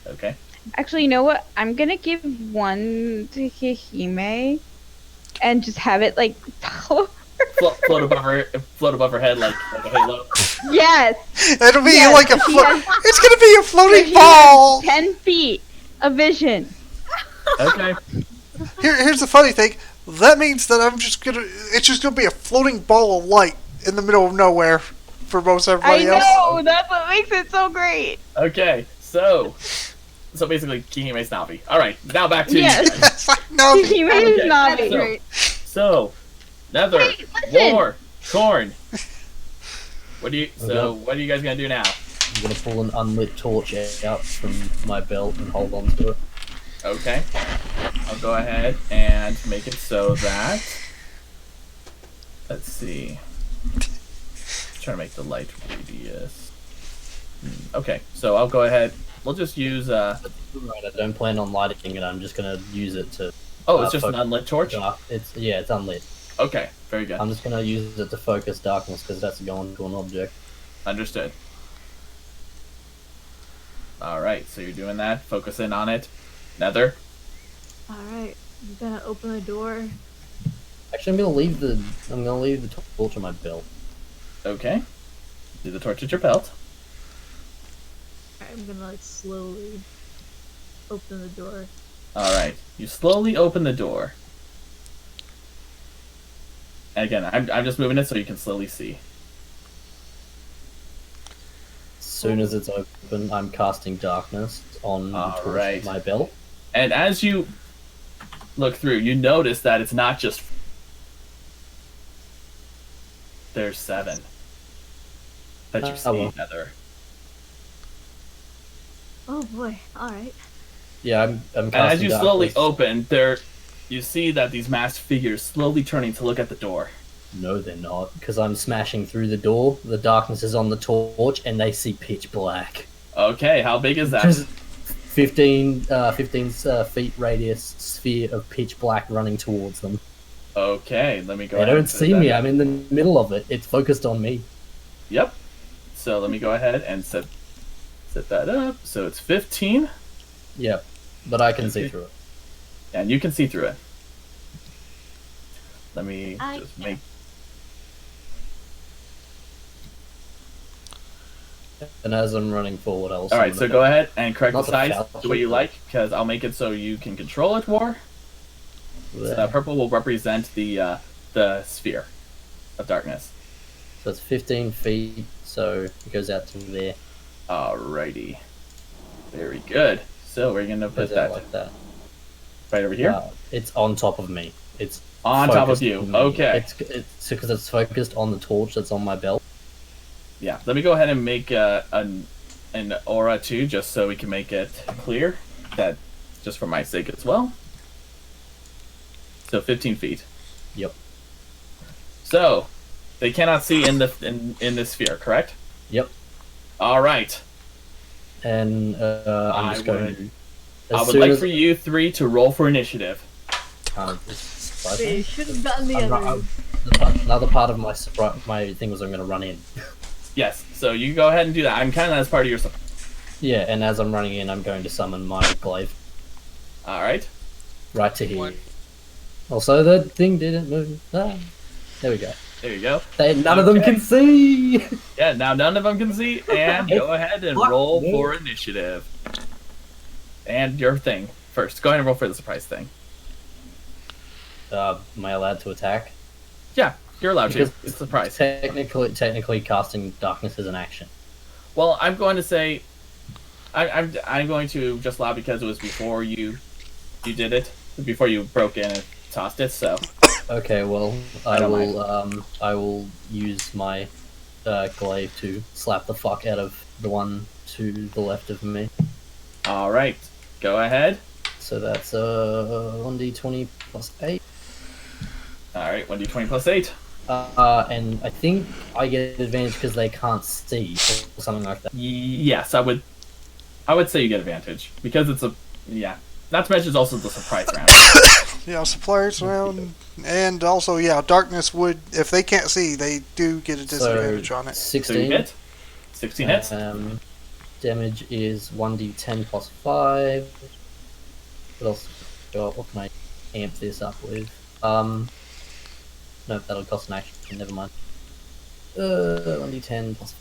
Okay. Actually, you know what? I'm gonna give one to Hihime and just have it like follow her. Float above her head like a halo. Yes. It'll be Yes, like a he float. has- It's gonna be a floating He ball. has 10 feet of vision. Okay. Here's the funny thing. That means that it's just gonna be a floating ball of light in the middle of nowhere for most I everybody else. know. That's what makes it so great. Okay. So basically Kihime's Navi. Alright, now back to Yes. you guys. No, Hihime is Okay. Navi. That's So- great. So Nether, Wait, listen. War, Corn. What are you guys gonna do now? I'm gonna pull an unlit torch out from my belt and hold on to it. Okay. I'll go ahead and make it so that let's see. Trying to make the light radius. Okay, so I'll go ahead. We'll just use. Right, I don't plan on lighting it. I'm just gonna use it to. Oh, it's just an focus unlit torch. It's unlit. Okay, very good. I'm just gonna use it to focus darkness because that's going to an object. Understood. All right, so you're doing that. Focus in on it. Nether. Alright, I'm gonna open the door. Actually, I'm gonna leave the torch on my belt. Okay. Do the torch at your belt. Alright, I'm gonna like slowly open the door. All right. You slowly open the door. And again, I'm just moving it so you can slowly see. As soon as it's open, I'm casting darkness on the torch Alright. on my belt. And as you look through, you notice that it's not just. There's 7 that you see, well. Nether. Oh boy, alright. Yeah, I'm And casting as you slowly darkness. open, you see that these masked figures slowly turning to look at the door. No, they're not, because I'm smashing through the door. The darkness is on the torch, and they see pitch black. Okay, how big is that? Just 15 feet radius sphere of pitch black running towards them. Okay, let me go They ahead. don't and set see that me. up. I'm in the middle of it. It's focused on me. Yep. So let me go ahead and set that up. So it's 15, Yep, but I can see Okay. through it. and you can see through it. Let me I just make. And as I'm running forward, I'll. All right, so go ahead and correct Not the the size foul the way you shape, like, because I'll make it so you can control it more. So that purple will represent the sphere of darkness. So it's 15 feet, so it goes out to there. Alrighty. Very good. So we're gonna put Goes out that like that. right over here. It's on top of me. It's On top of focused you. on me. Okay. It's because it's focused on the torch that's on my belt. Yeah. Let me go ahead and make an aura too, just so we can make it clear. That just for my sake as well. So 15 feet. Yep. So they cannot see in the in this sphere, correct? Yep. All right. And I'm just going to. I would like for you 3 to roll for initiative. They should have gotten the other. Another part of my my thing was I'm going to run in. Yes. So you go ahead and do that. I'm kind of as part of your. Yeah, and as I'm running in, I'm going to summon my glaive All right. right to here. One. Also, the thing didn't move. Ah, there we go. There you go. None of them Okay. can see. Yeah. Now none of them can see, and go ahead and What? roll for initiative. And your thing first. Go ahead and roll for the surprise thing. Am I allowed to attack? Yeah, you're allowed to. Because It's a surprise. Technically, casting darkness is an action. Well, I'm going to say, I'm going to just allow because it was before you did it, before you broke in and tossed it. So Okay, well, I don't I will use my glaive to slap the fuck out of the one to the left of me. all right, go ahead. So that's 1d20 plus 8. All right, 1d20 plus 8. And I think I get advantage because they can't see or something like that. Yes, I would say you get advantage because it's a Not to mention it's also the surprise round. Yeah, suppliers round, and also, yeah, darkness would, if they can't see, they do get a disadvantage on it. So you 16. hit. 16 hits. Damage is 1d10 plus 5. What else? What can I amp this up with? No, that'll cost an action. Never mind. 1d10 plus.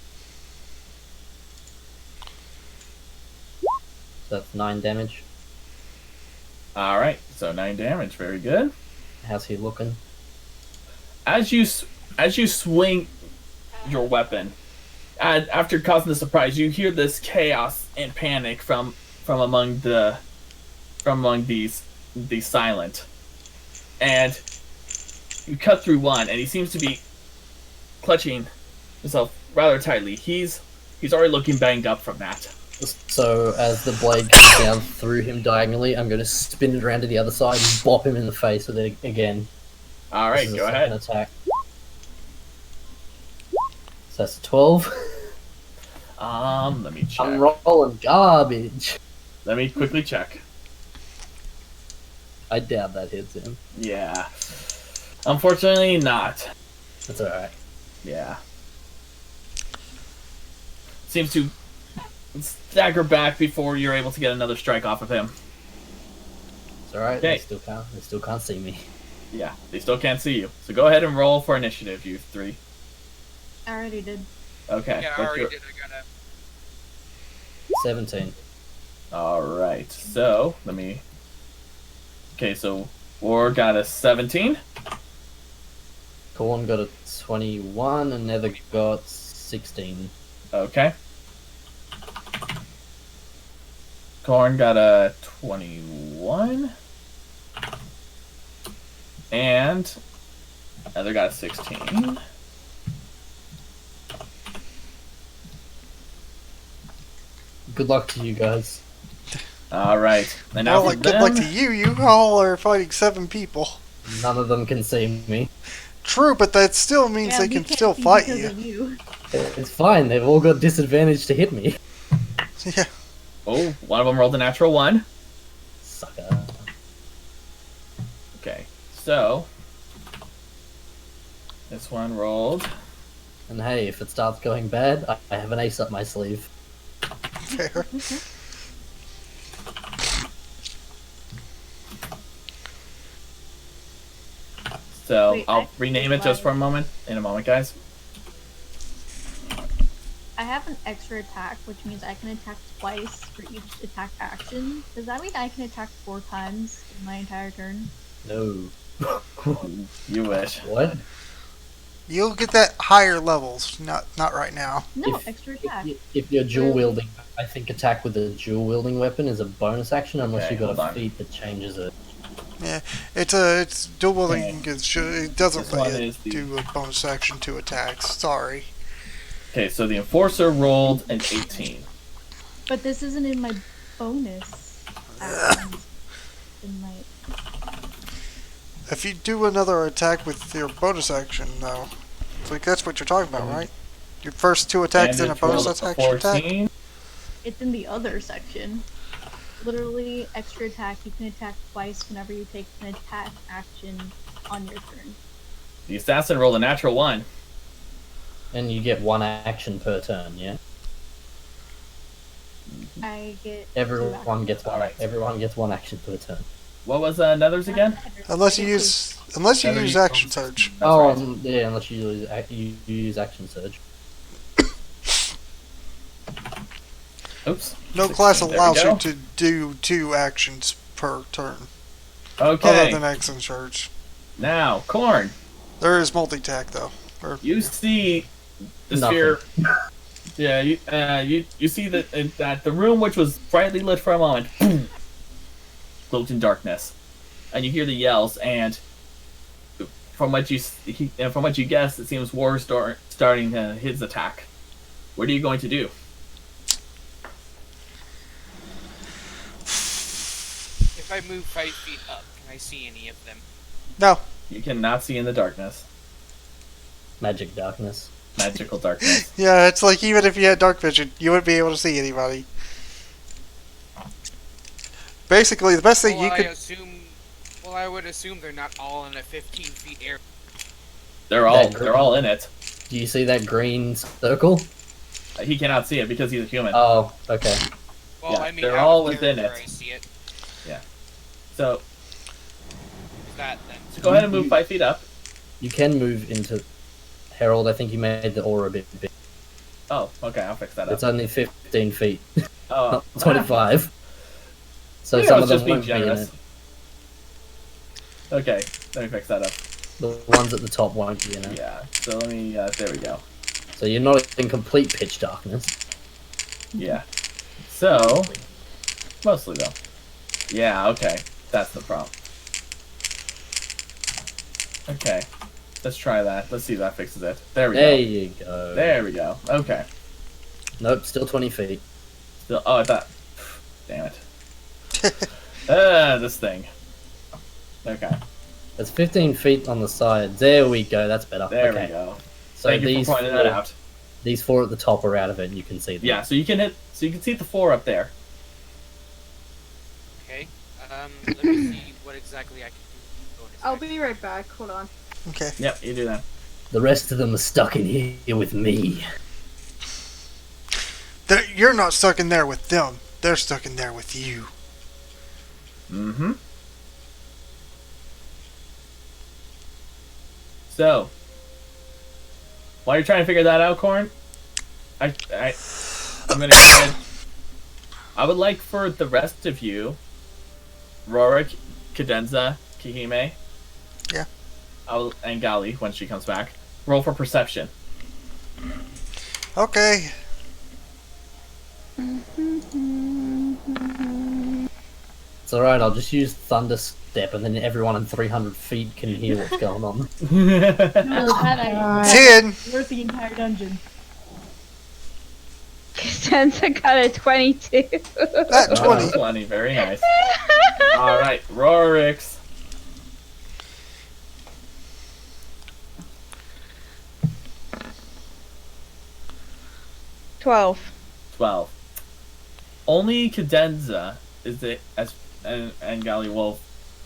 So that's 9 damage. All right, so 9 damage. Very good. How's he looking? As you swing your weapon, and after causing the surprise, you hear this chaos and panic from among these silent, and you cut through one, and he seems to be clutching himself rather tightly. He's already looking banged up from that. So as the blade comes down through him diagonally, I'm going to spin it around to the other side and bop him in the face with it again. All right, This is go a ahead. second attack. So that's a 12. Let me check. I'm rolling garbage. Let me quickly check. I doubt that hits him. Yeah. Unfortunately, not. That's alright. Yeah. Seems to stagger back before you're able to get another strike off of him. It's alright. Okay. They still can't see me. Yeah, they still can't see you. So go ahead and roll for initiative, you three. I already did. Okay. Yeah, I what's already your- did. I got a 17. Alright, so let me. Okay, so War got a 17. Corn got a 21 and Nether got 16. Okay. Corn got a 21. And Heather got a 16. Good luck to you guys. Alright. And now Well, for like, good luck them- to you. You all are fighting 7 people. None of them can see me. True, but that still means Yeah, they we can can't still see fight because you. of you. It's fine. They've all got disadvantage to hit me. Yeah. Oh, one of them rolled a natural 1. Sucker. Okay, so this one rolled. And hey, if it starts going bad, I have an ace up my sleeve. Fair. So Wait, I'll I- rename it just for a moment. In a moment, guys. I have an extra attack, which means I can attack twice for each attack action. Does that mean I can attack 4 times in my entire turn? No. You wish. What? You'll get that higher levels, not right now. No, If- extra attack. If you're dual wielding, I think attack with a dual wielding weapon is a bonus action unless Okay, you've got hold a on. feat that changes it. It's dual wielding. It doesn't This one let you is the- do a bonus action to attacks. Sorry. Okay, so the enforcer rolled an 18. But this isn't in my bonus actions. In my If you do another attack with your bonus action, though, it's like that's what you're talking about, right? Your first 2 attacks And and a it bonus rolled attack. 14. It's in the other section. Literally, extra attack. You can attack twice whenever you take an attack action on your turn. The assassin rolled a natural 1. And you get 1 action per turn, yeah? I get Everyone gets one. Alright. Everyone gets 1 action per turn. What was another's again? Unless you use Heather, you- action surge. That's Oh, right. yeah, unless you use action surge. Oops. No 16, class there we allows go. you to do 2 actions per turn, Okay. other than action surge. Now, Corn, There is multi-attack though. you see the Nothing. sphere. Yeah, you see that the room, which was brightly lit for a moment, boom, cloaked in darkness, and you hear the yells. And from what you guess, it seems War is starting his attack. What are you going to do? If I move 5 feet up, can I see any of them? No, You cannot see in the darkness, Magic darkness. magical darkness. yeah, it's like even if you had dark vision, you wouldn't be able to see anybody. Basically, the best thing Well, you could. I would assume they're not all in a 15 feet area. They're all in it. Do you see that green circle? He cannot see it because he's a human. Oh, okay. Well, Yeah, I mean, they're out all of within character, it. I see it. So That then. go ahead and move 5 feet up. You can move into Herald. I think you made the aura a bit big. Oh, okay, I'll fix that up. It's only 15 feet, Oh, not 25. So Maybe I some was of them just being won't be in generous. it. Okay, let me fix that up. The ones at the top won't be in it. Yeah, so let me, there we go. So you're not in complete pitch darkness. Yeah. So, mostly though. Yeah, okay, that's the problem. Okay, let's try that. Let's see if that fixes it. There we There go. you go. There we go. Okay. Nope, still 20 feet. Still, oh, I thought. Damn it. This thing. Okay, It's 15 feet on the side. There we go. That's better. there okay. we go. So Thank you these for pointing that four- out. These 4 at the top are out of it, and you can see them. Yeah, so you can see the 4 up there. Okay. Let me see what exactly I can do. Bonus I'll action. be right back. Hold on. Okay. Yep, you do that. The rest of them are stuck in here with me. You're not stuck in there with them. They're stuck in there with you. Mm-hmm. So, while you're trying to figure that out, Corn, I'm gonna go ahead. I would like for the rest of you, Rorik, Cadenza, Kihime, Yeah. and Gali, when she comes back, roll for perception. Okay. It's alright, I'll just use Thunder Step, and then everyone in 300 feet can hear what's going on. No, that I 10. worth the entire dungeon. Cadenza got a 22. That 20. 20, very nice. All right, Rorik's. 12. 12. Only Cadenza is the and Gali will.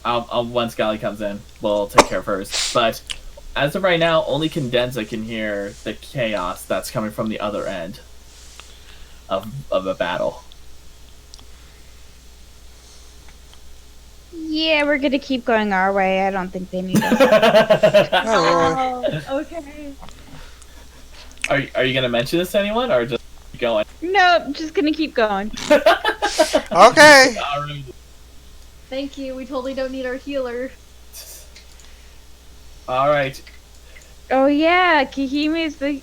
Once Gali comes in, we'll take care of hers. But as of right now, only Cadenza can hear the chaos that's coming from the other end of a battle. Yeah, we're gonna keep going our way. I don't think they need us. Oh, Oh, okay. Are you gonna mention this to anyone or just keep going? Nope, just gonna keep going. okay. Alright. Thank you. We totally don't need our healer. All right. Oh yeah, Kihime's the.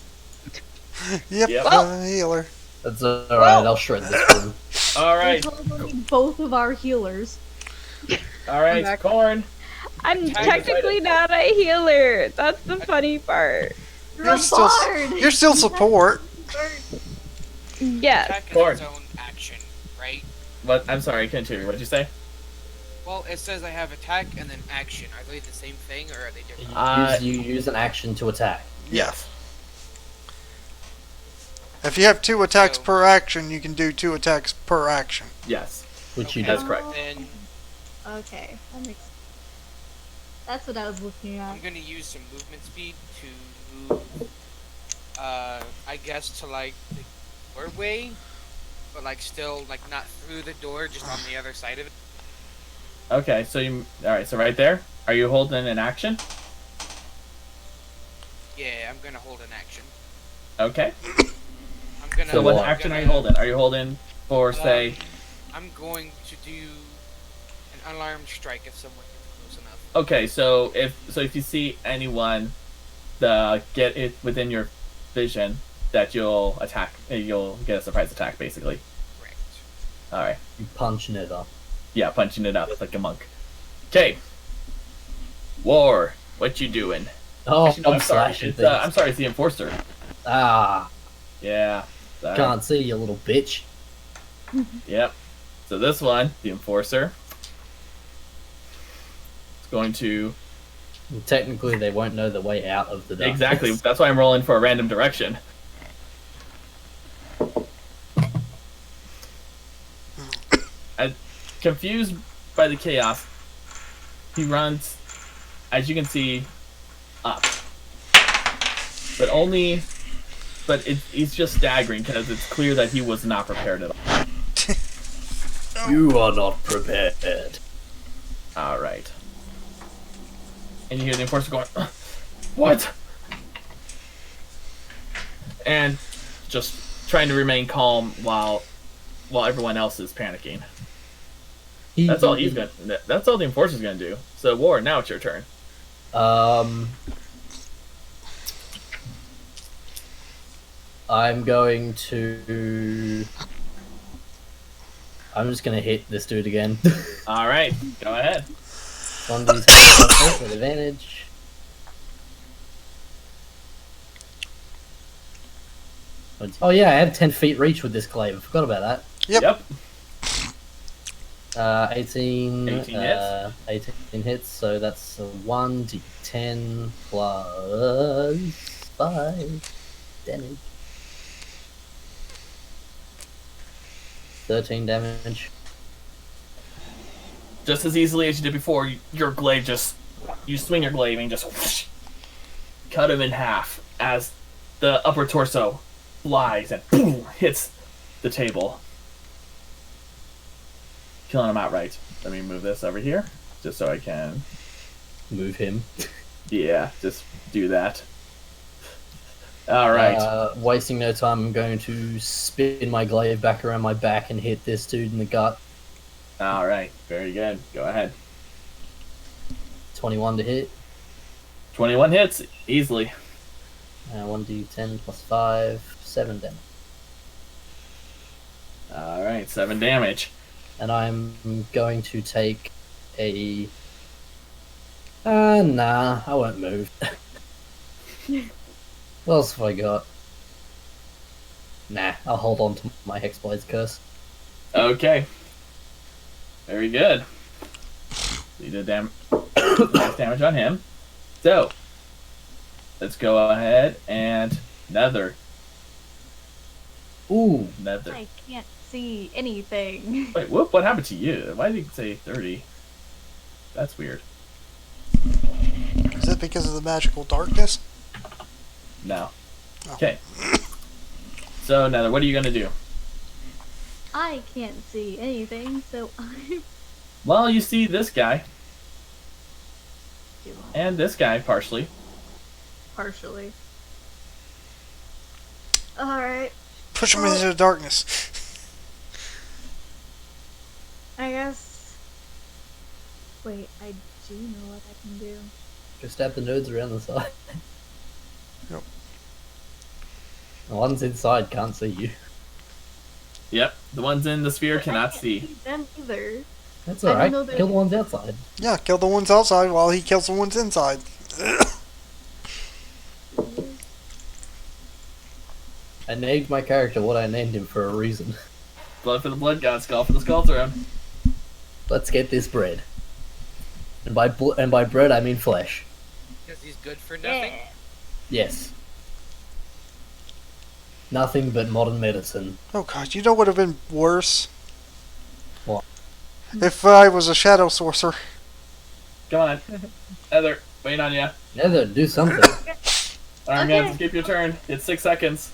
Yep, Yep. Healer. That's alright, I'll shred this room. All right. We totally need both of our healers. All right. back. Corn. I'm Tag technically decided. not a healer. That's the funny part. You're a still, bard! you're still support. Yes. Attack is Corn. its own action, right? What? I'm sorry, I couldn't hear you. What'd you say? Well, it says I have attack and then action. Are they the same thing or are they different? You use an action to attack. Yes. If you have 2 attacks So- per action, you can do 2 attacks per action. Yes. Which you That's do. correct. Then Okay, that makes. That's what I was looking at. I'm gonna use some movement speed to move. I guess to like the doorway, but like still like not through the door, just on the other side of it. Okay. So you. All right. So right there. Are you holding an action? Yeah, I'm gonna hold an action. Okay. I'm gonna. So what what? action are you holding? Are you holding for say? I'm going to do an alarm strike if someone gets close enough. Okay. So if you see anyone, get it within your vision that you'll attack. You'll get a surprise attack, basically. Correct. All right. You punching it up. Yeah, punching it up like a monk. Okay. War. What you doing? Oh, Actually, no, I'm I'm sorry. slashing It's, things. I'm sorry. It's the enforcer. Ah, Yeah. Sorry. can't see you, little bitch. Yep. So this one, the enforcer, is going to Technically, they won't know the way out of the darkness. exactly. That's why I'm rolling for a random direction. Confused by the chaos, he runs, as you can see, up. But he's just staggering because it's clear that he was not prepared at all. You are not prepared. All right. And you hear the enforcer going, "What?" And just trying to remain calm while everyone else is panicking. That's all he's gonna. That's all the enforcer's gonna do. So, War, now it's your turn. I'm going to. I'm just gonna hit this dude again. All right, go ahead. One of these has with advantage. Oh yeah, I had 10 feet reach with this glaive. I forgot about that. Yep. 18. 18 hits. 18 hits, so that's a 1d10 plus 5 damage. 13 damage. Just as easily as you did before, your glaive just... You swing your glaive and just... Whoosh, cut him in half as the upper torso flies and boom, hits the table. Killing him outright. Let me move this over here, just so I can... Move him. Yeah, just do that. Alright. Wasting no time, I'm going to spin my glaive back around my back and hit this dude in the gut. Alright, very good. Go ahead. 21 to hit. 21 hits, easily. 1d10 plus 5, 7 damage. Alright, 7 damage. And I'm going to take a... nah, I won't move. What else have I got? Nah, I'll hold on to my Hexblade's Curse. Okay. Very good. You did nice damage on him. So, let's go ahead and Nether. Ooh, Nether. I can't see anything. Wait, whoop, what happened to you? Why did you say 30? That's weird. Is it because of the magical darkness? No. Oh. Okay. So, Nether, what are you going to do? I can't see anything, so I'm Well, you see this guy, and this guy, partially. partially. Alright, Push him into the darkness. I guess. Wait, I do know what I can do. just stab the nerds around the side. Yep. The ones inside can't see you. Yep, the ones in the sphere I cannot can't see. them either. That's I don't alright. know that- Kill the ones outside. Yeah, kill the ones outside while he kills the ones inside. I named my character what I named him for a reason. Blood for the blood god, skull for the skull throne. Let's get this bread. And by bread I mean flesh. Because he's good for nothing. Yeah. Yes. Nothing but modern medicine. Oh god, you know what would have been worse? What? If I was a shadow sorcerer. Come on. Heather, waiting on ya. Nether, do something. Alright, Okay. man, skip your turn. It's 6 seconds.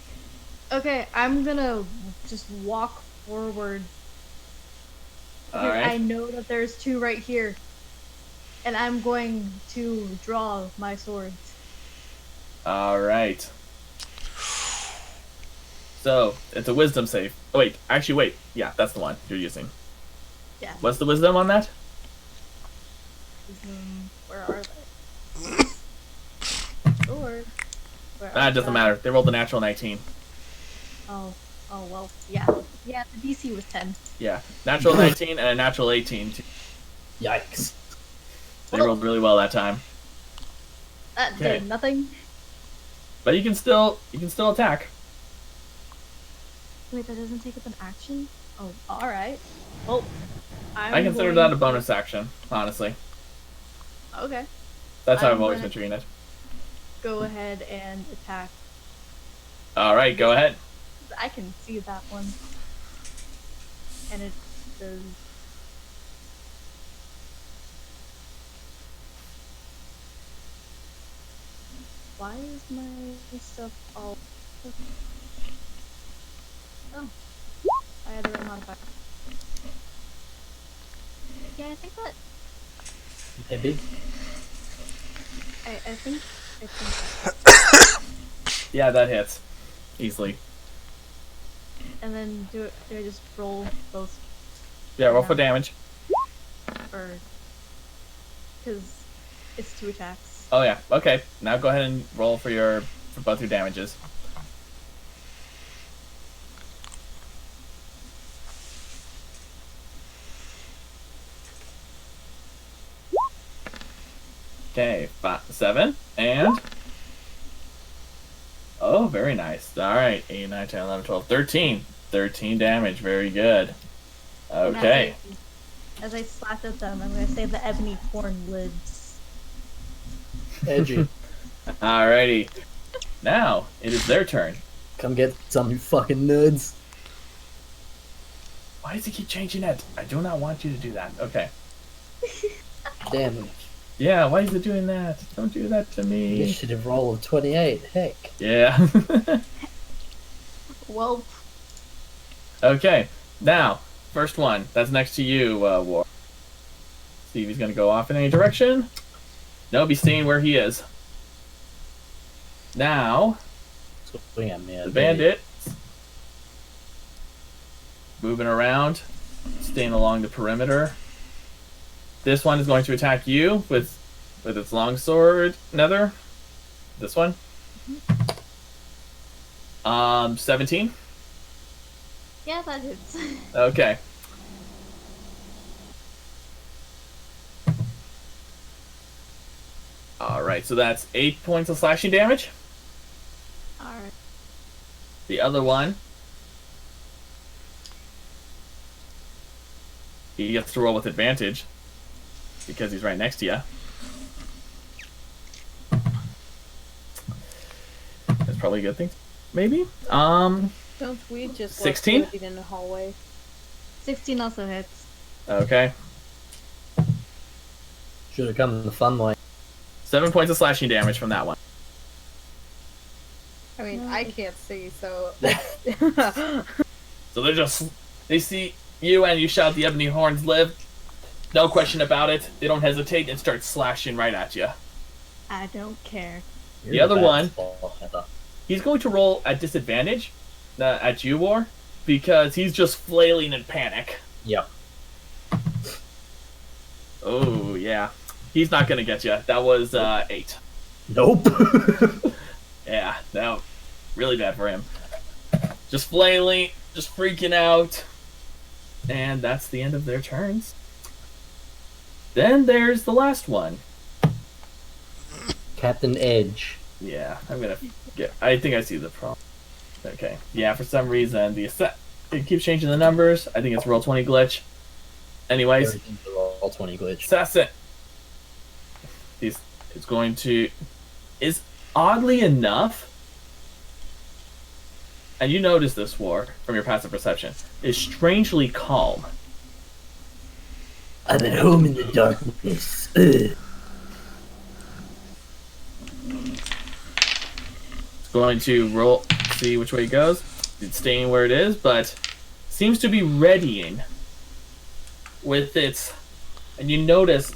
Okay, I'm gonna just walk forward. Because I Alright. know that there's two right here. And I'm going to draw my swords. Alright. So, it's a wisdom save. Oh, wait, actually, wait. Yeah, that's the one you're using. Yeah. What's the wisdom on that? Where are they? Or where Ah, are it doesn't they? matter. They rolled a natural 19. Oh well, yeah. Yeah, the DC was 10. Yeah, natural 19 and a natural 18. Yikes. They rolled really well that time. That Okay. did nothing. But you can still attack. Wait, that doesn't take up an action? Oh, alright. Well, I consider that a bonus action, honestly. Okay. That's how I'm I've always gonna- been treating it. Go ahead and attack. Alright, go ahead. I can see that one. And it does. Why is my stuff all. Oh. I had the wrong modifier. Yeah, I think that. Maybe. I think that. Yeah, that hits. Easily. And then do I just roll both Yeah, roll for damage. or because it's 2 attacks. Oh yeah, okay. Now go ahead and roll for both your damages. Okay, 7, and... Oh, very nice. Alright, 8, 9, 10, 11, 12, 13. 13 damage, very good. Okay. As I slapped at them, I'm gonna say the ebony corn lids. Edgy. Alrighty. Now, it is their turn. Come get some, you fucking nerds. Why does he keep changing it? I do not want you to do that. Okay. Damn. Yeah, why is it doing that? Don't do that to me. Initiative roll of 28. Heck. Yeah. Well, Okay. Now, first one. That's next to you, War. See if he's gonna go off in any direction. Nope, he's staying where he is. Now, Swing at me. the bandit moving around, staying along the perimeter. This one is going to attack you with its longsword, Nether. This one. 17. yeah, that hits. Okay. Alright, so that's 8 points of slashing damage. Alright. The other one, he gets to roll with advantage because he's right next to you. That's probably a good thing. Maybe. Don't we just 16? like in the hallway? 16 also hits. Okay. Should have come the fun way. 7 points of slashing damage from that one. I mean, I can't see, so. So they see you and you shout, "The Ebony Horns live." No question about it. They don't hesitate and start slashing right at you. I don't care. The other one, Heather. he's going to roll at disadvantage at you, War, because he's just flailing in panic. Yep. Oh, yeah. He's not going to get you. That was 8. Nope. Yeah, no. Really bad for him. Just flailing, just freaking out. And that's the end of their turns. Then there's the last one. Captain Edge. Yeah, I'm gonna get. I think I see the problem. Okay. Yeah, for some reason it keeps changing the numbers. I think it's roll 20 glitch. Anyways, Everything's a roll 20 glitch. assassin. It's going to is oddly enough, and you notice this, War, from your passive perception, is strangely calm. I'm at home in the darkness. Ugh. It's going to roll, see which way it goes. It's staying where it is, but seems to be readying with its. And you notice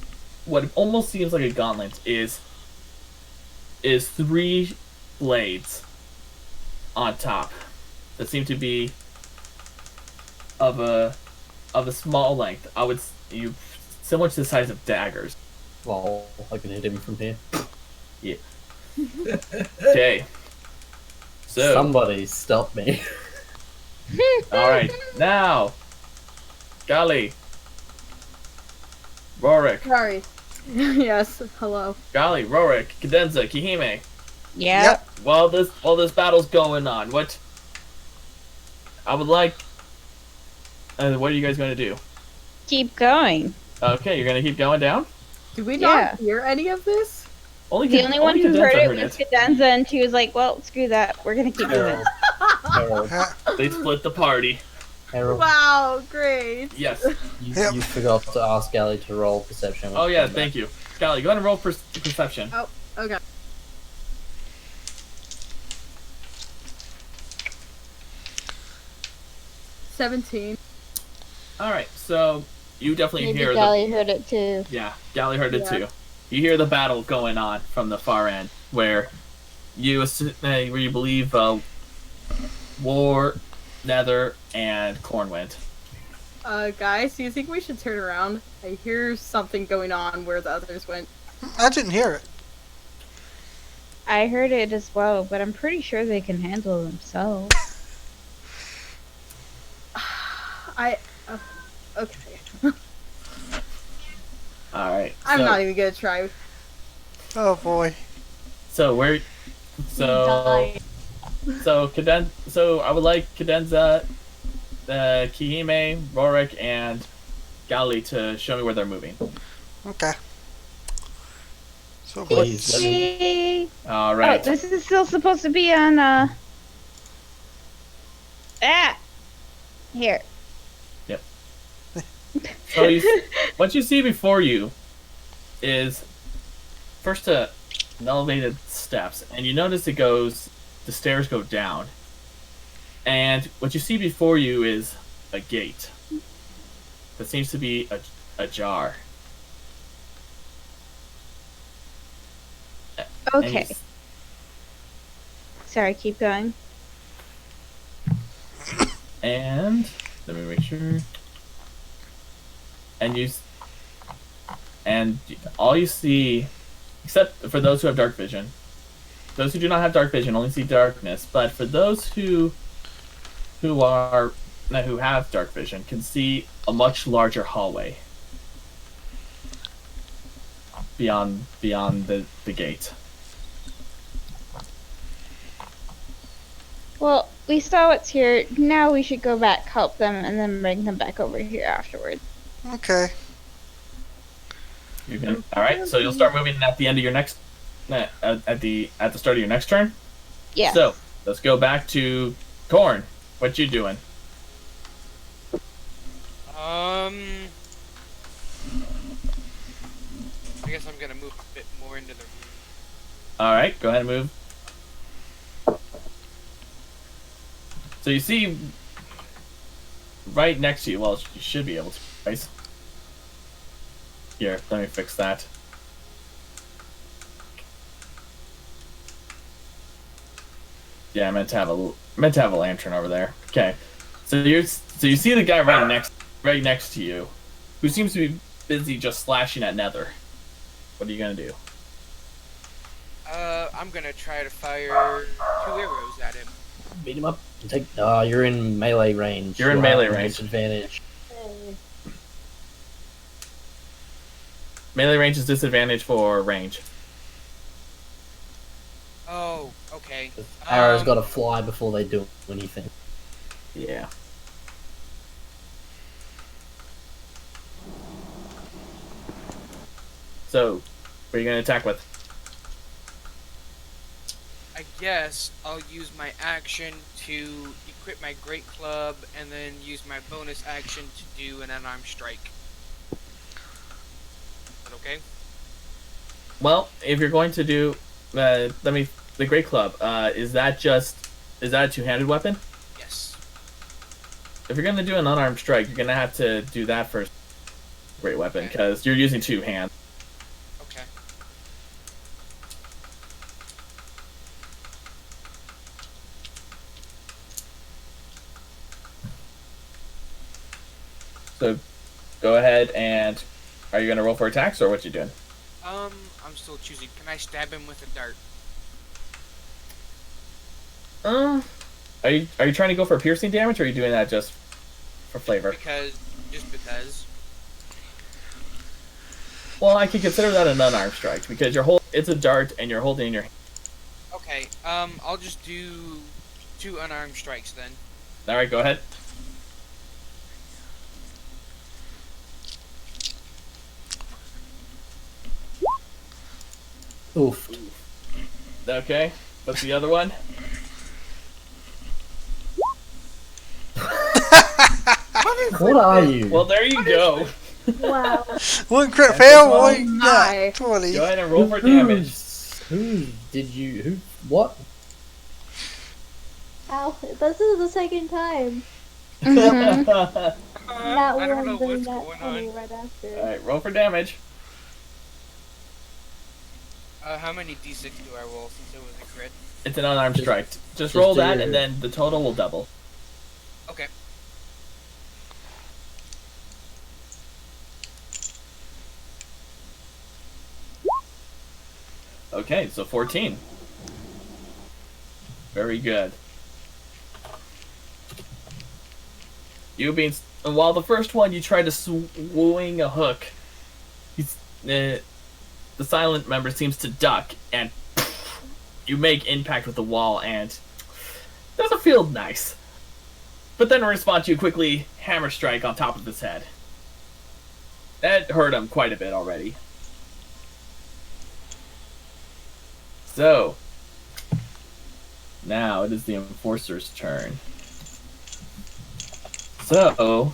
what almost seems like a gauntlet is 3 blades on top that seem to be of a small length. You similar to the size of daggers. Well, I can hit him from here. Okay. So, Somebody stop me. alright. Now, Gali. Rorik. Sorry. Yes, hello. Gali, Rorik, Cadenza, Kihime. Yeah. Yep. While this battle's going on, what I would like. What are you guys going to do? Keep going. Okay, you're going to keep going down. Do we Yeah. not hear any of this? The only one who heard it was Cadenza, and she was like, well, screw that. We're going to keep moving. Harold. Ha- They split the party. Harold, Wow, great. Yes. Yep. you forgot to ask Gally to roll perception. Oh yeah, thank you. Gali, go ahead and roll perception. Okay. $17. All right, so you definitely Maybe hear Gally heard it too. Gali heard it too. You hear the battle going on from the far end, where you believe War, Nether, and Cornwind. Guys, do you think we should turn around? I hear something going on where the others went. I didn't hear it. I heard it as well, but I'm pretty sure they can handle themselves. Okay. All right. I'm not even gonna try. Oh boy. So where? So So I would like Cadenza, Kihime, Rorik, and Gali to show me where they're moving. Okay. So Please, what's- let me- Yay. All right. Oh, this is still supposed to be on, here. Yep. So what you see before you is first an elevated steps, and you notice the stairs go down, and what you see before you is a gate that seems to be ajar. And Okay. Sorry, keep going. And let me make sure. And all you see, except for those who have dark vision, those who do not have dark vision only see darkness. But for those who have dark vision, can see a much larger hallway beyond the gate. Well, we saw what's here. Now we should go back, help them, and then bring them back over here afterwards. Okay. All right. So you'll start moving at the end of your next at the start of your next turn. Yeah. So let's go back to Corn. What you doing? I guess I'm gonna move a bit more into the room. All right. Go ahead and move. So you see right next to you. Well, you should be able to. Right? Here, let me fix that. Yeah, I meant to have a lantern over there. Okay, so you see the guy right next to you, who seems to be busy just slashing at Nether. What are you gonna do? I'm gonna try to fire 2 arrows at him. Beat him up. You're in melee range. You're in You'll melee have range. Disadvantage. Melee range is disadvantage for range. Oh, okay. Arrows got to fly before they do anything. Yeah. So, what are you gonna attack with? I guess I'll use my action to equip my great club and then use my bonus action to do an unarmed strike. Is that okay? Well, if you're going to do, the great club, is that a two-handed weapon? Yes. If you're gonna do an unarmed strike, you're gonna have to do that first. Great weapon, Okay. because you're using two hands. Okay. So, go ahead and, are you gonna roll for attacks or what you doing? I'm still choosing. Can I stab him with a dart? Are you trying to go for piercing damage, or are you doing that just for flavor? Just because. Well, I could consider that an unarmed strike because it's a dart and you're holding in your hand. Okay, I'll just do 2 unarmed strikes then. All right, go ahead. Oof. Okay. What's the other one? What are you? Well, there you go. Wow. One crit That's fail, a one my. yeah, 20. Go ahead and roll for damage. What? Ow, this is the second time. Mhm. That I don't one, know then what's that going 20 on. right after. Alright, roll for damage. How many d6 do I roll since it was a crit? It's an unarmed strike. Just just roll do that, your- and then the total will double. Okay. Okay, so 14. Very good. While the first one you tried to swing a hook, the silent member seems to duck, and you make impact with the wall, and doesn't feel nice. But then in response, you quickly hammer strike on top of his head. That hurt him quite a bit already. So, now it is the Enforcer's turn. So,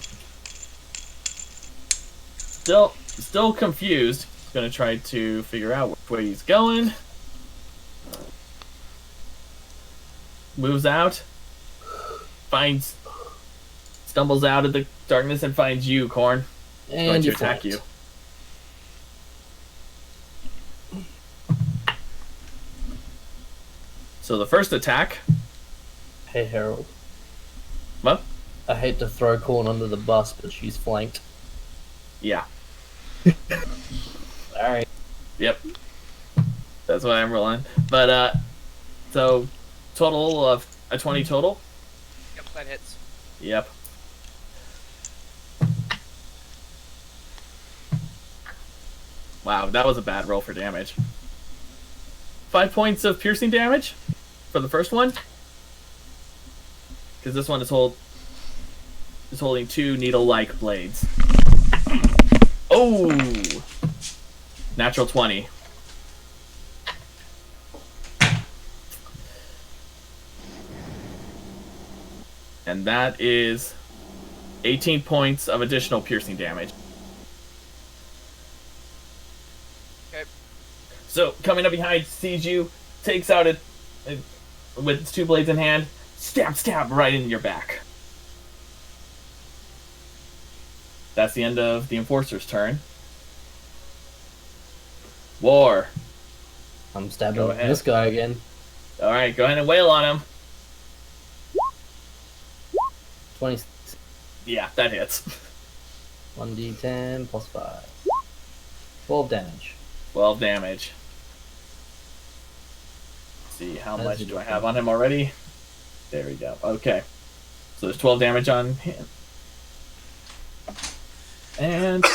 still confused. He's gonna try to figure out which way he's going. Moves out. Stumbles out of the darkness and finds you, Corn. Going And to you attack flanked. you. So the first attack. Hey, Harold. What? I hate to throw Corn under the bus, but she's flanked. Yeah. Alright. Yep. That's what I'm rolling. But so total of a 20 total. Yep, that hits. Yep. Wow, that was a bad roll for damage. 5 points of piercing damage for the first one. Because this one is holding 2 needle-like blades. Oh! Natural 20. And that is 18 points of additional piercing damage. Okay. So, coming up behind, sees you, takes out it with its 2 blades in hand, stab, right in your back. That's the end of the Enforcer's turn. War. I'm stabbing Go ahead. this guy again. Alright, go ahead and wail on him. 20. Yeah, that hits. 1d10 plus 5. 12 damage. 12 damage. Let's see, how As much you do I do. have on him already? There we go. Okay. So there's 12 damage on him. And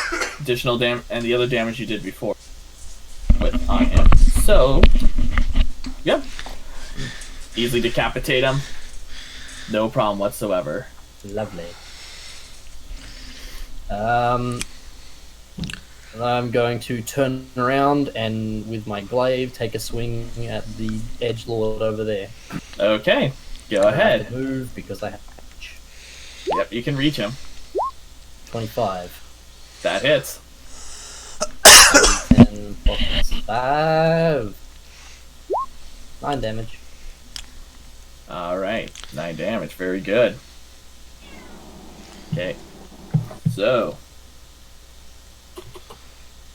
additional damage, and the other damage you did before on him. So, yep. Easily decapitate him. No problem whatsoever. Lovely. I'm going to turn around and with my glaive take a swing at the edgelord over there. Okay, go I have ahead. to move because I have reach. Yep, you can reach him. 25. That hits. 10 plus 5. 9 damage. Alright, 9 damage. Very good. Okay. So,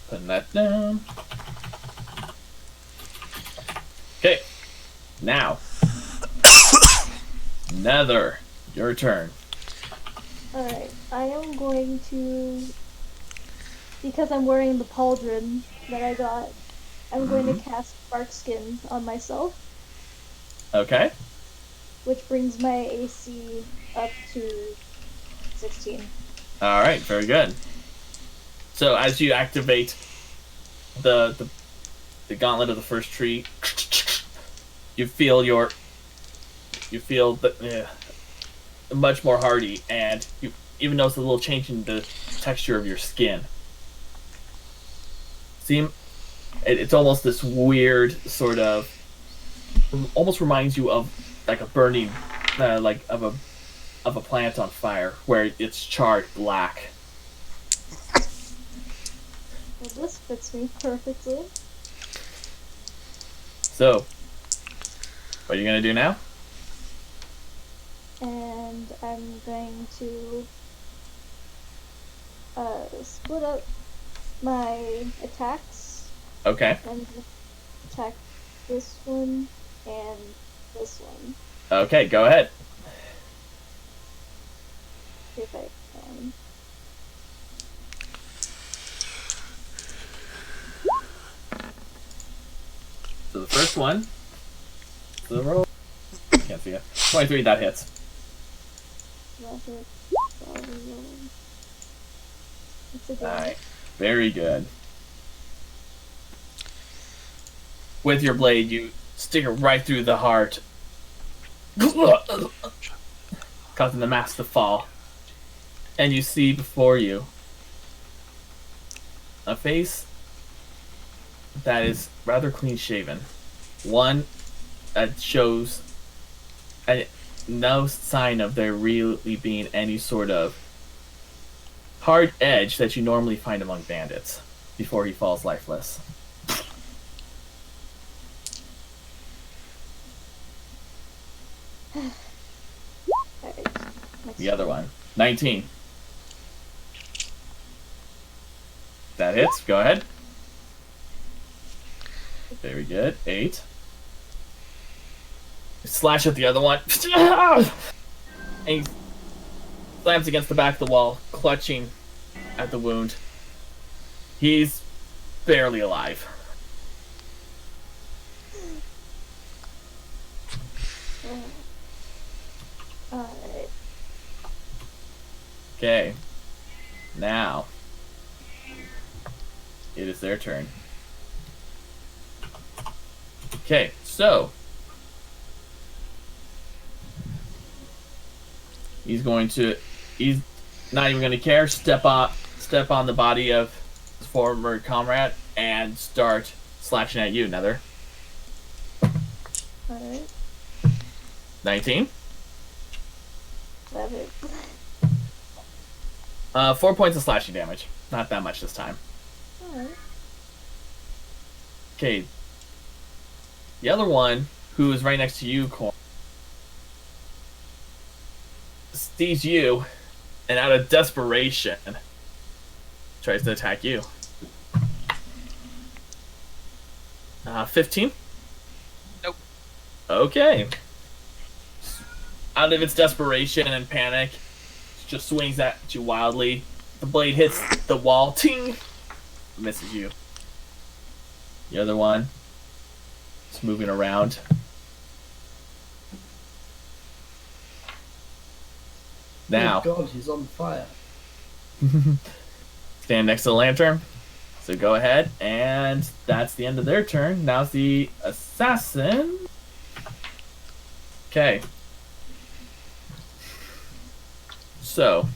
putting that down. Okay. Now, Nether, your turn. Alright, I am going to, because I'm wearing the pauldron that I got, I'm going to cast Bark Skin on myself, Okay. which brings my AC up to 16. Alright, very good. So as you activate the gauntlet of the first tree, you feel much more hardy, and you even notice a little change in the texture of your skin. It's almost this weird sort of, almost reminds you of like a burning, like of a plant on fire where it's charred black. Well, this fits me perfectly. So, what are you gonna do now? And I'm going to split up my attacks Okay. and attack this one and this one, Okay, go ahead. if I can. So the first one, the roll. Can't see it. 23. That hits. That hit. It's a All damage. right. Very good. With your blade, you stick it right through the heart, causing the mask to fall. And you see before you a face that is rather clean shaven. One that shows no sign of there really being any sort of hard edge that you normally find among bandits before he falls lifeless. The other one. 19. That hits. Go ahead. Very good. 8. Slash at the other one. And he slams against the back of the wall, clutching at the wound. He's barely alive. Alright. Okay. Now, it is their turn. Okay, so he's not even going to care. Step on the body of his former comrade and start slashing at you, Nether. Alright. 19. Love it. 4 points of slashing damage. Not that much this time. Alright. Okay. The other one, who is right next to you, Cor, sees you, and out of desperation, tries to attack you. 15? Nope. Okay. Out of its desperation and panic, just swings at you wildly. The blade hits the wall. Ting! Misses you. The other one is moving around. Now, Oh God, he's on fire. stand next to the lantern. So go ahead, and that's the end of their turn. Now's the assassin. Okay. So,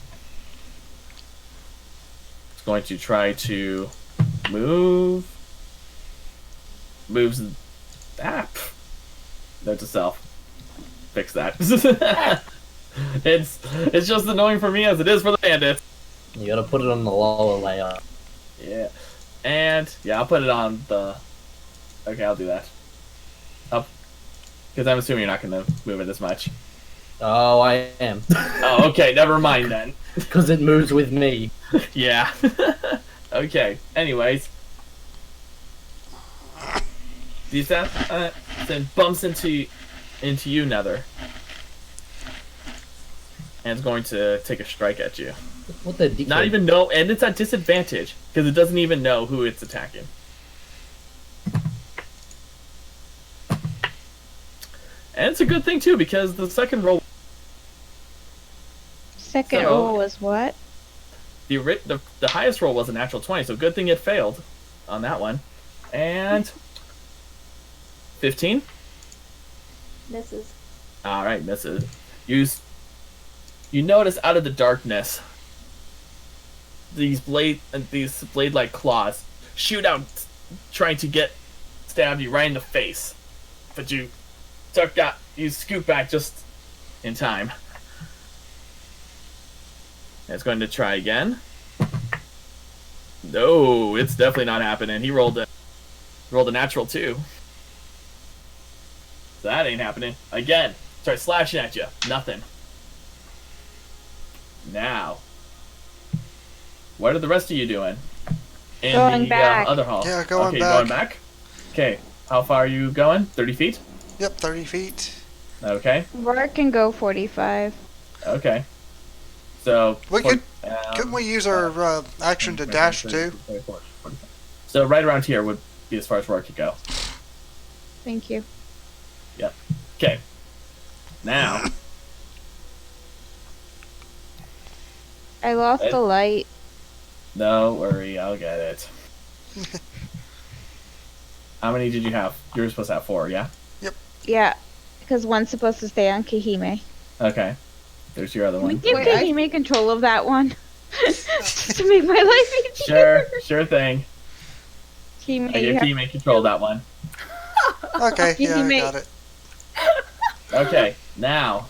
it's going to try to move. Moves. Note to self. Fix that. It's just annoying for me as it is for the bandits. You gotta put it on the lower layer. Yeah. And, yeah, I'll put it on the... Okay, I'll do that. Up. Because I'm assuming you're not going to move it as much. Oh, I am. Oh, okay, never mind then. Because it moves with me. Yeah. Okay, anyways. The assassin then bumps into you, Nether. And it's going to take a strike at you. What the dickhead? Not even know, and it's at disadvantage because it doesn't even know who it's attacking. And it's a good thing too because the second roll, Second So- roll was what? the highest roll was a natural 20, so good thing it failed on that one. And 15. Misses. All right, misses. You notice out of the darkness, these blade-like claws shoot out, trying to stab you right in the face, but you scoot back just in time. And it's going to try again. No, it's definitely not happening. He rolled a natural 2. So that ain't happening. Again, start slashing at you. Nothing. Now, what are the rest of you doing? In Going the back. other hall. Yeah, going okay, back. going back. Okay, how far are you going? 30 feet? Yep, 30 feet. Okay, Rourke can go 45. okay. So We couldn't we use our action to dash too? So right around here would be as far as Rourke could go. Thank you. Okay. Now, I lost Ed? the light. no worry, I'll get it. How many did you have? You were supposed to have 4, yeah? Yeah, because one's supposed to stay on Kahime. Okay. There's your other Can we one. give Wait, I- Kahime control of that one? Just to make my life easier. Sure thing. Kahime, I you give have- teammate control of that one. Okay, yeah, I Teammate. got it. Okay, now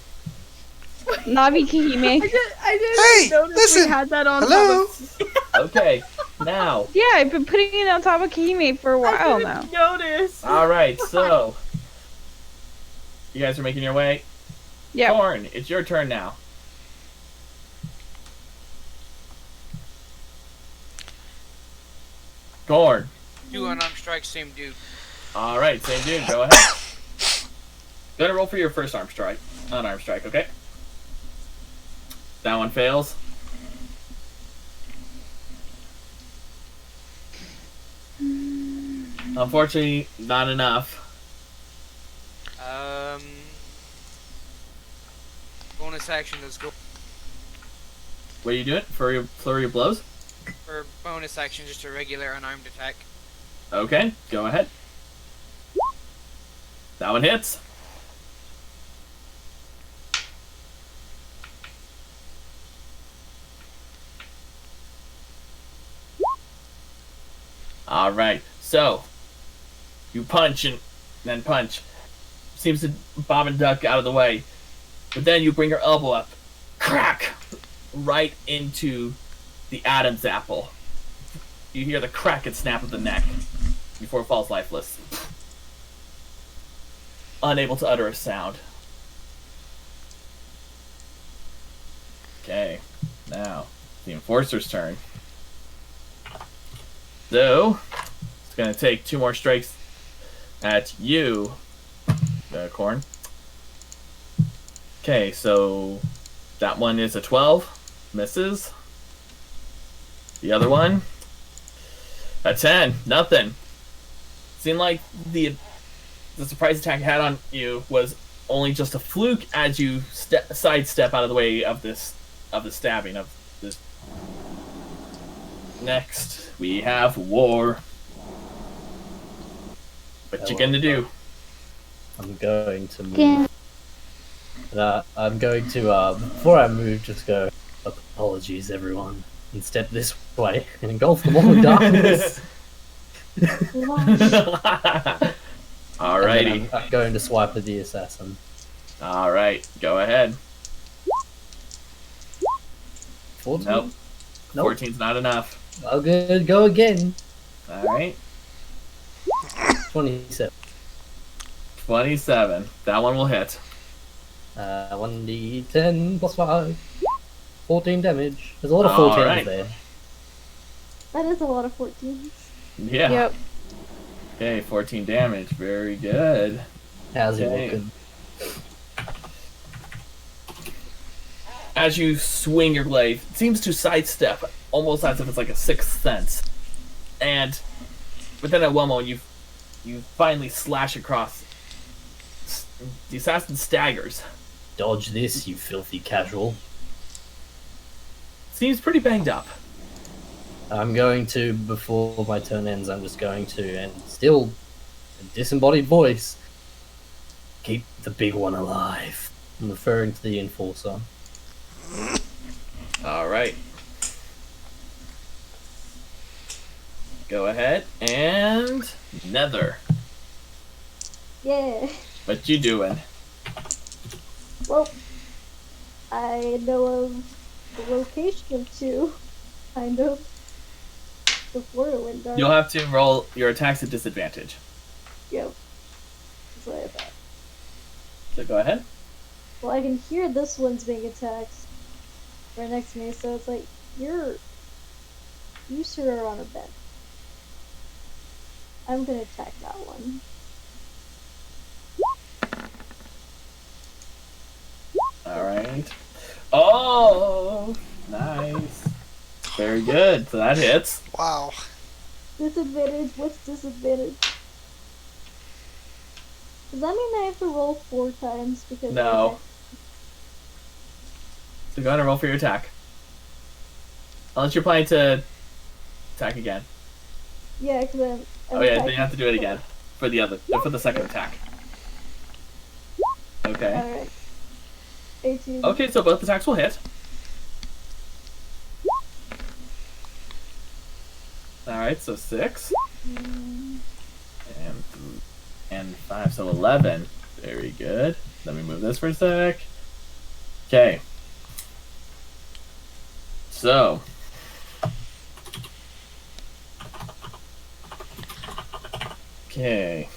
Navi Kahime. I Hey, didn't notice listen, we had that on hello? top Okay, now. Yeah, I've been putting it on top of Kahime for a of... I while now. didn't notice. All right, so you guys are making your way. Yep. Thorn, it's your turn now. Thorn. 2 unarmed strikes, same dude. All right, same dude. Go ahead. Go ahead and roll for your first unarmed strike. Okay. That one fails. Unfortunately, not enough. Bonus action, let's go What are you doing for your flurry of blows? for bonus action, just a regular unarmed attack. Okay, go ahead. That one hits. All right, so you punch and then punch. Seems to bob and duck out of the way, but then you bring your elbow up, crack, right into the Adam's apple. You hear the crack and snap of the neck before it falls lifeless, unable to utter a sound. Okay, now the Enforcer's turn. So, it's going to take 2 more strikes at you, Corn. Okay, so that one is a 12. Misses. The other one, a 10. Nothing. Seemed like the surprise attack it had on you was only just a fluke as you sidestep out of the way of the stabbing of this. Next, we have War. What you gonna do? I'm going to Yeah. move. I'm going to, before I move, just go, apologies everyone, and step this way and engulf them all in darkness. Alrighty. And then I'm going to swipe at the assassin. Alright, go ahead. 14? Nope. Nope. 14's not enough. I'll go again. Alright. 27. 27. That one will hit. 1d10 plus 5. 14 damage. There's a lot of 14s Alright. there. That is a lot of 14s. Yeah. Yep. Okay, 14 damage. Very good. How's it Okay. looking? As you swing your blade, it seems to sidestep, almost as if it's like a sixth sense. And within that one moment, you finally slash across. The assassin staggers. Dodge this, you filthy casual. Seems pretty banged up. I'm going to, before my turn ends, I'm just going to, and still, a disembodied voice, keep the big one alive. I'm referring to the Enforcer. Alright. Go ahead and Nether. Yeah. What you doing? Well, I know of the location of 2, kind of, before it went dark. You'll have to roll your attacks at disadvantage. Yep. That's what I thought. So go ahead. Well, I can hear this one's being attacked right next to me, so it's like, you sir are on a bed. I'm gonna attack that one. Alright. Oh! Nice. Very good. So that hits. Wow. Disadvantage? What's disadvantage? Does that mean I have to roll 4 times? Because No. So go ahead and roll for your attack. Unless you're planning to attack again. Yeah, because I'm Oh yeah, then attacking you have to do it again. For the second attack. Okay. Alright. 18. Okay, so both attacks will hit. Alright, so 6. And 5, so 11. Very good. Let me move this for a sec. Okay. So. Okay.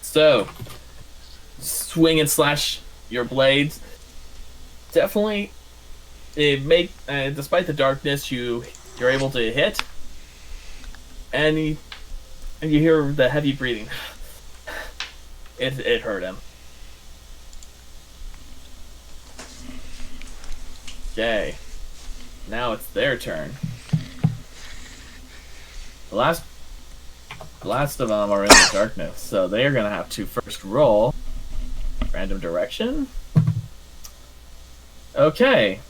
So. Swing and slash your blades. Definitely. Despite the darkness, you're able to hit. And you hear the heavy breathing. It hurt him. Okay. Now it's their turn. The last of them are in the darkness, so they are gonna have to first roll. Random direction. Okay.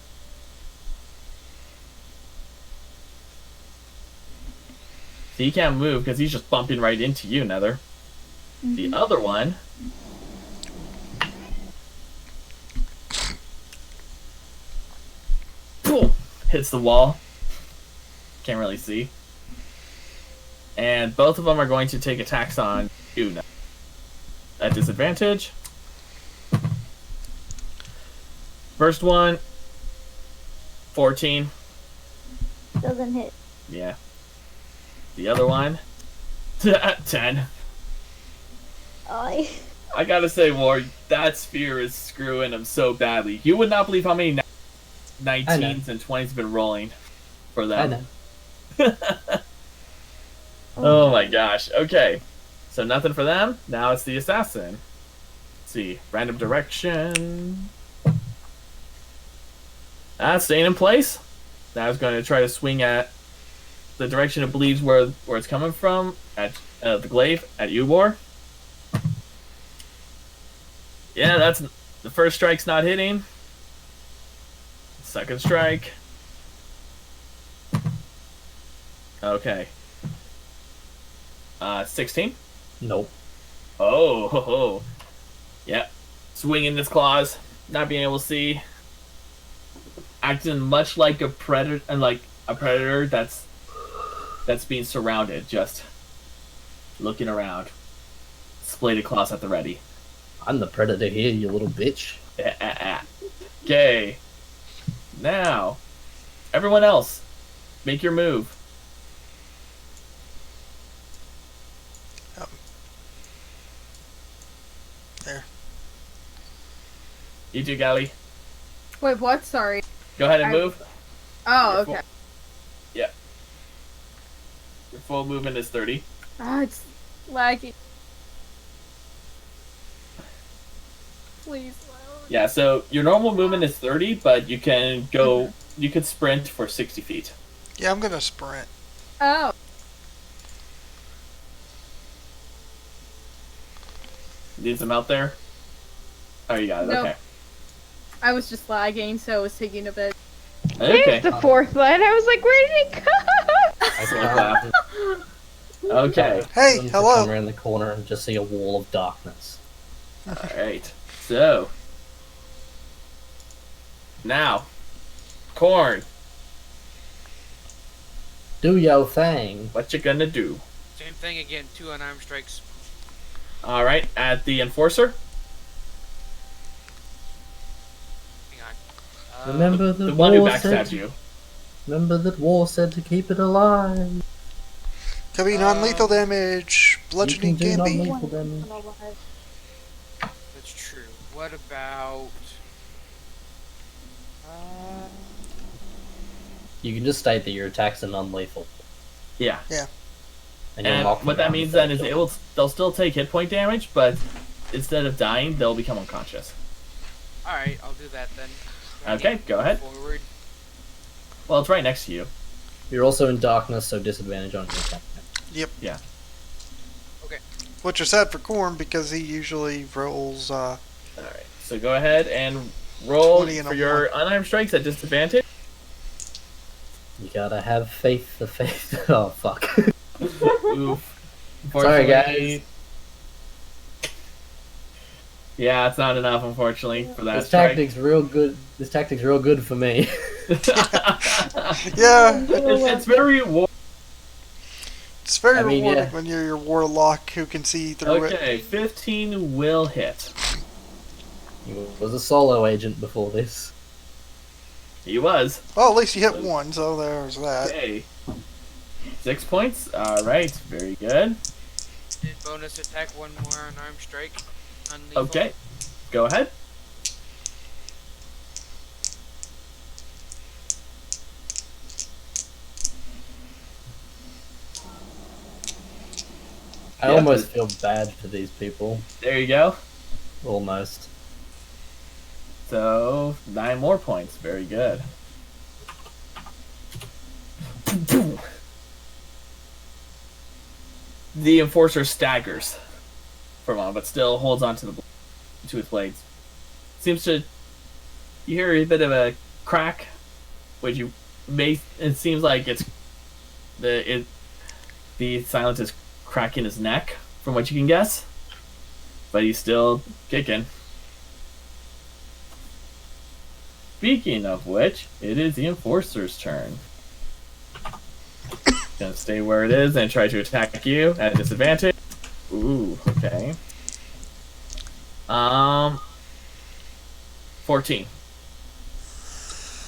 So he can't move because he's just bumping right into you, Nether. The other one. Boom! Hits the wall. Can't really see. And both of them are going to take attacks on you now. At disadvantage. First one. 14. Doesn't hit. Yeah. The other one. 10. Oh, I gotta say, War, that spear is screwing him so badly. You would not believe how many 19s and 20s have been rolling for them. I know. Oh my gosh. Okay. So nothing for them. Now it's the assassin. Let's see. Random direction. Staying in place. Now it's going to try to swing at the direction it believes where it's coming from. At the glaive. At Ubor. Yeah, that's the first strike's not hitting. Second strike. Okay. 16. Nope. Oh, ho, ho. Yep. Swinging his claws, not being able to see. Acting much like a predator, that's being surrounded, just looking around. Splayed claws at the ready. I'm the predator here, you little bitch. Okay. Now, everyone else, make your move. There. You do, Gally. Wait, what? Sorry. Go ahead and move. Oh, Your full- okay. Yeah. Your full movement is 30. Ah, it's laggy. Please load. Yeah, so your normal movement is 30, but you can go. You could sprint for 60 feet. Yeah, I'm gonna sprint. Oh. Needs them out there. Oh, you got it. Nope. Okay. I was just lagging, so it was taking a bit. Okay. There's the fourth line. I was like, where did it go? I Okay. Hey, Come hello. around the corner and just see a wall of darkness. All right. So now, Corn, Do yo thing. what you gonna do? Same thing again, 2 unarmed strikes. All right, at the enforcer. Hang on. Remember The that one who war backstabbed said. you. Remember that war said to keep it alive. Could be non-lethal damage. You Bludgeoning can do can be. non-lethal damage. That's true. What about... You can just state that your attacks are non-lethal. Yeah. And, you'll And knock them what that down means if then they is kill. they'll still take hit point damage, but instead of dying, they'll become unconscious. Alright, I'll do that then. Okay, go ahead. Forward. Well, it's right next to you. You're also in darkness, so disadvantage on your attack. Which is sad for Corn because he usually rolls. All right. So go ahead and roll 20 and a for your unarmed strikes at disadvantage. You gotta have faith. The faith. Oh fuck. Oof. Sorry, Unfortunately- Yeah, it's not enough, unfortunately, for that This strike. tactic's real good. This tactic's real good for me. Yeah, It's very it's very I mean, rewarding yeah. when you're your warlock who can see through it. okay. 15 will hit. He was a solo agent before this. He was. Well, at least you hit one, so there's that. Okay. 6 points. All right. Very good. Did bonus attack one more unarmed strike. Non-lethal. Okay. Go ahead. I Yeah, almost feel bad for these people. There you go. Almost. So 9 more points. Very good. The enforcer staggers for a moment, but still holds on to his blades. Seems to. You hear a bit of a crack, which you may. It seems like it's the silence is cracking his neck, from what you can guess. But he's still kicking. Speaking of which, it is the enforcer's turn. Gonna stay where it is and try to attack you at disadvantage. Ooh, okay. 14.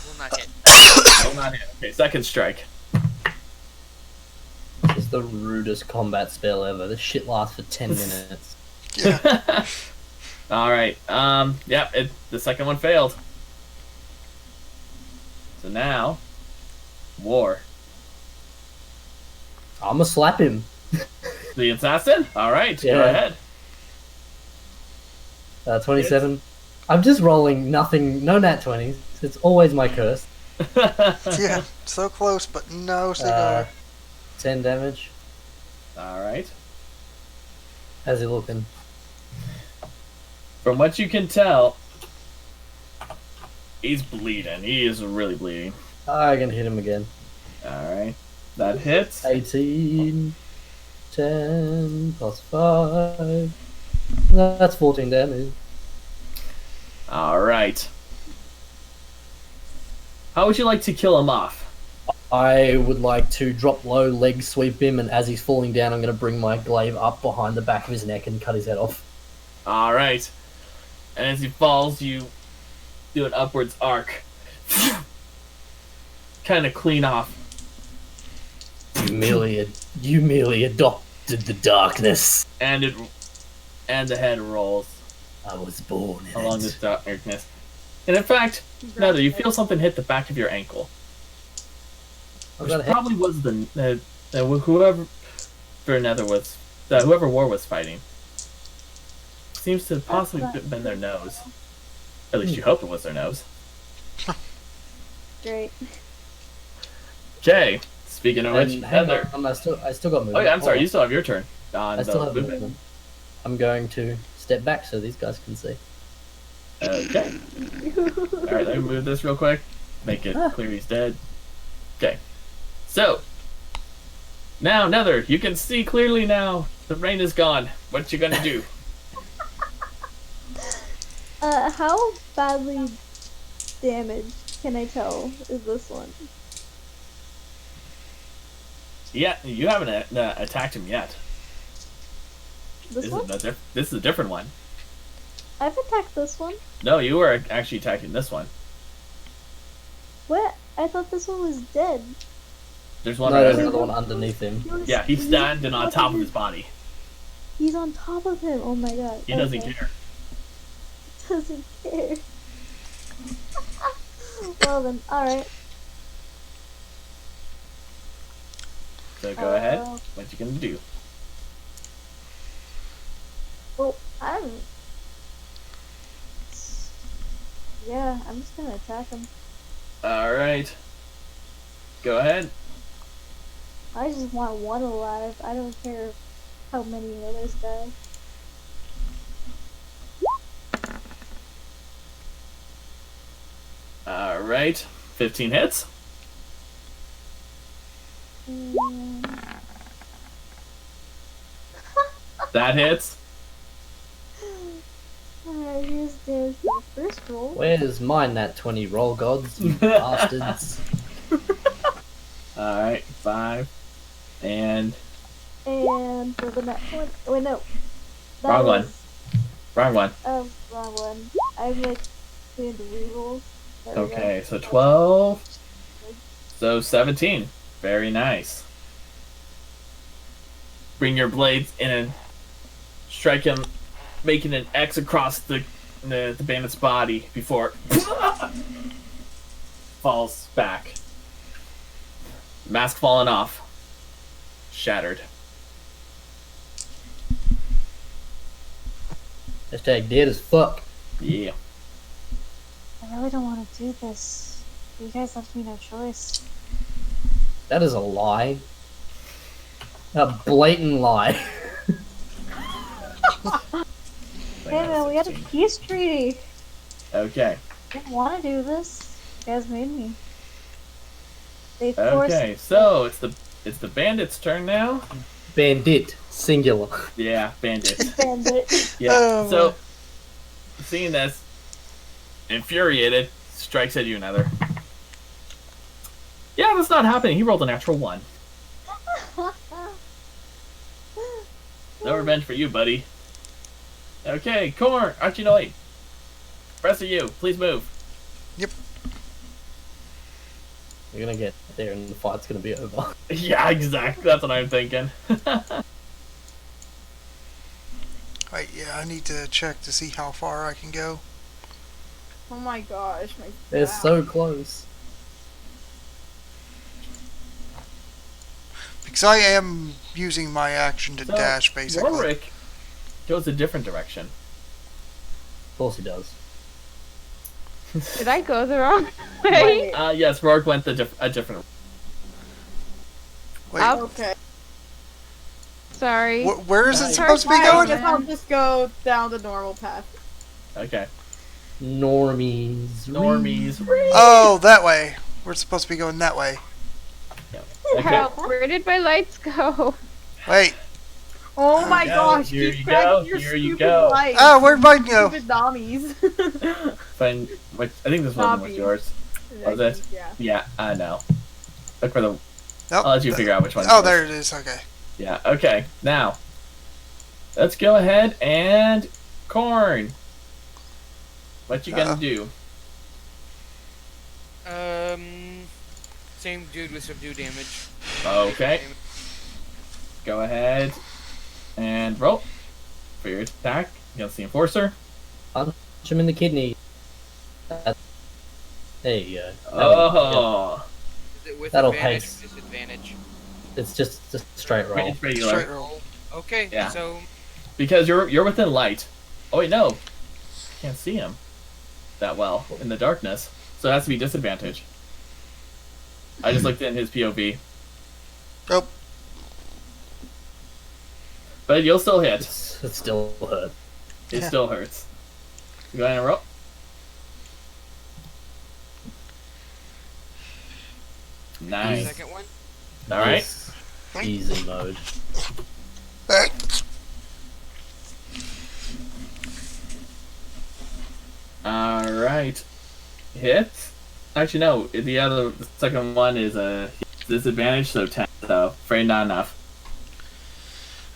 Will not hit. Will not hit. Okay, second strike. This is the rudest combat spell ever. This shit lasts for 10 minutes. Yeah. All right. Yep. The second one failed. So now, war. I'ma slap him. The assassin. All right. Go Yeah. ahead. 27. I'm just rolling nothing, no nat 20s. It's always my curse. Yeah, so close, but no cigar. 10 damage. All right. How's he looking? From what you can tell, he's bleeding. He is really bleeding. I can hit him again. All right. That hits. 18. 10 plus 5. That's 14 damage. All right. How would you like to kill him off? I would like to drop low, leg sweep him, and as he's falling down, I'm going to bring my glaive up behind the back of his neck and cut his head off. All right. And as he falls, you do an upwards arc. Kind of clean off. You merely adopted the darkness. And the head rolls I was born in along it. this darkness. And in fact, Nether, you feel something hit the back of your ankle. I've Which got a head. probably was whoever Nether was, whoever War was fighting. Seems to have possibly been their nose. At least you hope it was their nose. Great. Okay. Speaking of which, And hang Nether. on, I still got movement. Oh yeah, I'm sorry. Hold You still have your turn. on. On I still the have movement. I'm going to step back so these guys can see. Okay. Alright, let me move this real quick. Make it clear he's dead. Okay. So, now, Nether, you can see clearly now. The rain is gone. What you gonna do? How badly damaged can I tell is this one? Yeah, you haven't attacked him yet. This one? This is a different one. I've attacked this one. No, you were actually attacking this one. What? I thought this one was dead. There's one No, right there's under. another one underneath him. Yeah, he's standing on top of his body. He's on top of him. Oh my god. He doesn't Okay. care. Doesn't care. Well then, alright. So go ahead. What you gonna do? Well, yeah, I'm just gonna attack him. Alright. Go ahead. I just want one alive. I don't care how many others die. Alright. 15 hits. That hits. Alright, here's damage for the first roll. Where's my nat 20 roll gods, you bastards? Alright, 5. And And for the next one, wait no. That Wrong one. was Wrong one. Oh, wrong one. I'm like doing the rerolls. There we go. Okay, so 12. So 17. Very nice. Bring your blades in and strike him, making an X across the bandit's body before falls back. Mask falling off. Shattered. Hashtag dead as fuck. Yeah. I really don't want to do this. You guys left me no choice. That is a lie. A blatant lie. Hey man, we had a peace treaty. Okay. I didn't want to do this. You guys made me. They forced. Okay, so it's the bandit's turn now. Bandit. Singular. Yeah, bandit. Bandit. Yeah. Oh, So, seeing this, infuriated, strikes at you another. Yeah, that's not happening. He rolled a natural 1. No revenge for you, buddy. Okay, Corn, Archinoid. Rest of you, please move. We're gonna get there and the fight's gonna be over. Yeah, exactly. That's what I'm thinking. Wait, yeah, I need to check to see how far I can go. Oh my gosh, my They're back. so close. Because I am using my action to So, dash, basically. Warwick goes a different direction. Of course he does. Did I go the wrong way? Yes, Rourke went a different. Wait, Up. Okay. Sorry. where is it Nice. supposed to be I going? guess I'll just go down the normal path. Okay. Normies. Normies. Oh, that way. We're supposed to be going that way. Okay. Help, where did my lights go? Wait. Oh my go, gosh, here keep you cracking go, your here you stupid go. lights. Oh, where'd mine go? Stupid dummies. Fine. I think this one was Zombies. yours. Was it? Yeah. Yeah, I know. Look for the. Oh, I'll let you figure out which one. Oh, there it is. Okay. Yeah. Okay. Now, let's go ahead and Corn. What you gonna Uh-oh. do? Same dude with subdue damage. Okay. Go ahead and roll for your attack against the enforcer. Punch him in the kidney. There you go. Oh, Is it with That'll advantage pace. or disadvantage? It's just a straight roll. it's regular. Straight roll. Okay, Yeah. so Because you're within light. Oh wait, no, can't see him that well in the darkness, so it has to be disadvantage. I just looked in his POV, Oh, but you'll still hit. It still hurt. It Yeah. still hurts. Go ahead and roll. Nice. second one. All right. Nice. Easy mode. hey. All right. Hit. Actually, no. The second one is a disadvantage, so 10. So afraid not enough.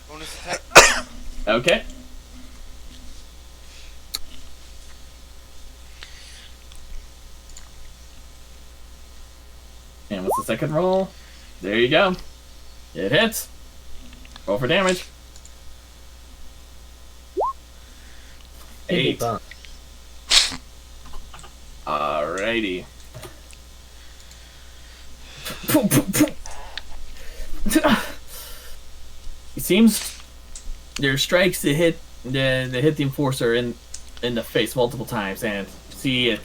Bonus attack. Okay. And what's the second roll? There you go. It hits. Roll for damage. Kidney 8. punch. Alrighty. It seems your strikes to hit the enforcer in the face multiple times and see it,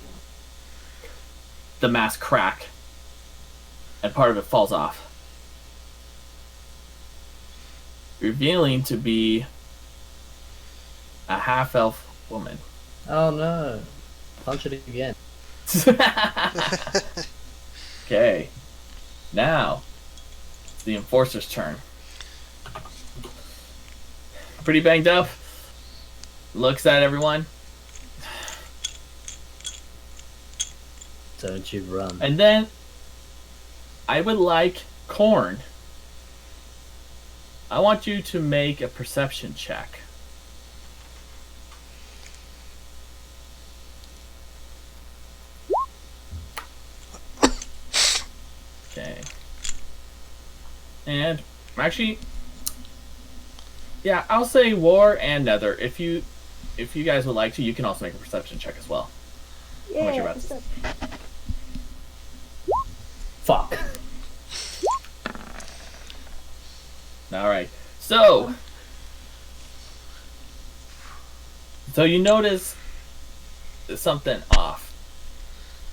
the mask crack and part of it falls off, revealing to be a half-elf woman. Oh no. Punch it again. Okay. Now, it's the enforcer's turn. Pretty banged up. Looks at everyone. Don't you run. And then, I would like Corn. I want you to make a perception check. And actually, yeah, I'll say War and Nether. If you guys would like to, you can also make a perception check as well. much Yeah. about this? Fuck. All right. So you notice something off.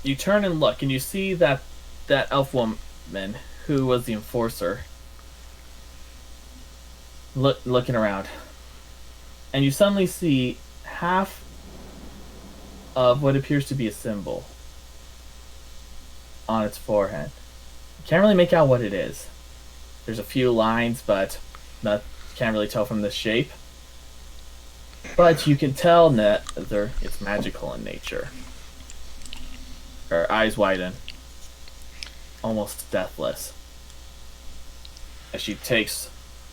You turn and look, and you see that elf woman who was the enforcer looking around, and you suddenly see half of what appears to be a symbol on its forehead. You can't really make out what it is. There's a few lines, but can't really tell from the shape. But you can tell that it's magical in nature. Her eyes widen, almost deathless, as she takes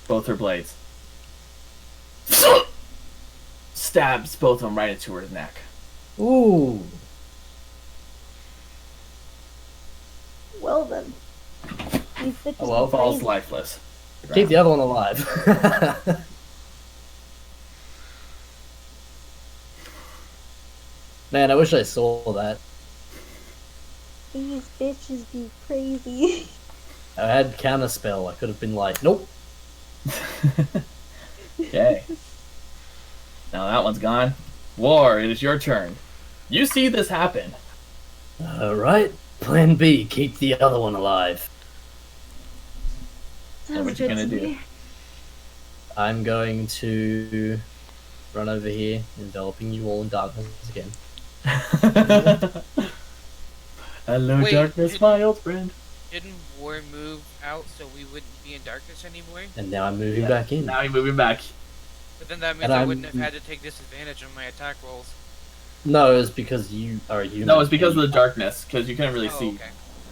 both her blades, stabs both of them right into her neck. Ooh. Well then. These bitches Oh well, be falls crazy. lifeless. Keep the other one alive. Man, I wish I saw that. These bitches be crazy. I had counterspell. I could have been like, nope. Okay. Now that one's gone. War, it is your turn. You see this happen. Alright. Plan B, keep the other one alive. And what you gonna do? I'm going to run over here, enveloping you all in darkness again. Hello, Wait, darkness, my old friend. Didn't War move out so we wouldn't be in darkness anymore? And now I'm moving Yeah. back in. Now you're moving back. But then that means And I I'm- wouldn't have had to take disadvantage on my attack rolls. No, it's because you are a human. No, it's because of the darkness, because you couldn't really Oh, see. okay.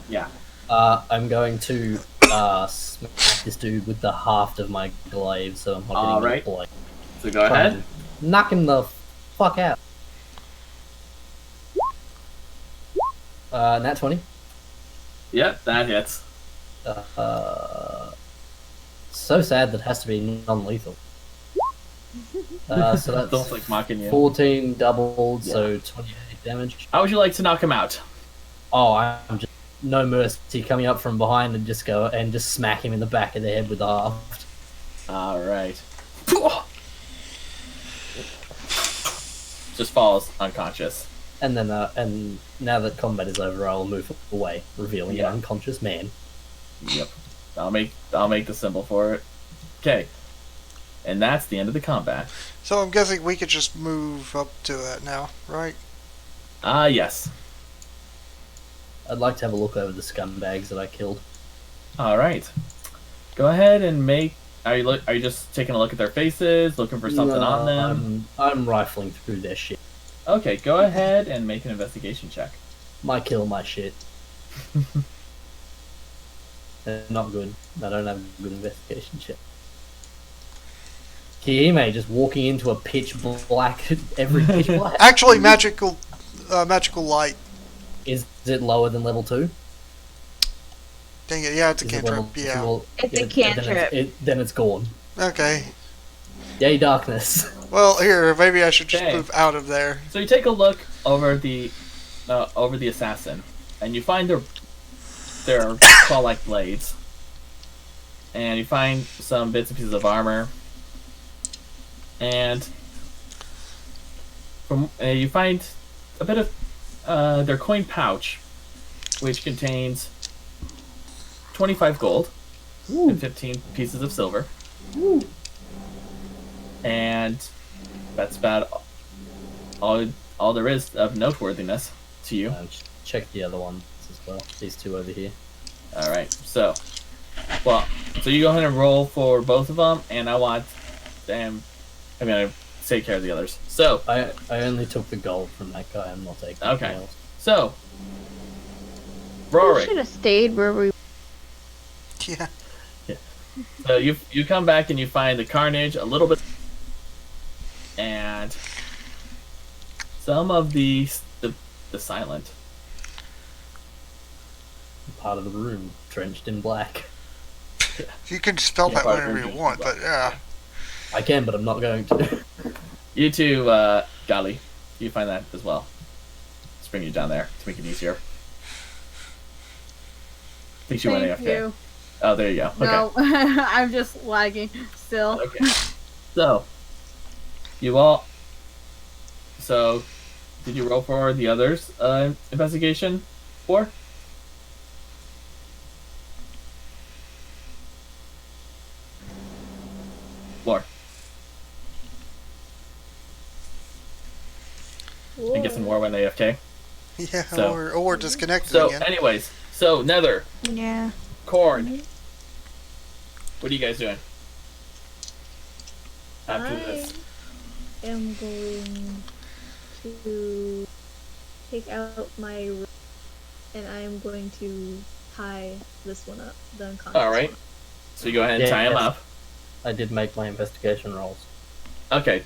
Yeah. I'm going to smack this dude with the haft of my glaive, so I'm not getting Alright. the blade. So go ahead. Knock him the fuck out. Nat 20. Yep, that hits. So sad that it has to be non-lethal. So Don't that's like mocking you. 14 doubled, Yeah. so 28 damage. How would you like to knock him out? Oh, I'm just no mercy coming up from behind and just smack him in the back of the head with the haft. Alright. Just falls unconscious. And then, and now that combat is over, I'll move away, revealing Yeah. an unconscious man. Yep. I'll make the symbol for it. Okay. And that's the end of the combat. So I'm guessing we could just move up to that now, right? Yes. I'd like to have a look over the scumbags that I killed. Alright. Go ahead and make. Are you just taking a look at their faces, looking for something No, on them? I'm rifling through their shit. Okay, go ahead and make an investigation check. My kill, my shit. Not good. I don't have a good investigation check. Kiime just walking into a pitch black, every pitch black. Actually, magical light. Is it lower than level 2? Dang it, yeah, it's a Is it level cantrip, 2 yeah. or- It's a then cantrip. then it's gone. Okay. Yay, darkness. Well, here, maybe I should just Okay. move out of there. So you take a look over the assassin, and you find their claw-like blades, and you find some bits and pieces of armor, and you find a bit of their coin pouch, which contains 25 gold and 15 pieces of silver. And that's about all there is of noteworthiness to you. Check the other ones as well. These two over here. All right. So you go ahead and roll for both of them, and I'm gonna take care of the others. So I only took the gold from that guy. I'm not taking Okay. anything else. so We Rory. should have stayed where we. Yeah. So you come back and you find the carnage a little bit, and some of the silent. Part of the room drenched in black. You can spell Yeah, that part of whenever you Infinity want, Blood. but yeah. I can, but I'm not going to. You too, Gali. You find that as well. Let's bring you down there to make it easier. I think she went Thank AFK. you. Oh, there you go. Okay. No, I'm just lagging still. Okay. So, you all. So, did you roll for the others' investigation? For? Lore. I'm guessing more went AFK. Yeah, So- or disconnected So, again. anyways, so Nether, Yeah. Corn. What are you guys doing? After this. I am going to take out my rope and I am going to tie this one up. The unconscious Alright. one. So you go ahead and Yeah, tie him yes. up. I did make my investigation rolls. Okay.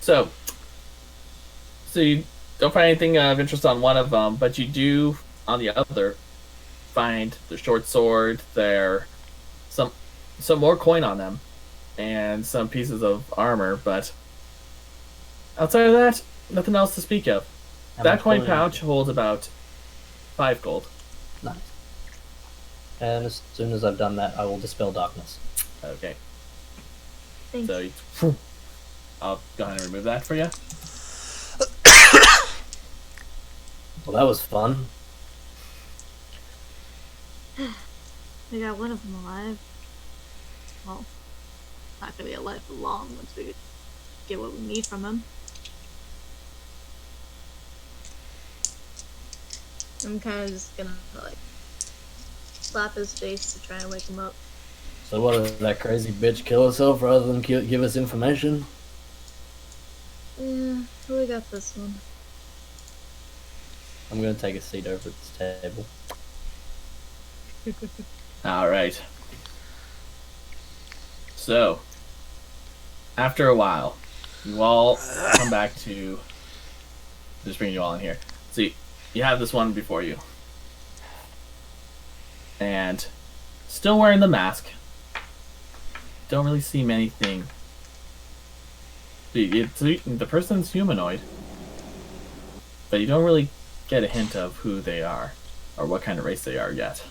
So you don't find anything of interest on one of them, but you do on the other find the short sword, there, some more coin on them, and some pieces of armor. But outside of that, nothing else to speak of. How That much coin gold? pouch holds about 5 gold. Nice. And as soon as I've done that, I will dispel darkness. Okay. Thank So you. I'll go ahead and remove that for you. Well, that was fun. We got one of them alive. Well, not gonna be alive for long once we get what we need from him. I'm kind of just gonna like slap his face to try and wake him up. So what did that crazy bitch kill herself rather than give us information? Yeah, so we got this one. I'm going to take a seat over at this table. All right. So, after a while, you all come back to. Just bring you all in here. See, you have this one before you, and still wearing the mask. Don't really see anything. The person's humanoid, but you don't really get a hint of who they are or what kind of race they are yet.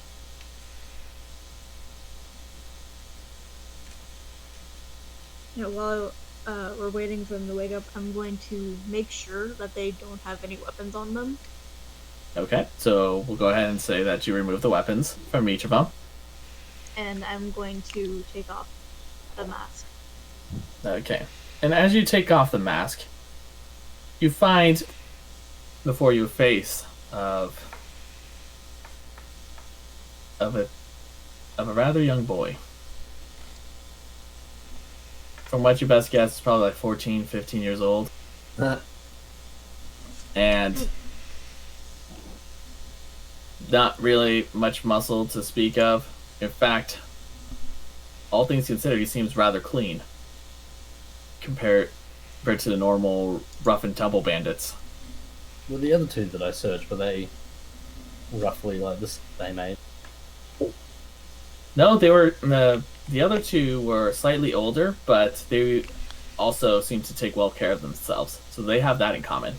Yeah, while we're waiting for them to wake up, I'm going to make sure that they don't have any weapons on them. Okay, so we'll go ahead and say that you remove the weapons from each of them. And I'm going to take off the mask. Okay, and as you take off the mask, you find before you a face of a rather young boy. From what you best guess, it's probably like 14, 15 years old. And not really much muscle to speak of. In fact, all things considered, he seems rather clean compared to the normal rough and tumble bandits. Well, the other two that I searched, were they roughly like the same age? No, they were the other two were slightly older, but they also seem to take well care of themselves, so they have that in common.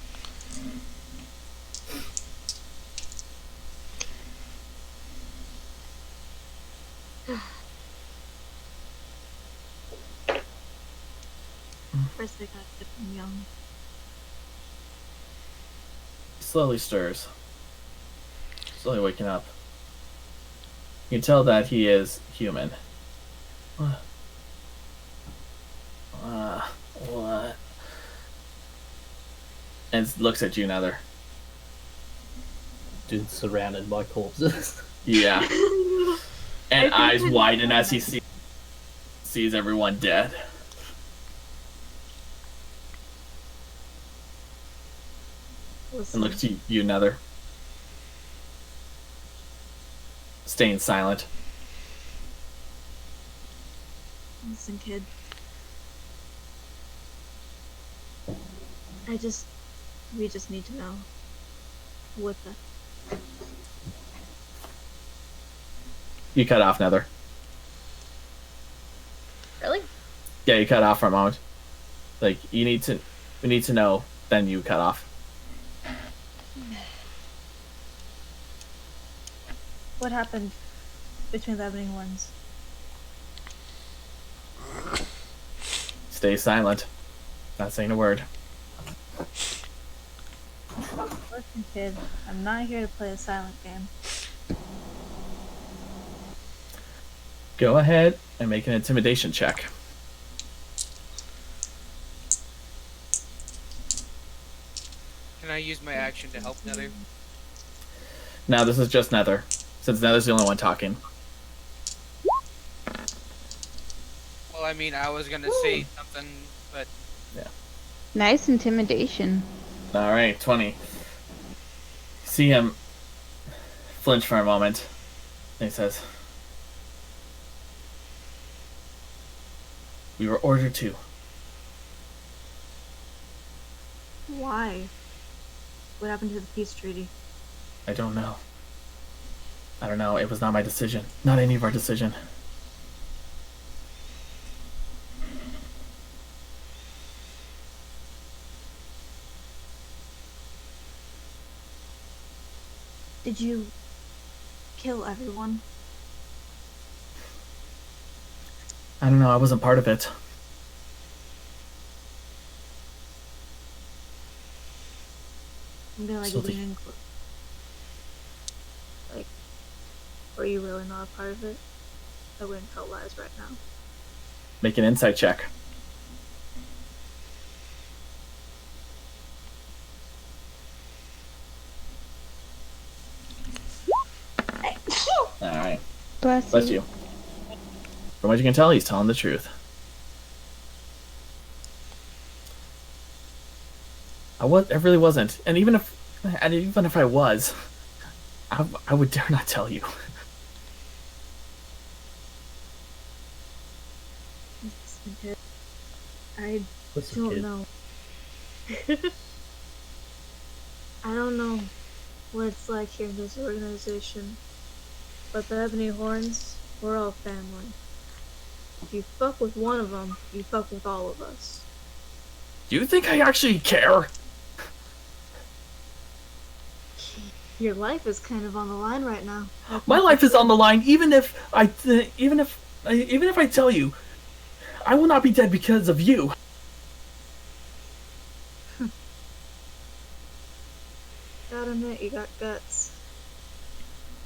First, I gotta get them young. Slowly stirs, slowly waking up. You can tell that he is human. What? And looks at you, Nether. Dude surrounded by corpses. Yeah. And I eyes think widen as he sees everyone dead. Listen, And looks to you, Nether. Staying silent. listen, kid. We just need to know what the. You cut off, Nether. Yeah, you cut off for a moment. Like, we need to know, then you cut off. What happened between the Ebony Horns? Stay silent. Not saying a word. Listen, kid, I'm not here to play a silent game. Go ahead and make an intimidation check. Can I use my action to help Nether? Now, this is just Nether, since Nether's the only one talking. Well, I mean, I was gonna say something, but Nice intimidation. Alright, 20. See him flinch for a moment. And he says, "We were ordered to." Why? What happened to the peace treaty? I don't know. I don't know. It was not my decision. Not any of our decision. Did you kill everyone? I don't know. I wasn't part of it. I'm gonna So lean in close. Like, were you really not a part of it? I wouldn't tell lies right now. Make an insight check. Alright. Bless, Bless you. From what you can tell, he's telling the truth. I really wasn't. And even if I was, I would dare not tell you. Listen, kid, I Listen, don't kid. know. I don't know what it's like here in this organization, but the Ebony Horns, we're all family. If you fuck with one of them, you fuck with all of us. Do you think I actually care? Your life is kind of on the line right now. My life is on the line. Even if I tell you, I will not be dead because of you. Gotta admit, you got guts.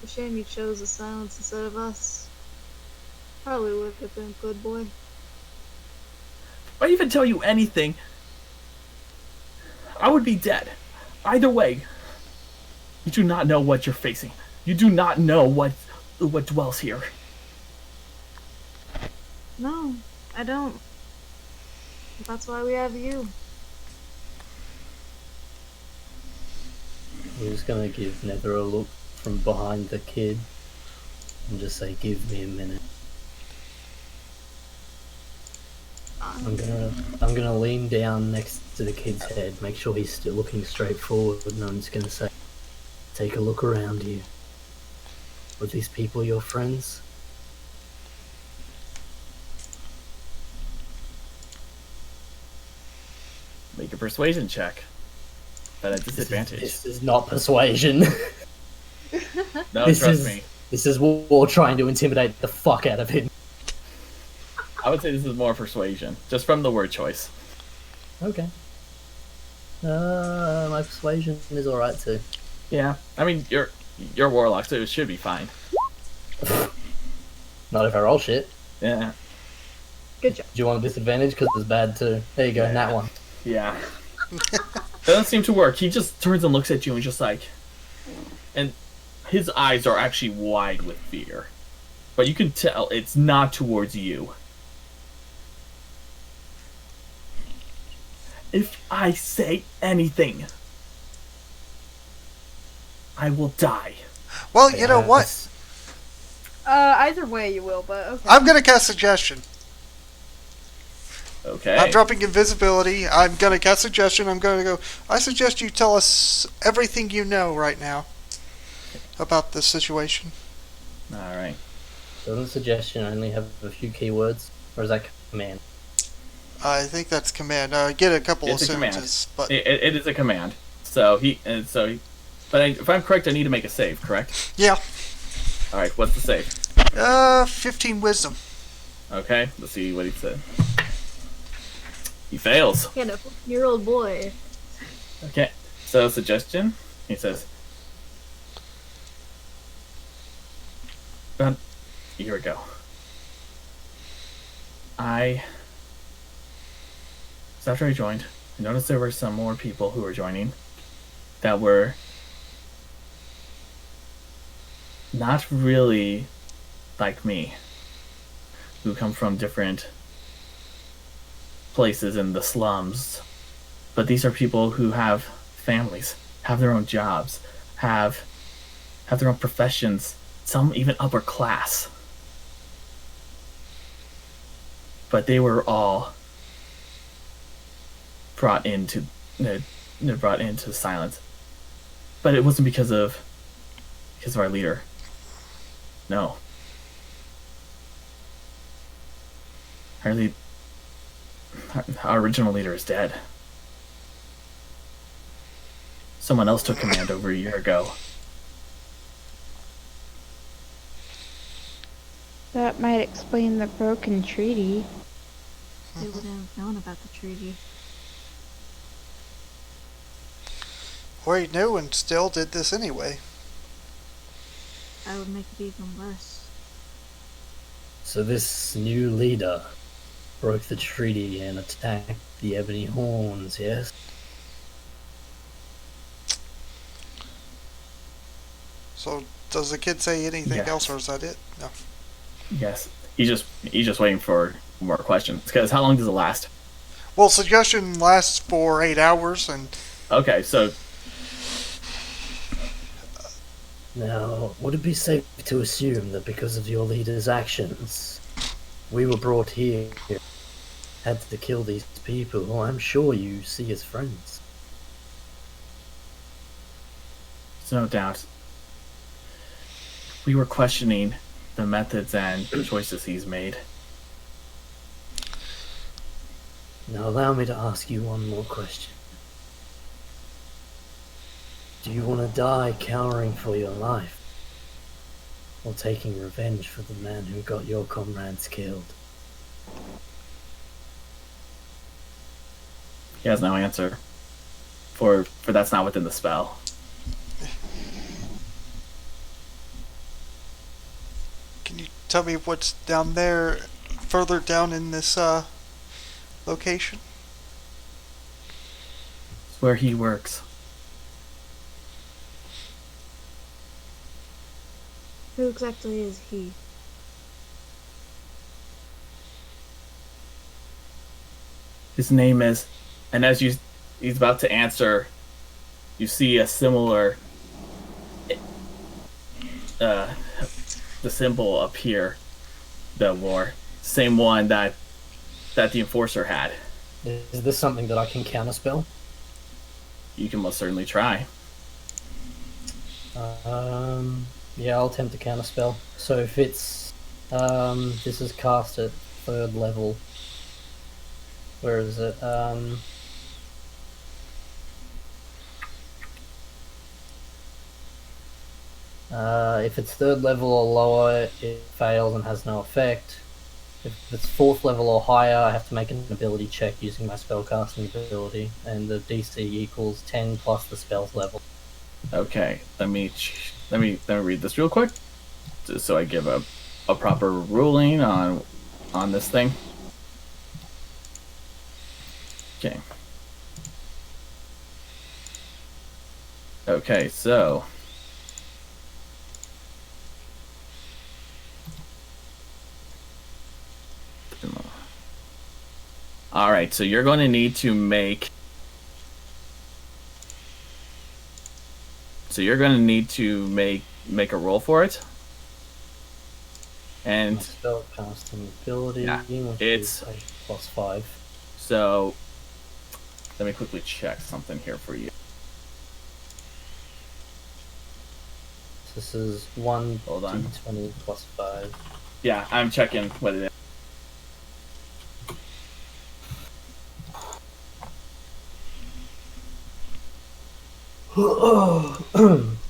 It's a shame you chose the silence instead of us. Probably would have been a good boy. If I even tell you anything, I would be dead. Either way, you do not know what you're facing. You do not know what dwells here. No, I don't. That's why we have you. I'm just gonna give Nether a look from behind the kid and just say, "Give me a minute." I'm gonna lean down next to the kid's head, make sure he's still looking straight forward, and I'm just gonna say, "Take a look around you. Were these people your friends?" Make a persuasion check. But at disadvantage. This is not persuasion. No, this trust is- me. This is war trying to intimidate the fuck out of him. I would say this is more persuasion, just from the word choice. Okay. My persuasion is alright too. Yeah, I mean you're warlock, so it should be fine. Not if I roll shit. Yeah, Good job. Do you want a disadvantage? Because it's bad too. There you go, Yeah. that one. yeah. That doesn't seem to work. He just turns and looks at you and just like, and his eyes are actually wide with fear, but you can tell it's not towards you. If I say anything, I will die. Well, you know what? That's- Either way you will, but okay. I'm gonna cast suggestion. Okay. I'm dropping invisibility. I'm gonna cast suggestion. I'm gonna go. I suggest you tell us everything you know right now about this situation. All right. Doesn't suggestion only have a few keywords? Or is that command? I think that's command. Get a couple It's of a command. sentences, but It is a command. But if I'm correct, I need to make a save, correct? yeah. All right, what's the save? 15 wisdom. Okay, let's see what he said. He fails. Yeah, a 14-year-old boy. Okay, so suggestion. He says, here we go. So after I joined, I noticed there were some more people who were joining that were not really like me, who come from different places in the slums. But these are people who have families, have their own jobs, have their own professions, some even upper class. But they were all brought into silence. But it wasn't because of our leader. No. Our original leader is dead. Someone else took command over a year ago. That might explain the broken treaty. They wouldn't have known about the treaty. Or he knew and still did this anyway. That would make it even worse. So this new leader broke the treaty and attacked the Ebony Horns, yes? So, does the kid say anything Yes. else, or is that it? No. Yes. He's just waiting for more questions. Because how long does it last? Well, suggestion lasts for 8 hours, and Okay, so Now, would it be safe to assume that because of your leader's actions, we were brought here, had to kill these people who I'm sure you see as friends? there's no doubt. We were questioning the methods and choices he's made. Now allow me to ask you one more question. Do you want to die cowering for your life? Or taking revenge for the man who got your comrades killed? He has no answer. For that's not within the spell. can you tell me what's down there, further down in this location? It's where he works. Who exactly is he? His name is, and as he's about to answer, you see a similar, the symbol appear, the war, same one that the enforcer had. Is this something that I can counterspell? You can most certainly try. Yeah, I'll attempt to counterspell. So if it's, this is cast at 3rd level. Where is it? If it's 3rd level or lower, it fails and has no effect. If it's 4th level or higher, I have to make an ability check using my spellcasting ability, and the DC equals 10 plus the spell's level. Okay, let me read this real quick, just so I give a proper ruling on this thing. Okay. Okay, so all right, so you're going to need to make. So you're going to need to make a roll for it. My And spellcasting ability, Yeah, which it's- is a +5. so let me quickly check something here for you. This is 1 Hold on. d20 +5. Yeah, I'm checking what it is.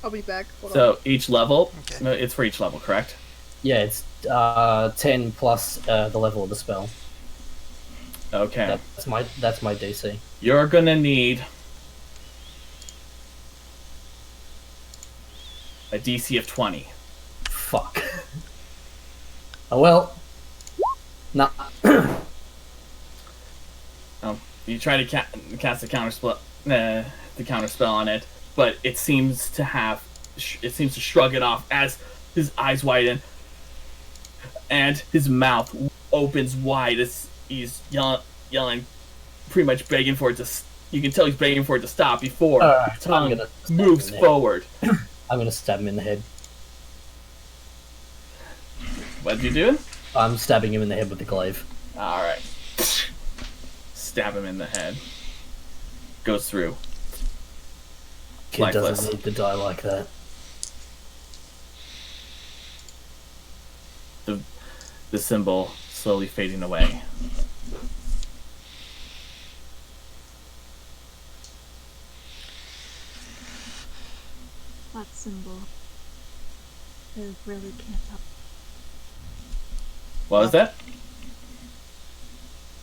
I'll be back. Hold on. So each level, Okay. no, it's for each level, correct? Yeah, it's 10 plus the level of the spell. Okay. That's my DC. You're gonna need a DC of 20. Fuck. Oh well. Nah. You try to cast a the counter spell on it, but it seems to shrug it off as his eyes widen and his mouth opens wide as he's yelling, pretty much begging for it to. You can tell he's begging for it to stop before Alright, the tongue I'm gonna stab moves him in the head. forward. I'm gonna stab him in the head. What you doing? I'm stabbing him in the head with the glaive. All right. Stab him in the head. Goes through. Kid Lifeless. doesn't need to die like that. The symbol slowly fading away. That symbol. I really can't help. What was that?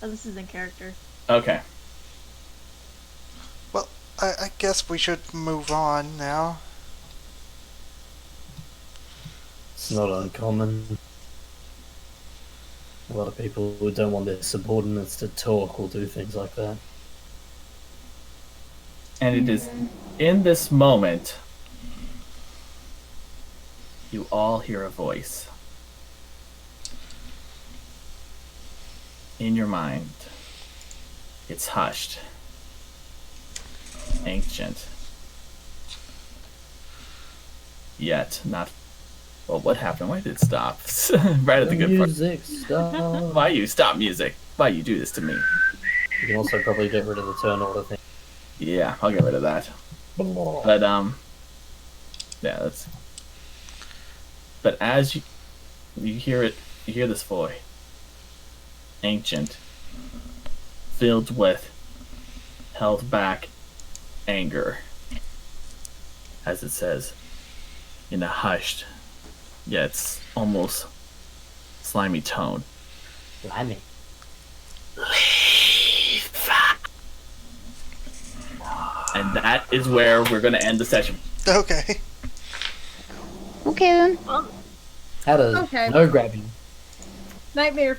Oh, this is in character. Okay. Well, I guess we should move on now. It's not uncommon. A lot of people who don't want their subordinates to talk will do things like that. And it is in this moment you all hear a voice. In your mind, it's hushed, ancient, yet not. Well, what happened? Why did it stop? Right at the good part. Music stop. Why you stop music? Why you do this to me? You can also probably get rid of the turn order thing. Yeah, I'll get rid of that. But yeah, that's. But as you hear it, you hear this voice, ancient, filled with held back anger, as it says, in a hushed, yet almost slimy tone. Blimey. And that is where we're going to end the session. Okay. Okay then. How does Okay. no grabbing? Nightmare